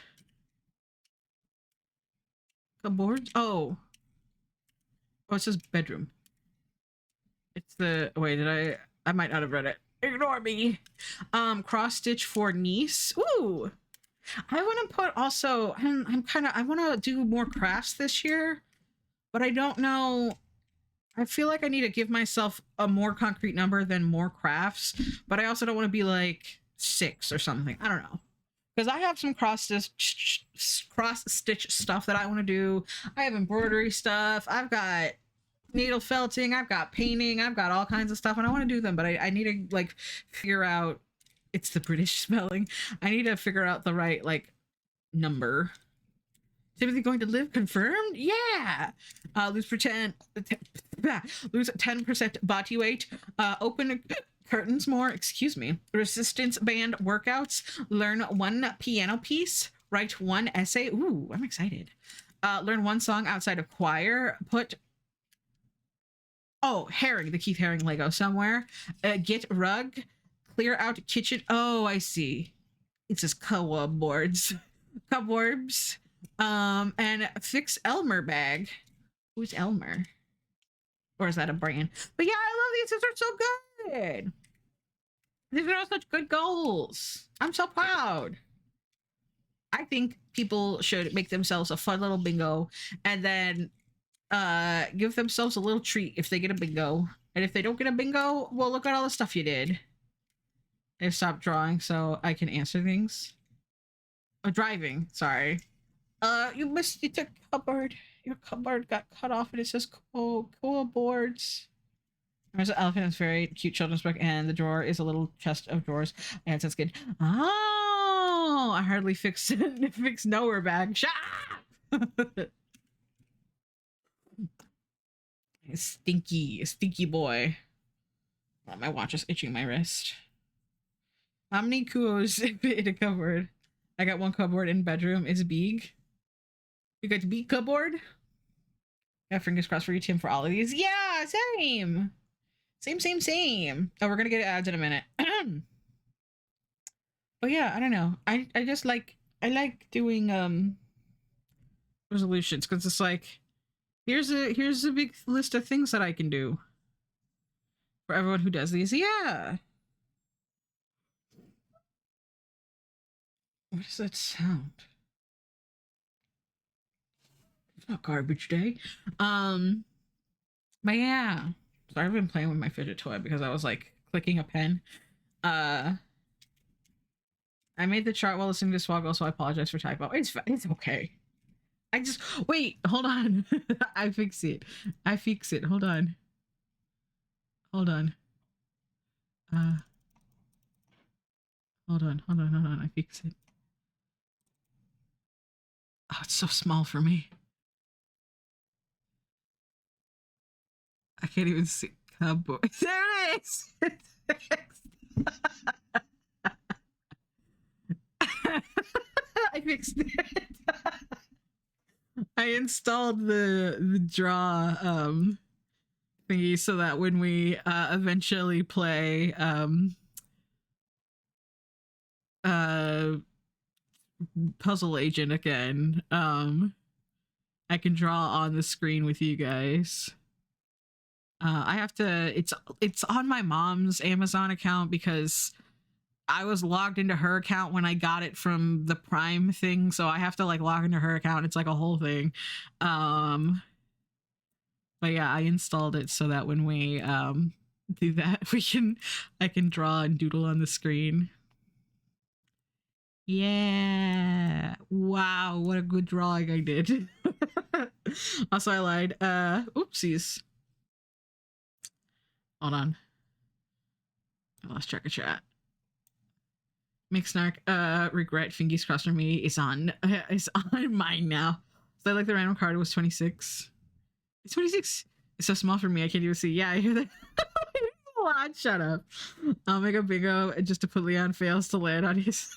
Cupboards? Oh, it says bedroom. It's the wait. I might not have read it. Ignore me. Cross stitch for niece. Ooh. I want to put also. I'm kind of. I want to do more crafts this year, but I don't know. I feel like I need to give myself a more concrete number than more crafts, but I also don't want to be like 6 or something. I don't know. Because I have some cross stitch stuff that I want to do. I have embroidery stuff. I've got needle felting. I've got painting. I've got all kinds of stuff, and I want to do them. But I need to like figure out. It's the British spelling. I need to figure out the right like number. Timothy going to live confirmed? Yeah. Lose 10% body weight. Open curtains more. Excuse me. Resistance band workouts. Learn 1 piano piece. Write 1 essay. Ooh, I'm excited. Learn 1 song outside of choir. Put Herring, the Keith Haring Lego somewhere. Get rug. Clear out kitchen. Oh, I see. It says cupboards. Cupboards. And fix Elmer bag. Who's Elmer? Or is that a brand? But yeah, I love these. These are so good. These are all such good goals. I'm so proud. I think people should make themselves a fun little bingo and then give themselves a little treat if they get a bingo. And if they don't get a bingo, well, look at all the stuff you did. I've stopped drawing so I can answer things. Driving, sorry. You took cupboard. Your cupboard got cut off and it says cool boards. There's an elephant. It's very cute children's book, and the drawer is a little chest of drawers. And it says good. Oh, I hardly fix nowhere bag. Shut up! Stinky boy. Oh, my watch is itching my wrist. How many kuos fit in a cupboard? I got 1 cupboard in bedroom. Is big. You got to beat cupboard? Yeah, fingers crossed for you, Tim, for all of these. Yeah, same. Same. Oh, we're gonna get ads in a minute. But yeah, I don't know. I just like doing resolutions because it's like here's a big list of things that I can do for everyone who does these. Yeah. What does that sound? It's not garbage day. But yeah. So I've been playing with my fidget toy because I was like clicking a pen. I made the chart while listening to Swoggle, so I apologize for typo. It's okay. I just wait, hold on. I fix it. Hold on. Hold on. Hold on. I fix it. Oh, it's so small for me. I can't even see cupboard. There it is. I fixed it. I installed the draw thingy so that when we eventually play Puzzle Agent again, I can draw on the screen with you guys. I have to. It's on my mom's Amazon account because I was logged into her account when I got it from the Prime thing, so I have to like log into her account. It's like a whole thing. But yeah, I installed it so that when we do that, I can draw and doodle on the screen. Yeah. Wow, what a good drawing I did. Also, I lied. Oopsies. Hold on. I lost track of chat. Mixnark, regret, fingers crossed for me. It's on mine now. So I like the random card was 26. It's 26. It's so small for me, I can't even see. Yeah, I hear that. A lot. Shut up. I'll make a bingo just to put Leon fails to land on his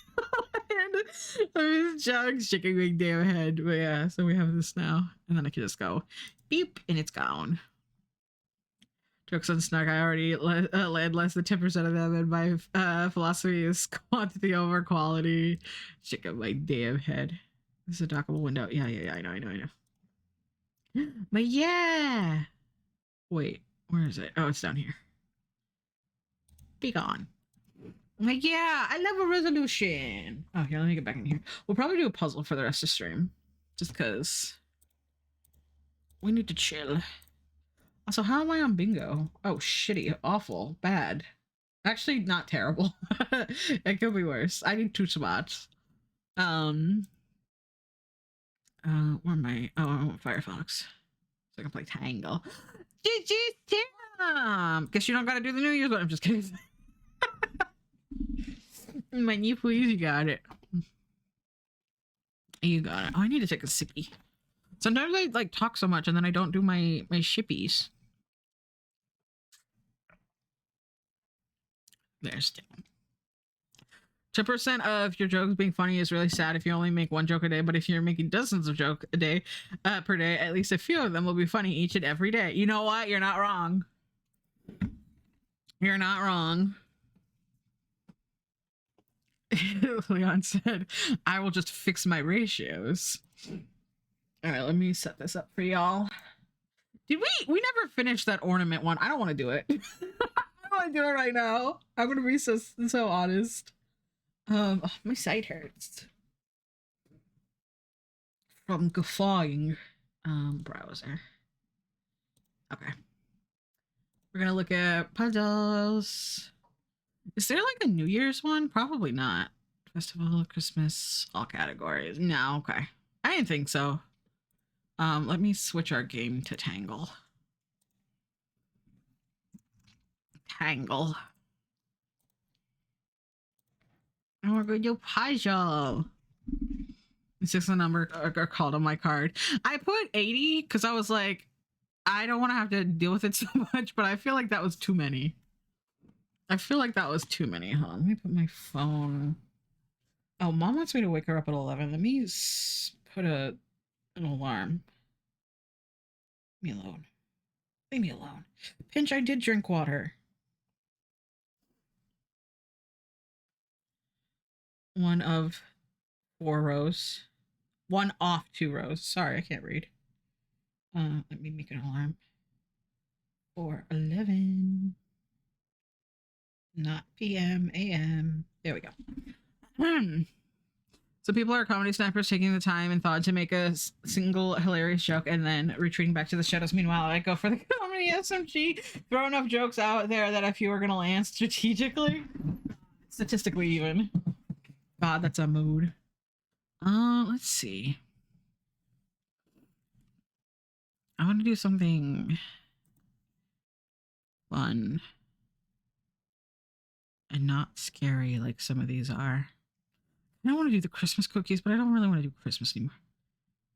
land. His jug's shaking big damn head. But yeah, so we have this now. And then I can just go beep and it's gone. Jokes on Snark, I already land less than 10% of them, and my philosophy is quantity over quality. Check out my damn head. This is a dockable window. Yeah, I know. But yeah. Wait, where is it? Oh, it's down here. Be gone. Like, yeah, I love a resolution. Oh, here, let me get back in here. We'll probably do a puzzle for the rest of the stream. Just because we need to chill. Also, how am I on bingo? Oh, shitty, awful, bad. Actually, not terrible. It could be worse. I need 2 spots. Where am I? Oh, I want Firefox. So I can play Tangle. GG, Tim! Guess you don't gotta do the New Year's one. I'm just kidding. My knee, please. You got it. You got it. Oh, I need to take a sippy. Sometimes I like talk so much and then I don't do my shippies. There's 10% of your jokes being funny is really sad if you only make 1 joke a day, but if you're making dozens of jokes a day, per day, at least a few of them will be funny each and every day. You know what? You're not wrong. You're not wrong. Leon said, I will just fix my ratios. All right, let me set this up for y'all. Did we never finished that ornament one? I don't want to do it. I don't want to do it right now. I'm gonna be so honest. Oh, my side hurts from guffawing. Browser. Okay, we're gonna look at puzzles. Is there like a New Year's one? Probably not. Festival, Christmas, all categories. No, okay. I didn't think so. Let me switch our game to Tangle. Tangle. And we're gonna do puzzle. It's just a number are called on my card. I put 80 because I was like, I don't want to have to deal with it so much, but I feel like that was too many. Hold on, let me put my phone. Oh, Mom wants me to wake her up at 11. Let me put an alarm. Leave me alone. Leave me alone. Pinch, I did drink water. 1 of 4 rows. 1 off 2 rows. Sorry, I can't read. Let me make an alarm. For 11. Not PM, AM. There we go. So people are comedy snipers taking the time and thought to make a single hilarious joke and then retreating back to the shadows. Meanwhile, I go for the comedy SMG, throw enough jokes out there that a few are gonna land strategically, statistically even. God, that's a mood. Let's see. I want to do something fun and not scary like some of these are. I don't want to do the Christmas cookies, but I don't really want to do Christmas anymore.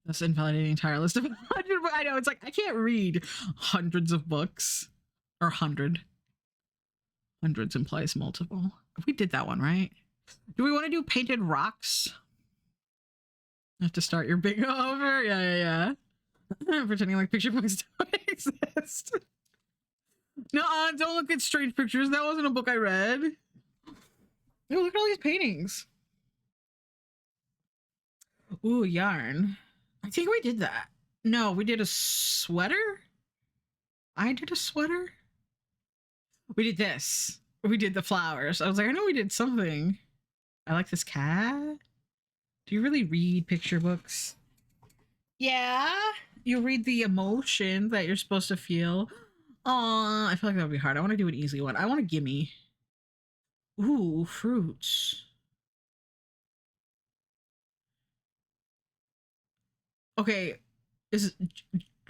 That's invalidating the entire list of 100. I know, it's like, I can't read hundreds of books. Or 100. Hundreds implies multiple. We did that one, right? Do we want to do painted rocks? I have to start your bingo over? Yeah. Pretending like picture books don't exist. No, don't look at strange pictures. That wasn't a book I read. Oh, look at all these paintings. Ooh, yarn. I think we did that. No, we did a sweater? I did a sweater? We did this. We did the flowers. I was like, I know we did something. I like this cat. Do you really read picture books? Yeah. You read the emotion that you're supposed to feel. Aw, I feel like that would be hard. I want to do an easy one. I want a gimme. Ooh, fruits. Okay, is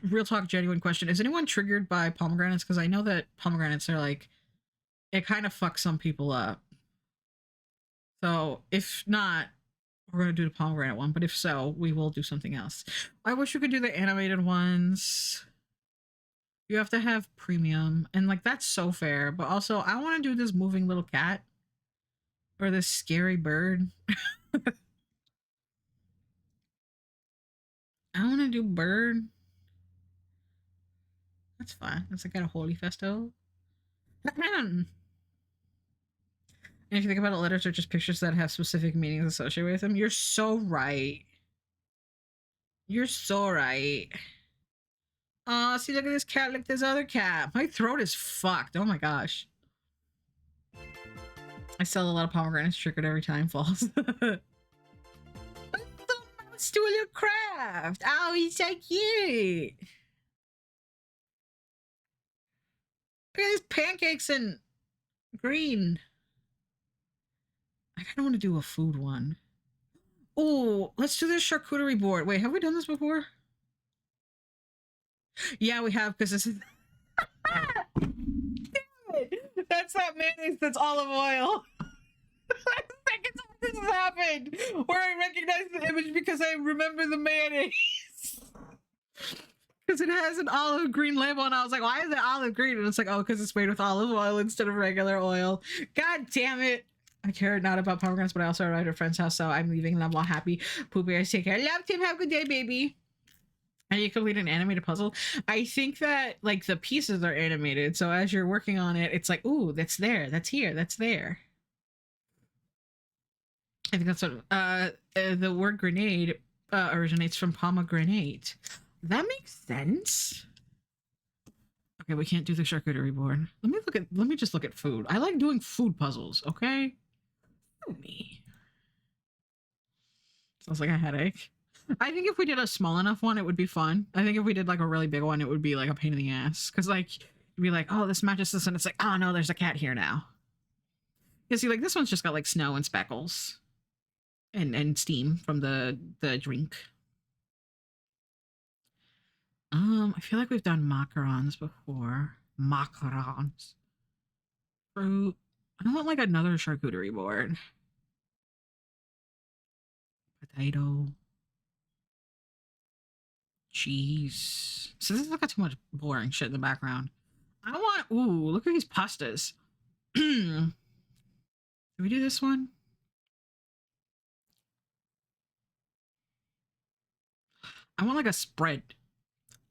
real talk, genuine question. Is anyone triggered by pomegranates? Because I know that pomegranates are like, it kind of fucks some people up. So if not, we're going to do the pomegranate one. But if so, we will do something else. I wish we could do the animated ones. You have to have premium. And like, that's so fair. But also, I want to do this moving little cat. Or this scary bird. I want to do bird. That's fine. It's like got a holy festo. And if you think about it, letters are just pictures that have specific meanings associated with them. You're so right. You're so right. Oh, see, look at this cat, like this other cat. My throat is fucked. Oh my gosh. I sell a lot of pomegranates, triggered every time falls. Let's do a little craft. Oh, he's so cute. Look at these pancakes in green. I kind of want to do a food one. Oh, let's do this charcuterie board. Wait, have we done this before? Yeah, we have, because this is... That's not mayonnaise, that's olive oil. That's the second time this has happened, where I recognize the image because I remember the mayonnaise. Because it has an olive green label, and I was like, why is it olive green? And it's like, oh, because it's made with olive oil instead of regular oil. God damn it. I care not about pomegranates, but I also arrived at a friend's house, so I'm leaving and I'm all happy. Pooh Bears, take care. Love, Tim. Have a good day, baby. And you complete an animated puzzle. I think that like the pieces are animated, so as you're working on it, it's like, ooh, that's there, that's here, that's there. I think that's what the word grenade originates from pomegranate. That makes sense. Okay, we can't do the charcuterie board. Let me just look at food. I like doing food puzzles, okay? Me. Sounds like a headache. I think if we did a small enough one, it would be fun. I think if we did like a really big one, it would be like a pain in the ass. Because like, you'd be like, oh, this matches this, and it's like, oh no, there's a cat here now. You see, like this one's just got like snow and speckles. And steam from the drink. I feel like we've done macarons before. Macarons. Fruit. I want like another charcuterie board. Potato. Cheese. So this has got too much boring shit in the background. I want, ooh, look at these pastas. Can we do this one? I want like a spread.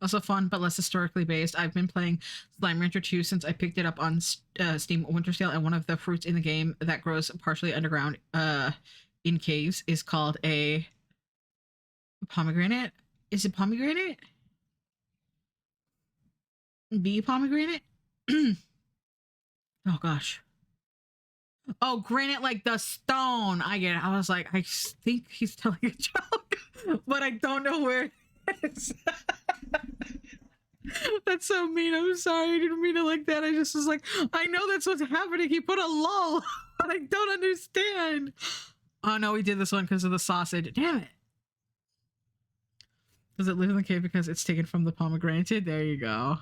Also fun, but less historically based. I've been playing Slime Rancher 2 since I picked it up on Steam Winter Sale, and one of the fruits in the game that grows partially underground in caves is called a pomegranate. Is it pomegranate? Bee pomegranate? Oh gosh. Oh, granite like the stone. I get it. I was like, I think he's telling a joke, but I don't know where it is. That's so mean. I'm sorry. I didn't mean it like that. I just was like, I know that's what's happening. He put a lull, but I don't understand. Oh no, we did this one because of the sausage. Damn it. Does it live in the cave because it's taken from the pomegranate? There you go.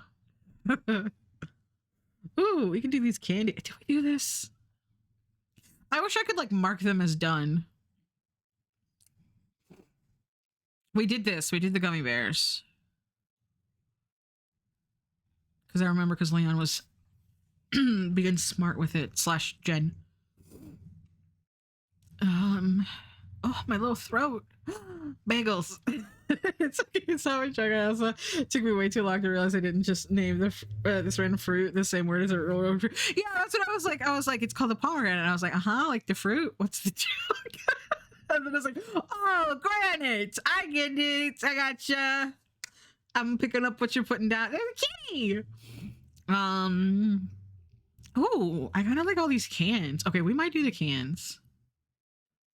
Ooh, we can do these candy. Did we do this? I wish I could like mark them as done. We did this. We did the gummy bears. Because I remember because Leon was being smart with it / Jen. Oh, my little throat. Bagels. It's so much sugar. Also, it took me way too long to realize I didn't just name the this random fruit the same word as a real fruit. Yeah, that's what I was like. I was like, it's called a pomegranate. And I was like, like the fruit. What's the joke? And then I was like, oh, granite. I get it. I gotcha. I'm picking up what you're putting down. Okay. Oh, I kind of like all these cans. Okay, we might do the cans.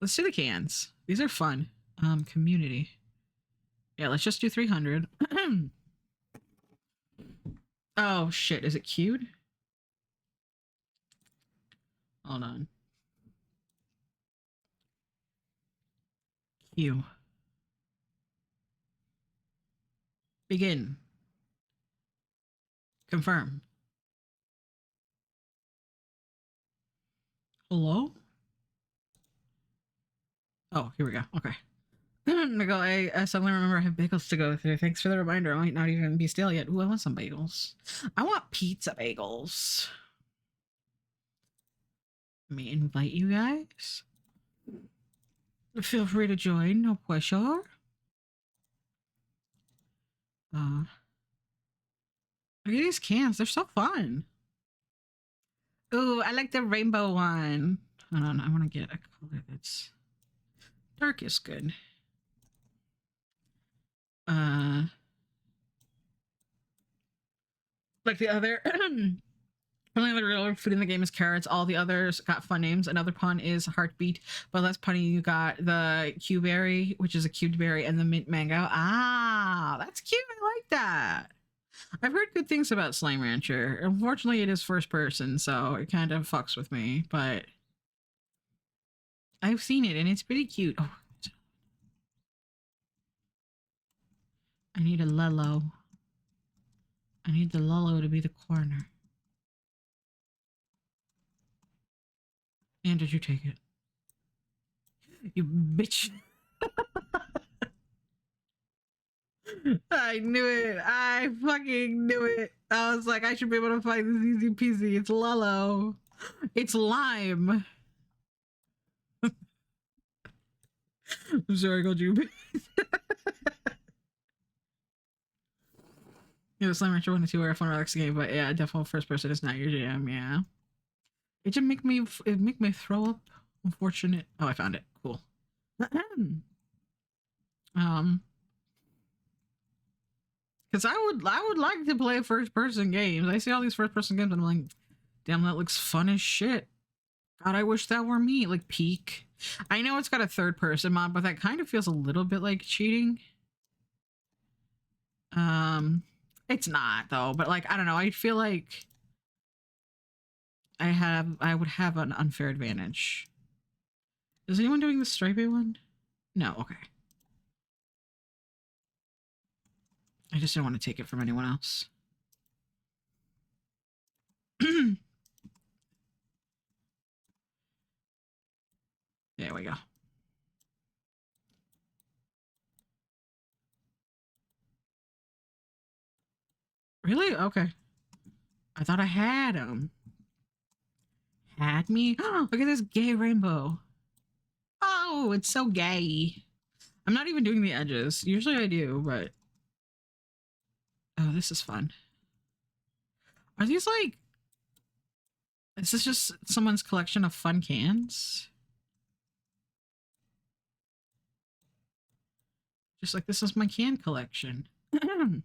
Let's do the cans. These are fun. Community. Yeah, let's just do 300. Oh shit, is it queued? Hold on. Queue. Begin. Confirm. Hello? Oh, here we go. Okay. I suddenly remember I have bagels to go through. Thanks for the reminder. I might not even be stale yet. Ooh, I want some bagels. I want pizza bagels. Let me invite you guys. Feel free to join. No pressure. Look at these cans. They're so fun. Ooh, I like the rainbow one. Hold on. I want to get a color that's dark is good. Like the other Only the real food in the game is carrots. All the others got fun names. Another pun is heartbeat, but less punny. You got the Q-berry, which is a cubed berry, and the mint mango. Ah, that's cute. I like that. I've heard good things about Slime Rancher. Unfortunately, it is first person, so it kind of fucks with me, but I've seen it and it's pretty cute. Oh, I need a Lello. I need the Lello to be the corner. And did you take it? You bitch. I knew it. I fucking knew it. I was like, I should be able to find this easy peasy. It's Lello. It's lime. I'm sorry, I called you. You know, Slime Rancher 1 and 2 are a fun, relaxing game, but yeah, definitely first person is not your jam. Yeah, it just make me throw up. Unfortunate. Oh, I found it. Cool. Because I would like to play first person games. I see all these first person games and I'm like, damn, that looks fun as shit. God, I wish that were me. Like Peak. I know it's got a third person mod, but that kind of feels a little bit like cheating. It's not though, but like I don't know, I feel like I would have an unfair advantage. Is anyone doing the stripey one? No, okay. I just didn't want to take it from anyone else. There we go. Really? Okay. I thought I had him. Had me? Look at this gay rainbow. Oh, it's so gay. I'm not even doing the edges. Usually I do, but... Oh, this is fun. Are these like... Is this just someone's collection of fun cans? Just like, this is my can collection. Because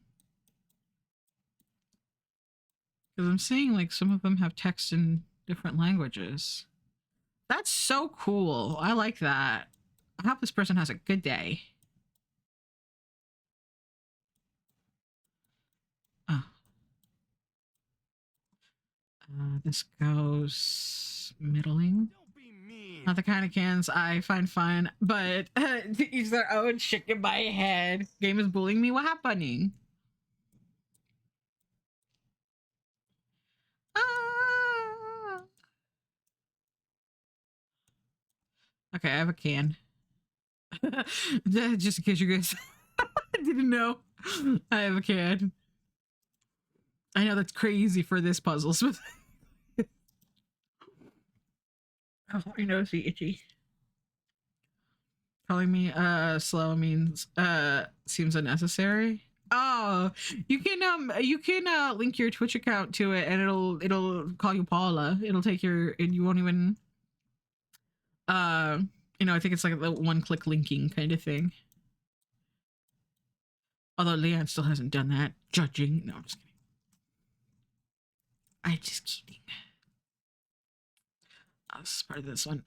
I'm seeing like some of them have text in different languages. That's so cool. I like that. I hope this person has a good day. Oh. This goes middling. Not the kind of cans I find fun, but to each their own. Shaking my head. Game is bullying me. What happening? Ah. Okay, I have a can. Just in case you guys didn't know, I have a can. I know that's crazy for this puzzle. Oh, my nose is itchy. Calling me slow means seems unnecessary. Oh, you can link your Twitch account to it and it'll call you Paula. It'll take your and you won't even I think it's like a one click linking kind of thing. Although Leon still hasn't done that. Judging. No, I'm just kidding. I'm just kidding. Oh, this is part of this one.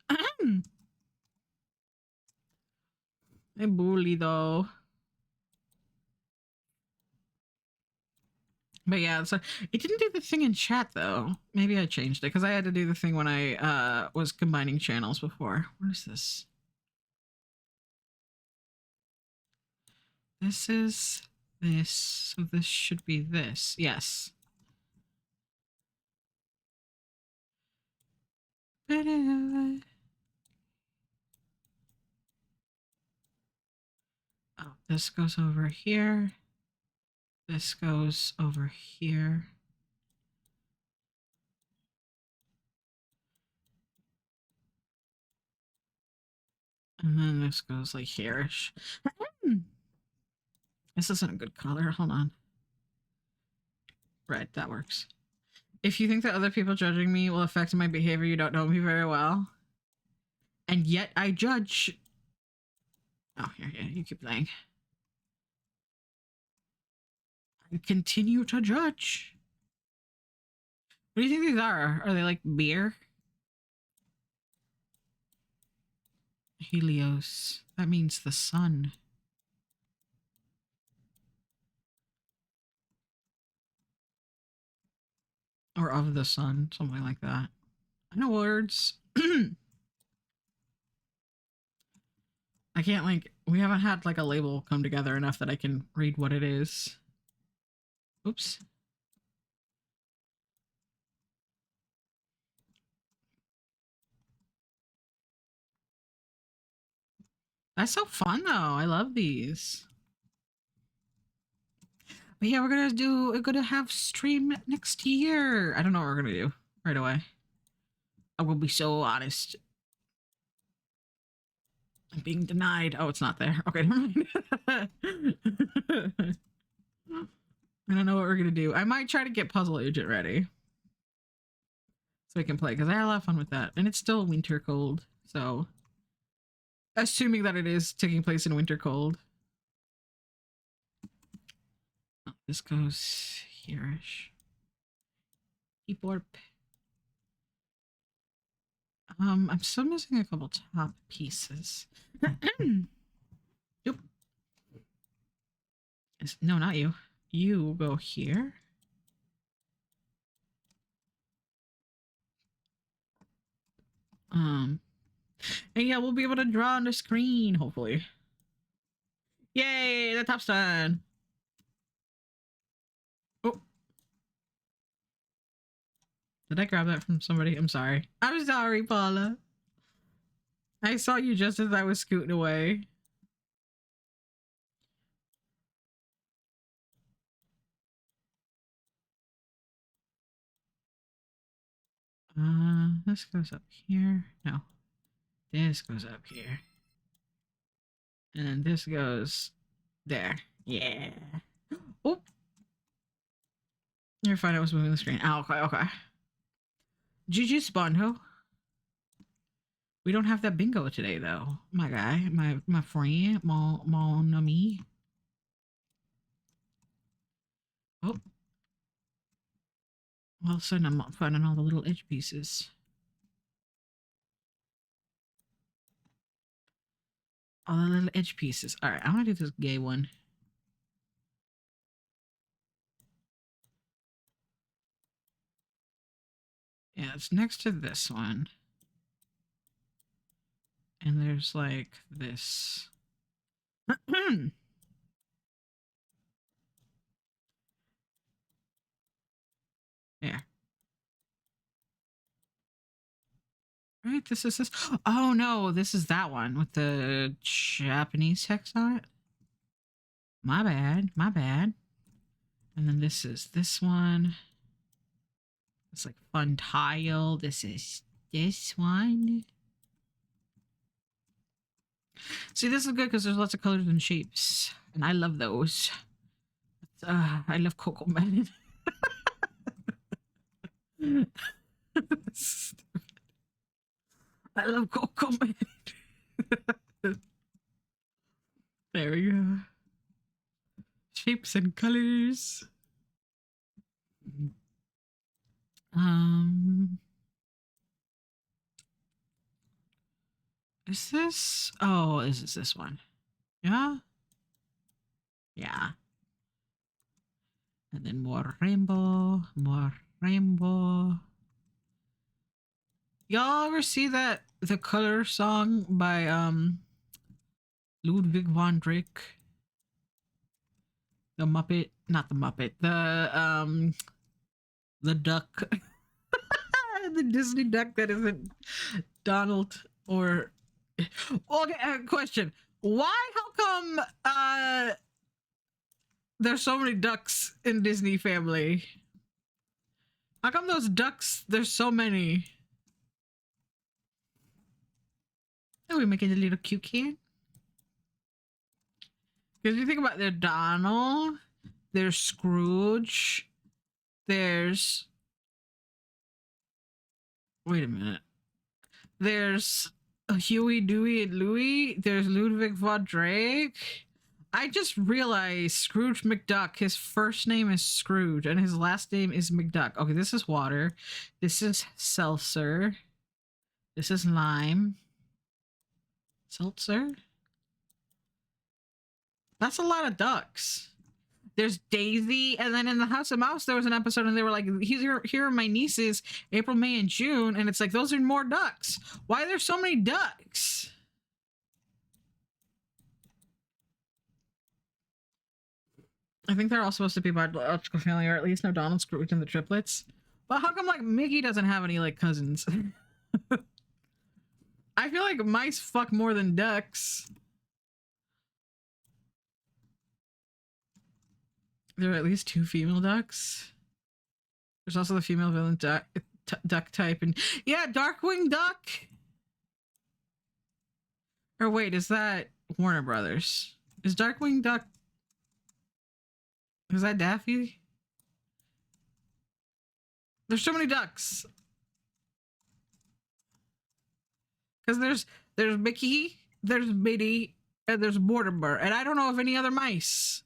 I bully though. But yeah, so it didn't do the thing in chat though. Maybe I changed it because I had to do the thing when I was combining channels before. What is this? This is this. So this should be this. Yes. Oh, this goes over here. This goes over here. And then this goes like here-ish. This isn't a good color. Hold on. Red, that works. If you think that other people judging me will affect my behavior, you don't know me very well. And yet I judge. Oh, here, you keep playing. I continue to judge. What do you think these are? Are they like beer? Helios. That means the sun. Or of the sun, something like that. I know words. I can't like, we haven't had like a label come together enough that I can read what it is. Oops. That's so fun though. I love these. But yeah, we're gonna have stream next year. I don't know what we're gonna do right away. I will be so honest. I'm being denied. Oh, it's not there. Okay, never mind. I don't know what we're gonna do. I might try to get Puzzle Agent ready so we can play because I had a lot of fun with that, and it's still winter cold. So, assuming that it is taking place in winter cold. Oh, this goes here-ish. Keyboard. I'm still missing a couple top pieces. Nope. No, not you. You go here. And yeah, we'll be able to draw on the screen, hopefully. Yay, the top's done. Oh. Did I grab that from somebody? I'm sorry. I'm sorry, Paula. I saw you just as I was scooting away. This goes up here. No. This goes up here. And then this goes there. Yeah. Oh. You're fine. I was moving the screen. Oh, okay, okay. GG Sponho. We don't have that bingo today, though. My guy, my friend, mon ami. Oh. All of a sudden, I'm finding all the little edge pieces. All the little edge pieces. All right, I want to do this gay one. Yeah, it's next to this one. And there's like this. Yeah. Right, this is this. Oh no, this is that one with the Japanese text on it. My bad, my bad. And then this is this one. It's like fun tile. This is this one. See, this is good because there's lots of colors and shapes, and I love those. I love Coco Melon. I love Coco Melon. There we go. Shapes and colors. Is this? Oh, is this one? Yeah. Yeah. And then more rainbow, more rainbow. Y'all ever see that the color song by Ludwig von Drake? The Muppet, not the Muppet, the duck. The Disney duck that isn't Donald or okay, question. Why how come there's so many ducks in Disney family? How come those ducks there's so many? Are we making a little cute can? Because you think about there's Donald, there's Scrooge, there's wait a minute. There's Huey, Dewey, and Louie. There's Ludwig von Drake. I just realized Scrooge McDuck, his first name is Scrooge and his last name is McDuck. Okay, this is water. This is seltzer. This is lime. Seltzer? That's a lot of ducks. There's Daisy, and then in the House of Mouse, there was an episode, and they were like, here are my nieces, April, May, and June," and it's like, those are more ducks. Why are there so many ducks? I think they're all supposed to be biological family, or at least no Donald, Scrooge, and the triplets. But how come, like, Mickey doesn't have any, like, cousins? I feel like mice fuck more than ducks. There are at least 2 female ducks. There's also the female villain duck type, and yeah, Darkwing Duck. Or wait, is that Warner Brothers? Is Darkwing Duck? Is that Daffy? There's so many ducks. Because there's Mickey, there's Minnie, and there's Mortimer, and I don't know of any other mice.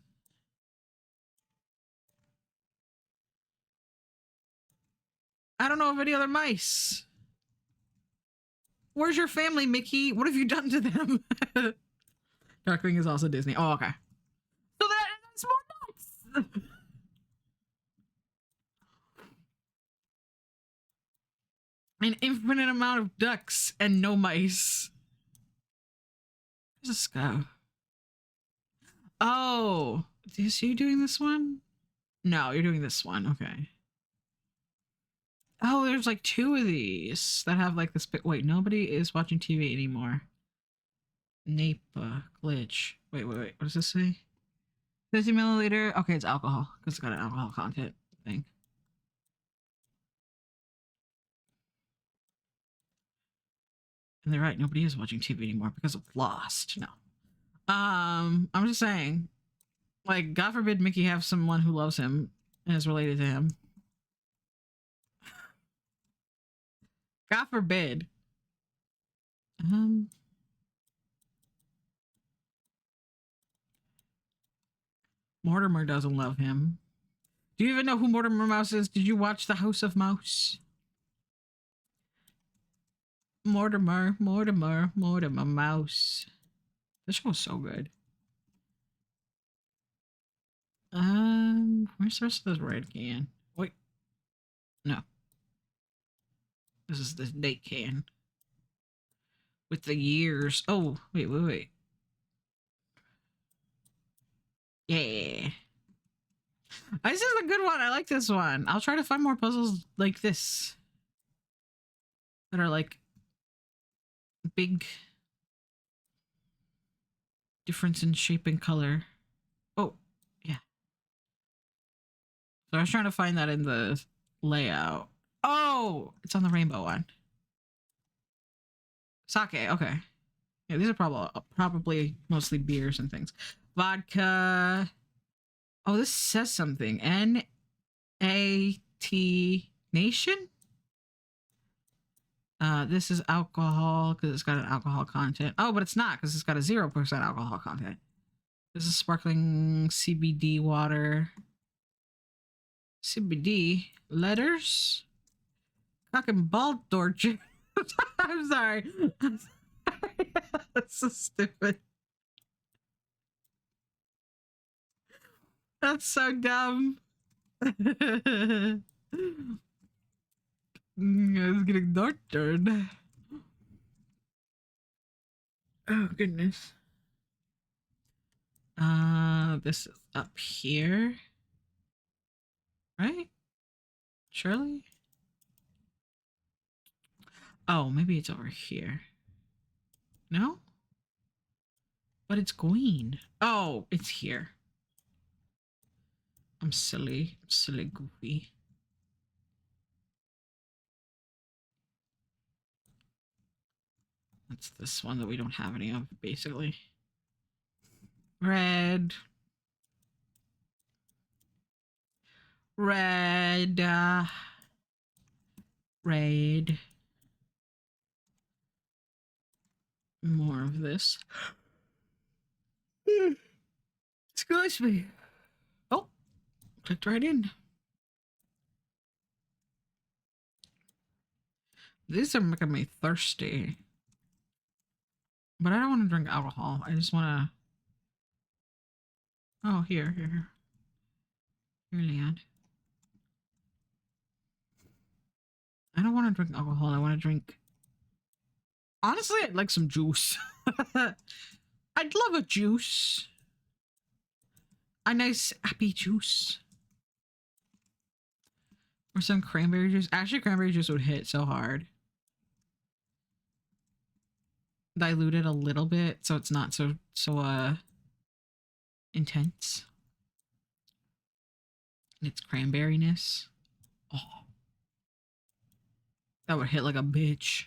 I don't know of any other mice. Where's your family, Mickey? What have you done to them? Darkwing is also Disney. Oh, okay. So that's more ducks. An infinite amount of ducks and no mice. Where's this go? Oh, is you doing this one? No, you're doing this one. Okay. Oh, there's like 2 of these that have like this big. Wait, nobody is watching TV anymore. Napa glitch. Wait. What does this say? 50 milliliter. Okay, it's alcohol because it's got an alcohol content thing. And they're right. Nobody is watching TV anymore because of Lost. No. I'm just saying, like, God forbid Mickey have someone who loves him and is related to him. God forbid. Mortimer doesn't love him. Do you even know who Mortimer Mouse is? Did you watch The House of Mouse? Mortimer Mouse. This show was so good. Where's the rest of this red can? Wait. No. This is the date can. With the years. Oh, wait. Yeah. This is a good one. I like this one. I'll try to find more puzzles like this. That are like big difference in shape and color. Oh, yeah. So I was trying to find that in the layout. Oh, it's on the rainbow one. Sake, okay. Yeah, these are probably mostly beers and things. Vodka. Oh, this says something. N-A-T Nation? This is alcohol because it's got an alcohol content. Oh, but it's not because it's got a 0% alcohol content. This is sparkling CBD water. CBD letters? Cock and ball torture. I'm sorry. That's so stupid. That's so dumb. It's getting tortured. Oh goodness. This is up here. Right? Surely? Oh, maybe it's over here. No? But it's green. Oh, it's here. I'm silly. Silly goofy. That's this one that we don't have any of, basically. Red. Red. Red. More of this. Excuse me. Oh, clicked right in. These are making me thirsty. But I don't want to drink alcohol. I just want to... Oh, here. Here, Leon. I don't want to drink alcohol. I want to drink... Honestly, I'd like some juice. I'd love a juice. A nice happy juice. Or some cranberry juice. Actually, cranberry juice would hit so hard. Dilute it a little bit so it's not so intense. And its cranberryness. Oh. That would hit like a bitch.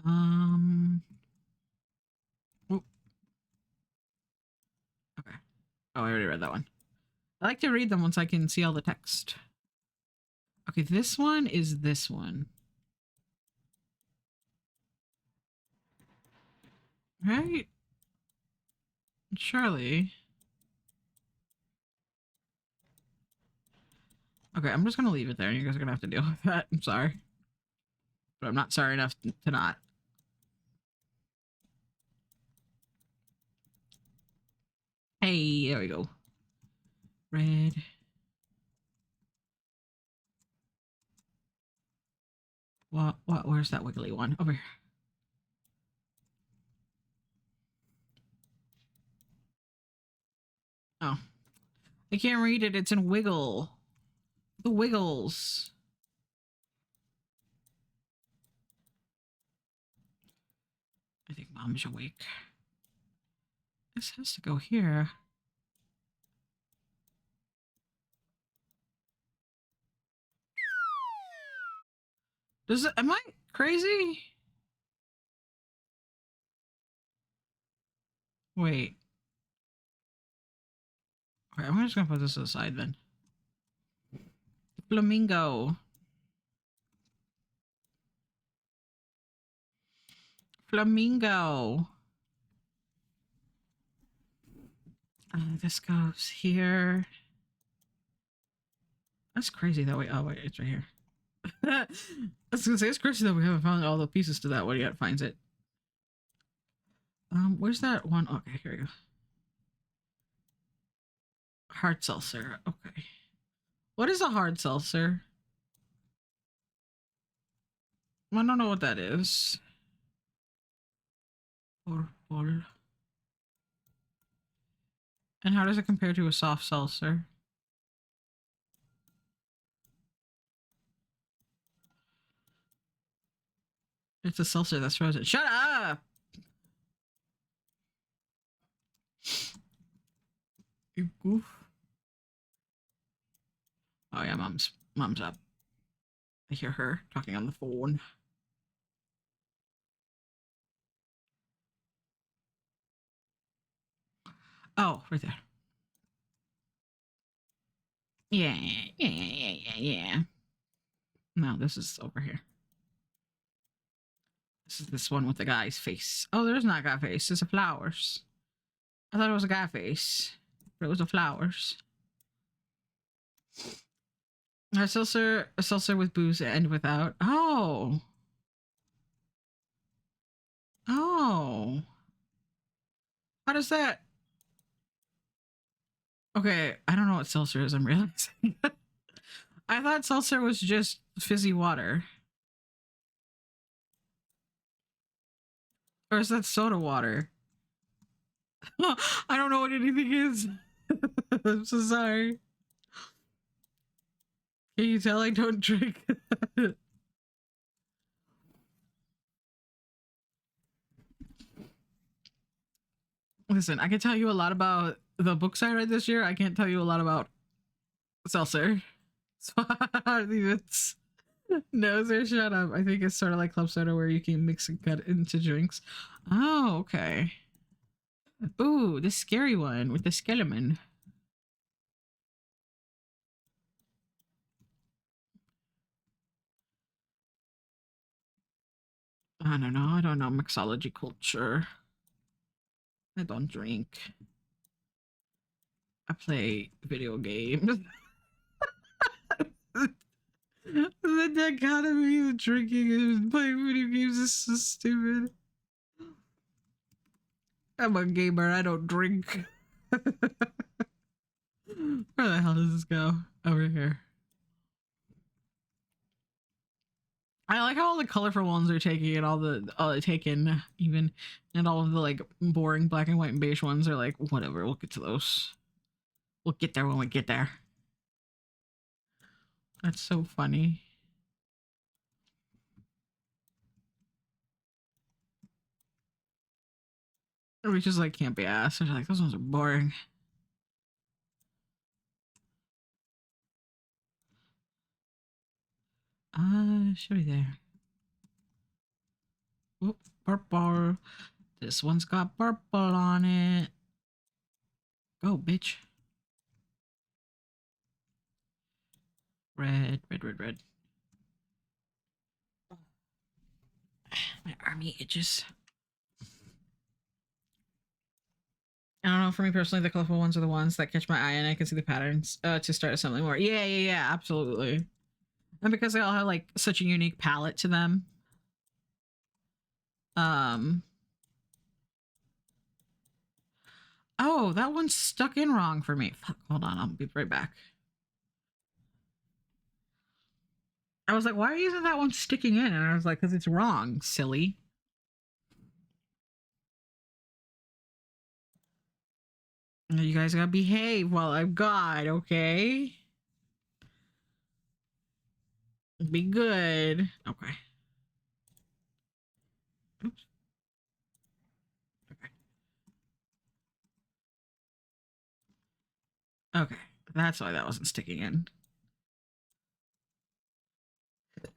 Oh. Okay. Oh, I already read that one. I like to read them once I can see all the text. Okay, this one is this one. Right? Surely. Okay, I'm just gonna leave it there. You guys are gonna have to deal with that. I'm sorry. But I'm not sorry enough to not. Hey, there we go. Red. What, where's that wiggly one? Over here. Oh. I can't read it. It's in Wiggle. The Wiggles. I think Mom's awake. This has to go here. Does it, am I crazy? Wait. Okay, I'm just gonna put this aside then. Flamingo. Flamingo. This goes here. That's crazy that we. Oh wait, it's right here. I was gonna say it's crazy that we haven't found all the pieces to that one yet. Finds it. Where's that one? Okay, here we go. Hard seltzer. Okay. What is a hard seltzer? I don't know what that is. Purple. And how does it compare to a soft seltzer? It's a seltzer that's frozen. Shut up! You goof. Oh yeah, mom's up. I hear her talking on the phone. Oh, right there. Yeah. No, this is over here. This is this one with the guy's face. Oh, there's not a guy face. It's a flowers. I thought it was a guy face, but it was a flowers. A seltzer with booze and without. Oh. Oh. How does that? Okay, I don't know what seltzer is. I'm realizing. I thought seltzer was just fizzy water. Or is that soda water? I don't know what anything is. I'm so sorry. Can you tell I don't drink? Listen, I can tell you a lot about the books I read this year. I can't tell you a lot about seltzer. So it's no, sir, shut up. I think it's sort of like club soda where you can mix and cut into drinks. Oh, okay. Ooh, the scary one with the skeleton. I don't know. I don't know mixology culture. I don't drink. I play video games. The dichotomy of drinking and playing video games is so stupid. I'm a gamer. I don't drink. Where the hell does this go? Over here. I like how all the colorful ones are taking and all the taken even, and all of the like boring black and white and beige ones are like whatever. We'll get to those. We'll get there when we get there. That's so funny. We just like can't be asked. They're like those ones are boring. Should be there. Oop, purple. This one's got purple on it. Go, bitch. Red, red, red, red. My army itches. I don't know. For me personally, the colorful ones are the ones that catch my eye, and I can see the patterns to start assembling more. Yeah, absolutely. And because they all have like such a unique palette to them. Oh, that one's stuck in wrong for me. Fuck, hold on, I'll be right back. I was like, why isn't that one sticking in? And I was like, because it's wrong, silly. You guys gotta behave while I'm gone, okay? Be good. Okay. Oops. Okay. Okay. That's why that wasn't sticking in.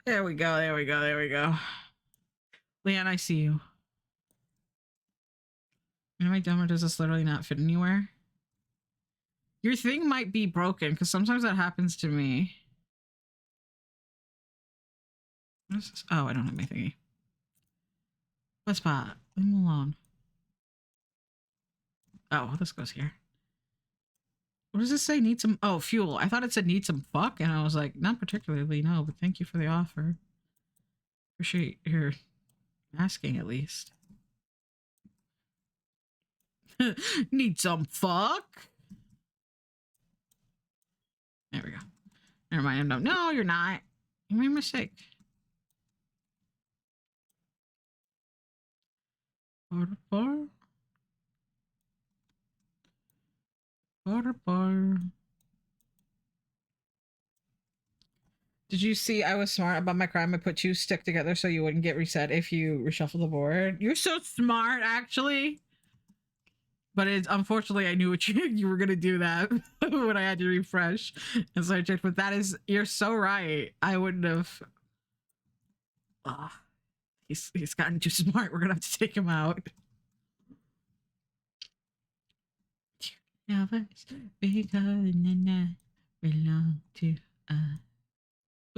There we go. There we go. There we go. Leanne, I see you. Am I dumb or does this literally not fit anywhere? Your thing might be broken because sometimes that happens to me. What is this? Oh, I don't have my thingy. What spot? Leave me alone. Oh, this goes here. What does this say? Need some... Oh, fuel. I thought it said need some fuck, and I was like, not particularly, no, but thank you for the offer. Appreciate your asking, at least. Need some fuck? There we go. Never mind. No, you're not. You made a mistake. Bar. Did you see I was smart about my crime? I put two stick together so you wouldn't get reset if you reshuffle the board. You're so smart, actually. But it's unfortunately I knew what you were gonna do that when I had to refresh, and so I checked. But that is, you're so right. I wouldn't have. He's gotten too smart. We're gonna have to take him out. Because Nana belong to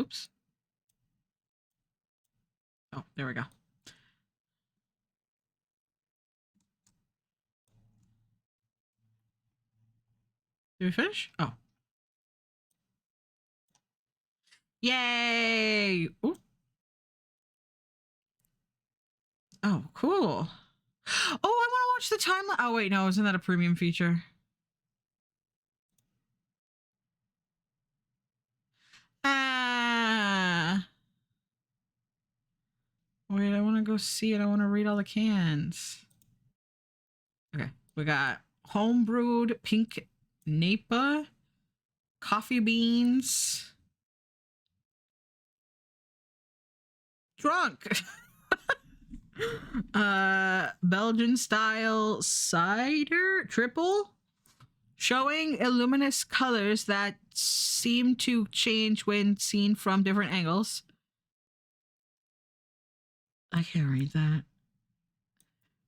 Oops. Oh, there we go. Did we finish? Oh. Yay! Ooh. Oh, cool. Oh, I want to watch the timeline. Oh, wait, no, isn't that a premium feature? Wait, I want to go see it. I want to read all the cans. Okay, we got homebrewed pink Napa, coffee beans, drunk. Belgian style cider triple, showing luminous colors that seem to change when seen from different angles. I can't read that.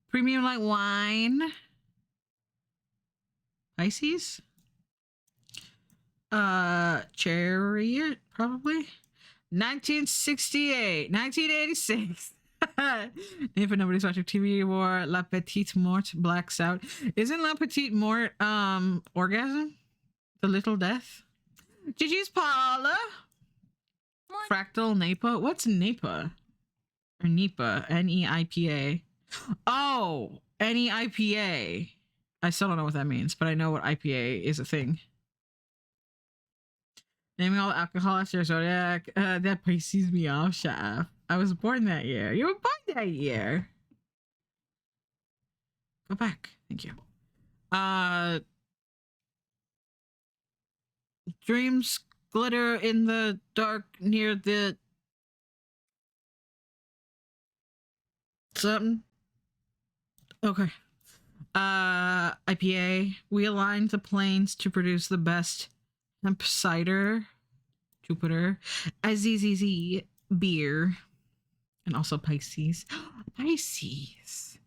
Premium light wine. Pisces. Chariot, probably. 1968, 1986. If nobody's watching TV anymore, La Petite Mort blacks out. Isn't La Petite Mort orgasm? The little death? GG's Paula. Fractal NEPA. What's NEPA? Or NEPA? NEIPA. Oh, NEIPA. I still don't know what that means, but I know what IPA is a thing. Naming all the alcohol after Zodiac. That pisses me off, shut up. I was born that year. You were born that year. Go back. Thank you. Dreams glitter in the dark near the something. Okay. IPA. We aligned the planes to produce the best hemp cider, Jupiter, Azz beer, and also Pisces. Pisces.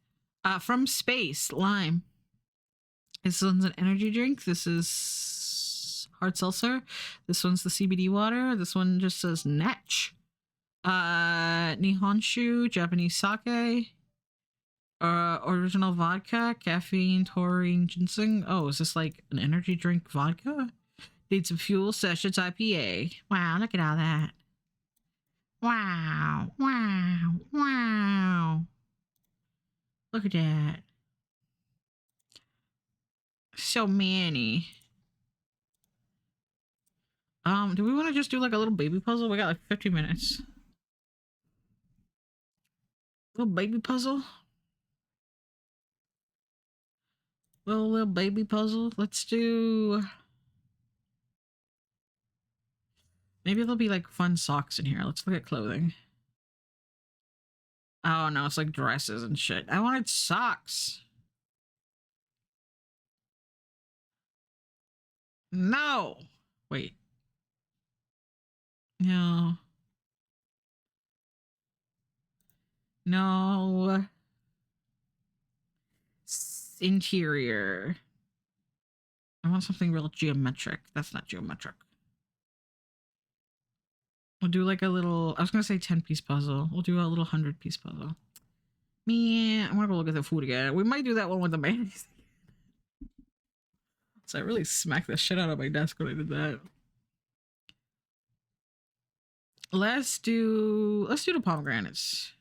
From space, lime. This one's an energy drink. This is hard seltzer. This one's the CBD water. This one just says Natch. Nihonshu, Japanese sake. Original vodka, caffeine, taurine, ginseng. Oh, is this like an energy drink vodka? Need some fuel, sessions, IPA. Wow, look at all that. Wow, wow, wow. Look at that. So many. Do we want to just do like a little baby puzzle? We got like 50 minutes. Little baby puzzle? Little baby puzzle. Let's do... Maybe there'll be like fun socks in here. Let's look at clothing. Oh no, it's like dresses and shit. I wanted socks. No. Wait. No. No. Interior. I want something real geometric. That's not geometric. We'll do like a little, I was going to say 10-piece puzzle. We'll do a little 100-piece puzzle. Man, I want to go look at the food again. We might do that one with the mayonnaise. So I really smacked the shit out of my desk when I did that. Let's do the pomegranates.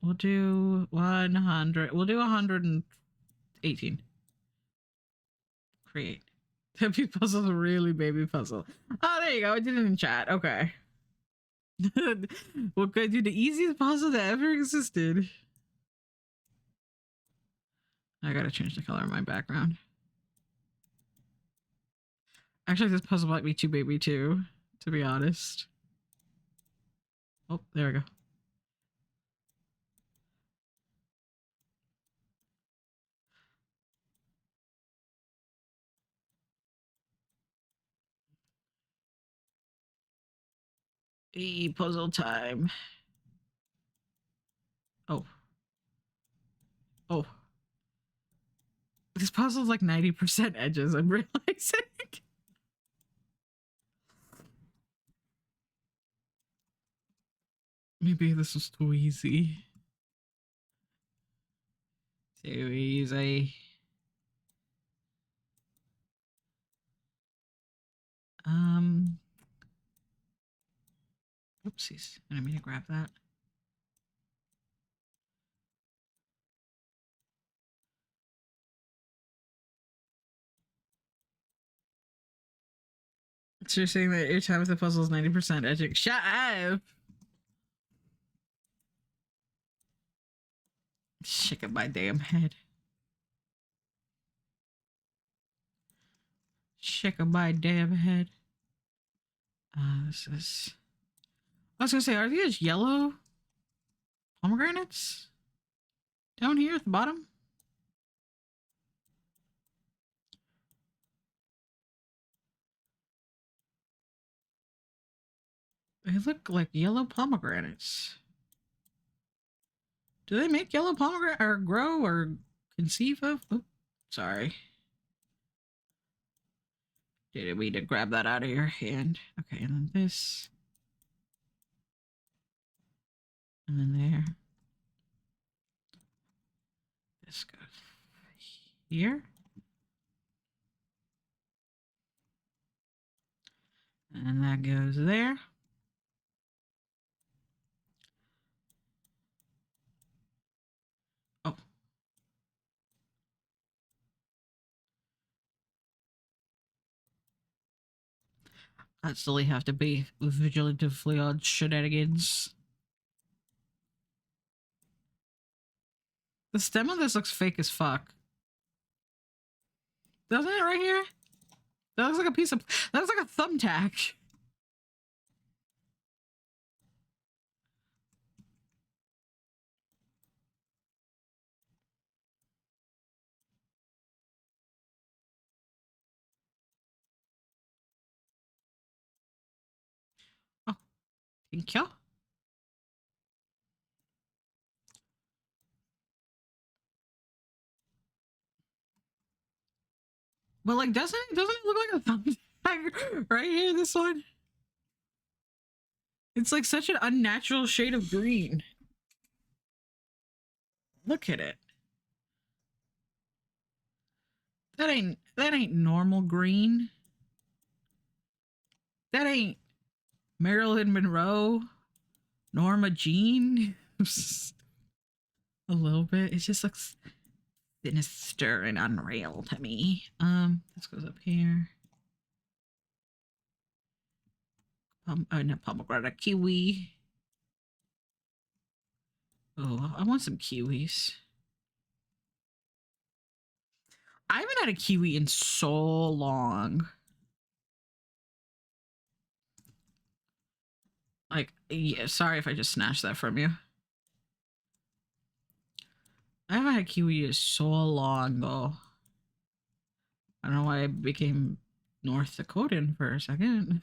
We'll do 100. We'll do 118. Create. Baby puzzle's a really baby puzzle. Oh, there you go. I did it in chat. Okay. We're gonna do the easiest puzzle that ever existed. I gotta change the color of my background. Actually, this puzzle might be too baby too, to be honest. Oh, there we go. Puzzle time. Oh. Oh. This puzzle's like 90% edges, I'm realizing. Maybe this was too easy. Too easy. Oopsies. I didn't mean to grab that. So you're saying that your time with the puzzle is 90% edging. Shut up! Shake up my damn head. Shake up my damn head. This is... I was gonna say, are these yellow pomegranates? Down here at the bottom? They look like yellow pomegranates. Do they make yellow pomegranate or grow or conceive of? Oh, sorry. Didn't mean to grab that out of your hand. Okay, and then this. And then there. This goes here. And that goes there. Oh. I still have to be vigilantively on shenanigans. The stem of this looks fake as fuck. Doesn't it right here? That looks like a piece of... That looks like a thumbtack. Oh, thank you. But like, doesn't it look like a thumbtack right here? This one. It's like such an unnatural shade of green. Look at it. That ain't normal green. That ain't Marilyn Monroe, Norma Jean. A little bit. It just looks sinister and unreal to me. This goes up here. Not pomegranate, kiwi. Oh, I want some kiwis. I haven't had a kiwi in so long. Like, yeah, sorry if I just snatched that from you. I haven't had a kiwi in so long, though. I don't know why I became North Dakotan for a second.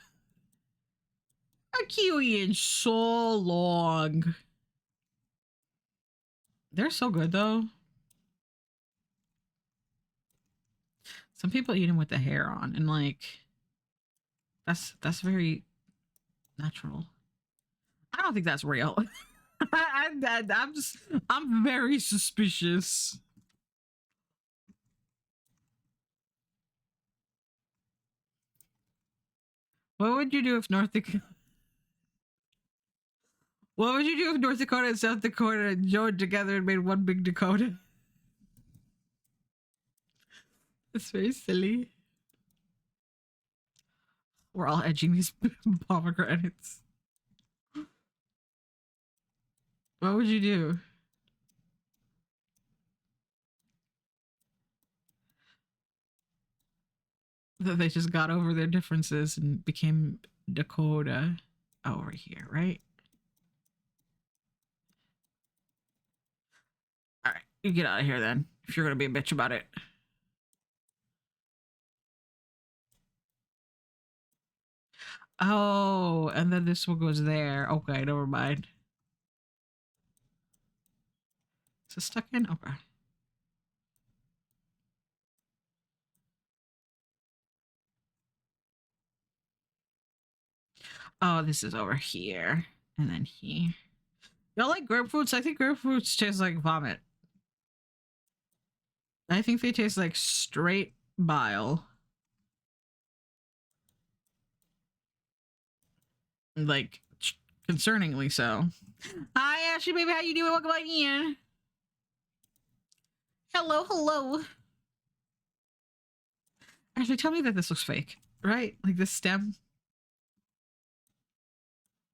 A kiwi in so long. They're so good, though. Some people eat them with the hair on, and like, that's very natural. I don't think that's real. I'm very suspicious. What would you do if North Dakota? What would you do if North Dakota and South Dakota joined together and made one big Dakota? That's very silly. We're all edging these pomegranates. What would you do? That they just got over their differences and became Dakota over here, right? All right, you get out of here then, if you're gonna be a bitch about it. Oh, and then this one goes there. Okay, never mind. Is it stuck in? Okay. Oh, this is over here. And then here. Y'all like grapefruits? I think grapefruits taste like vomit. I think they taste like straight bile. Like, concerningly so. Hi, Ashley, baby. How you doing? Welcome on in. Hello, hello. Ashley, tell me that this looks fake, right? Like this stem.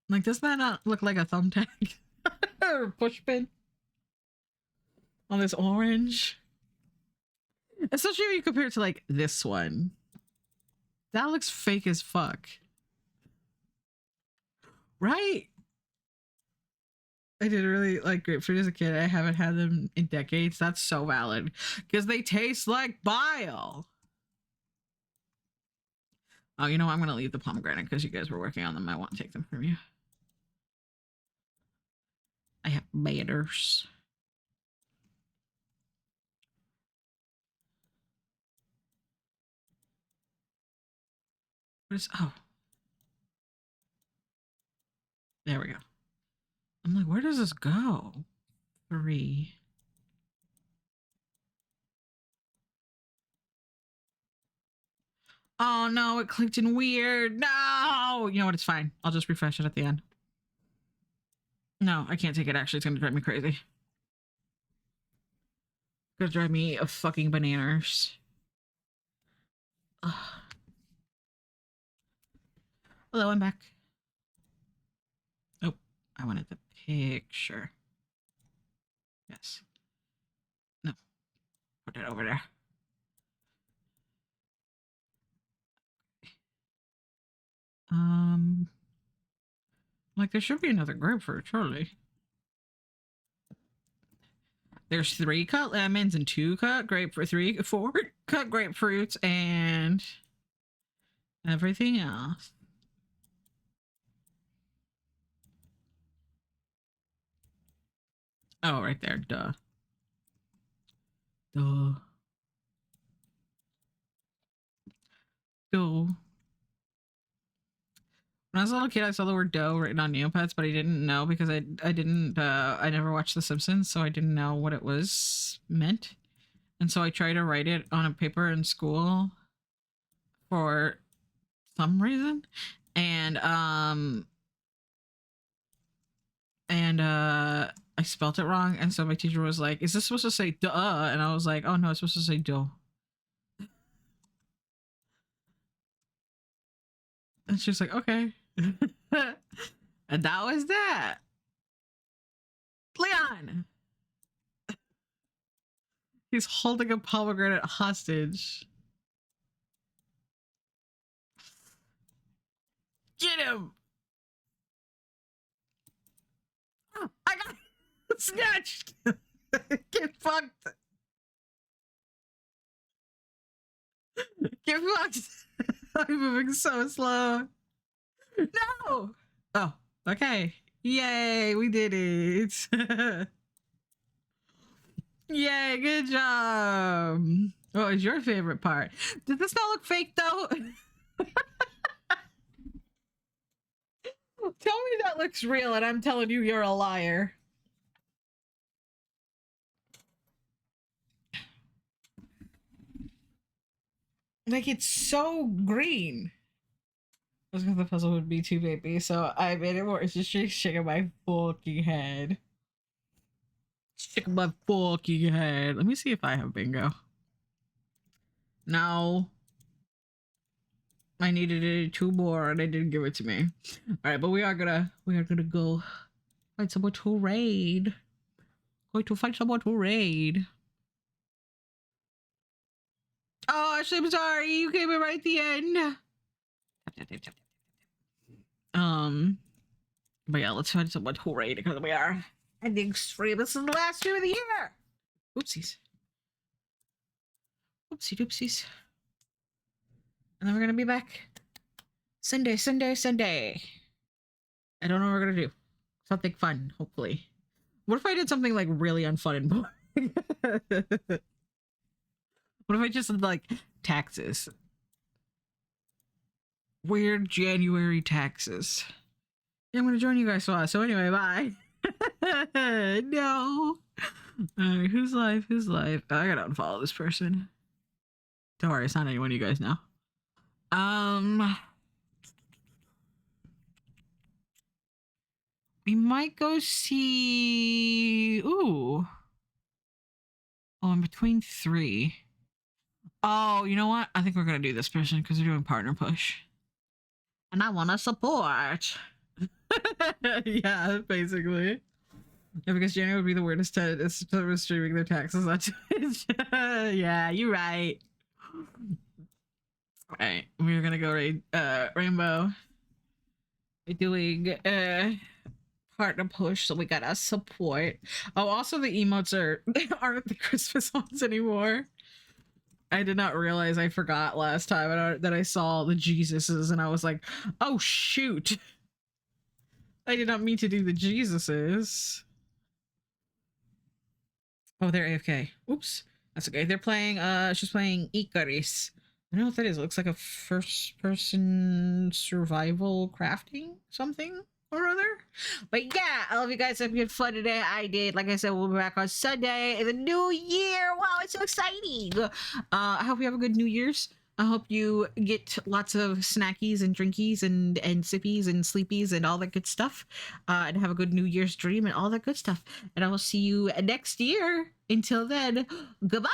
Like, does that not look like a thumbtack? Or push pin? On this orange? Especially when you compare it to, like, this one. That looks fake as fuck. Right? I did really like grapefruit as a kid. I haven't had them in decades. That's so valid. Because they taste like bile. Oh, you know what? I'm going to leave the pomegranate because you guys were working on them. I won't take them from you. I have manners. What is... Oh. There we go. I'm like, where does this go? 3. Oh no, it clicked in weird. No! You know what? It's fine. I'll just refresh it at the end. No, I can't take it actually. It's gonna drive me crazy. It's gonna drive me a fucking bananas. Ugh. Hello, I'm back. Oh, I wanted the picture. Yes. No. Put it over there. Like there should be another grapefruit, surely. There's 3 cut lemons and 2 cut grapefruit, 4 cut grapefruits, and everything else. Oh, right there. Duh. Duh. Duh. When I was a little kid, I saw the word dough written on Neopets, but I didn't know because I never watched The Simpsons, so I didn't know what it was meant. And so I tried to write it on a paper in school for some reason. And I spelt it wrong, and so my teacher was like, "Is this supposed to say duh?" And I was like, "Oh no, it's supposed to say dough." And she's like, "Okay." And that was that. Leon! He's holding a pomegranate hostage. Get him! Oh, I got snatched! Get fucked! Get fucked! I'm moving so slow. No! Oh, okay. Yay, we did it. Yay, good job. What was your favorite part? Did this not look fake though? Tell me that looks real and I'm telling you you're a liar. Like it's so green. I was gonna the puzzle would be too baby, so I made it more. It's just shaking my fucking head. Shaking my fucking head. Let me see if I have bingo. No. I needed 2 more and they didn't give it to me. Alright, but we are gonna go find someone to raid. Going to find someone to raid. Oh, Ashley, I'm sorry. You came in right at the end. But yeah, let's find someone to raid because we are ending stream. This is the last stream of the year. Oopsies. Oopsie doopsies. And then we're gonna be back Sunday. I don't know what we're gonna do. Something fun, hopefully. What if I did something like really unfun and boring? What if I just did like taxes? Weird January taxes. Yeah, I'm gonna join you guys so anyway, bye. No. Alright, who's live? Who's live? Oh, I gotta unfollow this person. Don't worry, it's not anyone you guys know. We might go see. Ooh. Oh, I'm between 3. Oh, you know what? I think we're gonna do this person because they're doing partner push. And I wanna support. Yeah, basically. Yeah, because January would be the weirdest to streaming their taxes on Twitch. Yeah, you're right. Alright, we're gonna go raid Rainbow. We're doing partner push, so we gotta support. Oh, also the emotes aren't the Christmas ones anymore. I did not realize. I forgot last time that I saw the Jesuses and I was like, oh shoot. I did not mean to do the Jesuses. Oh, they're AFK. Oops. That's okay. They're playing, she's playing Icarus. I don't know what that is. It looks like a first-person survival crafting something. or other. But yeah, I love you guys. Have good fun today. I did. Like I said, we'll be back on Sunday in the new year. Wow, it's so exciting. I hope you have a good New Year's. I hope you get lots of snackies and drinkies and sippies and sleepies and all that good stuff. And have a good New Year's dream and all that good stuff. And I will see you next year. Until then, goodbye.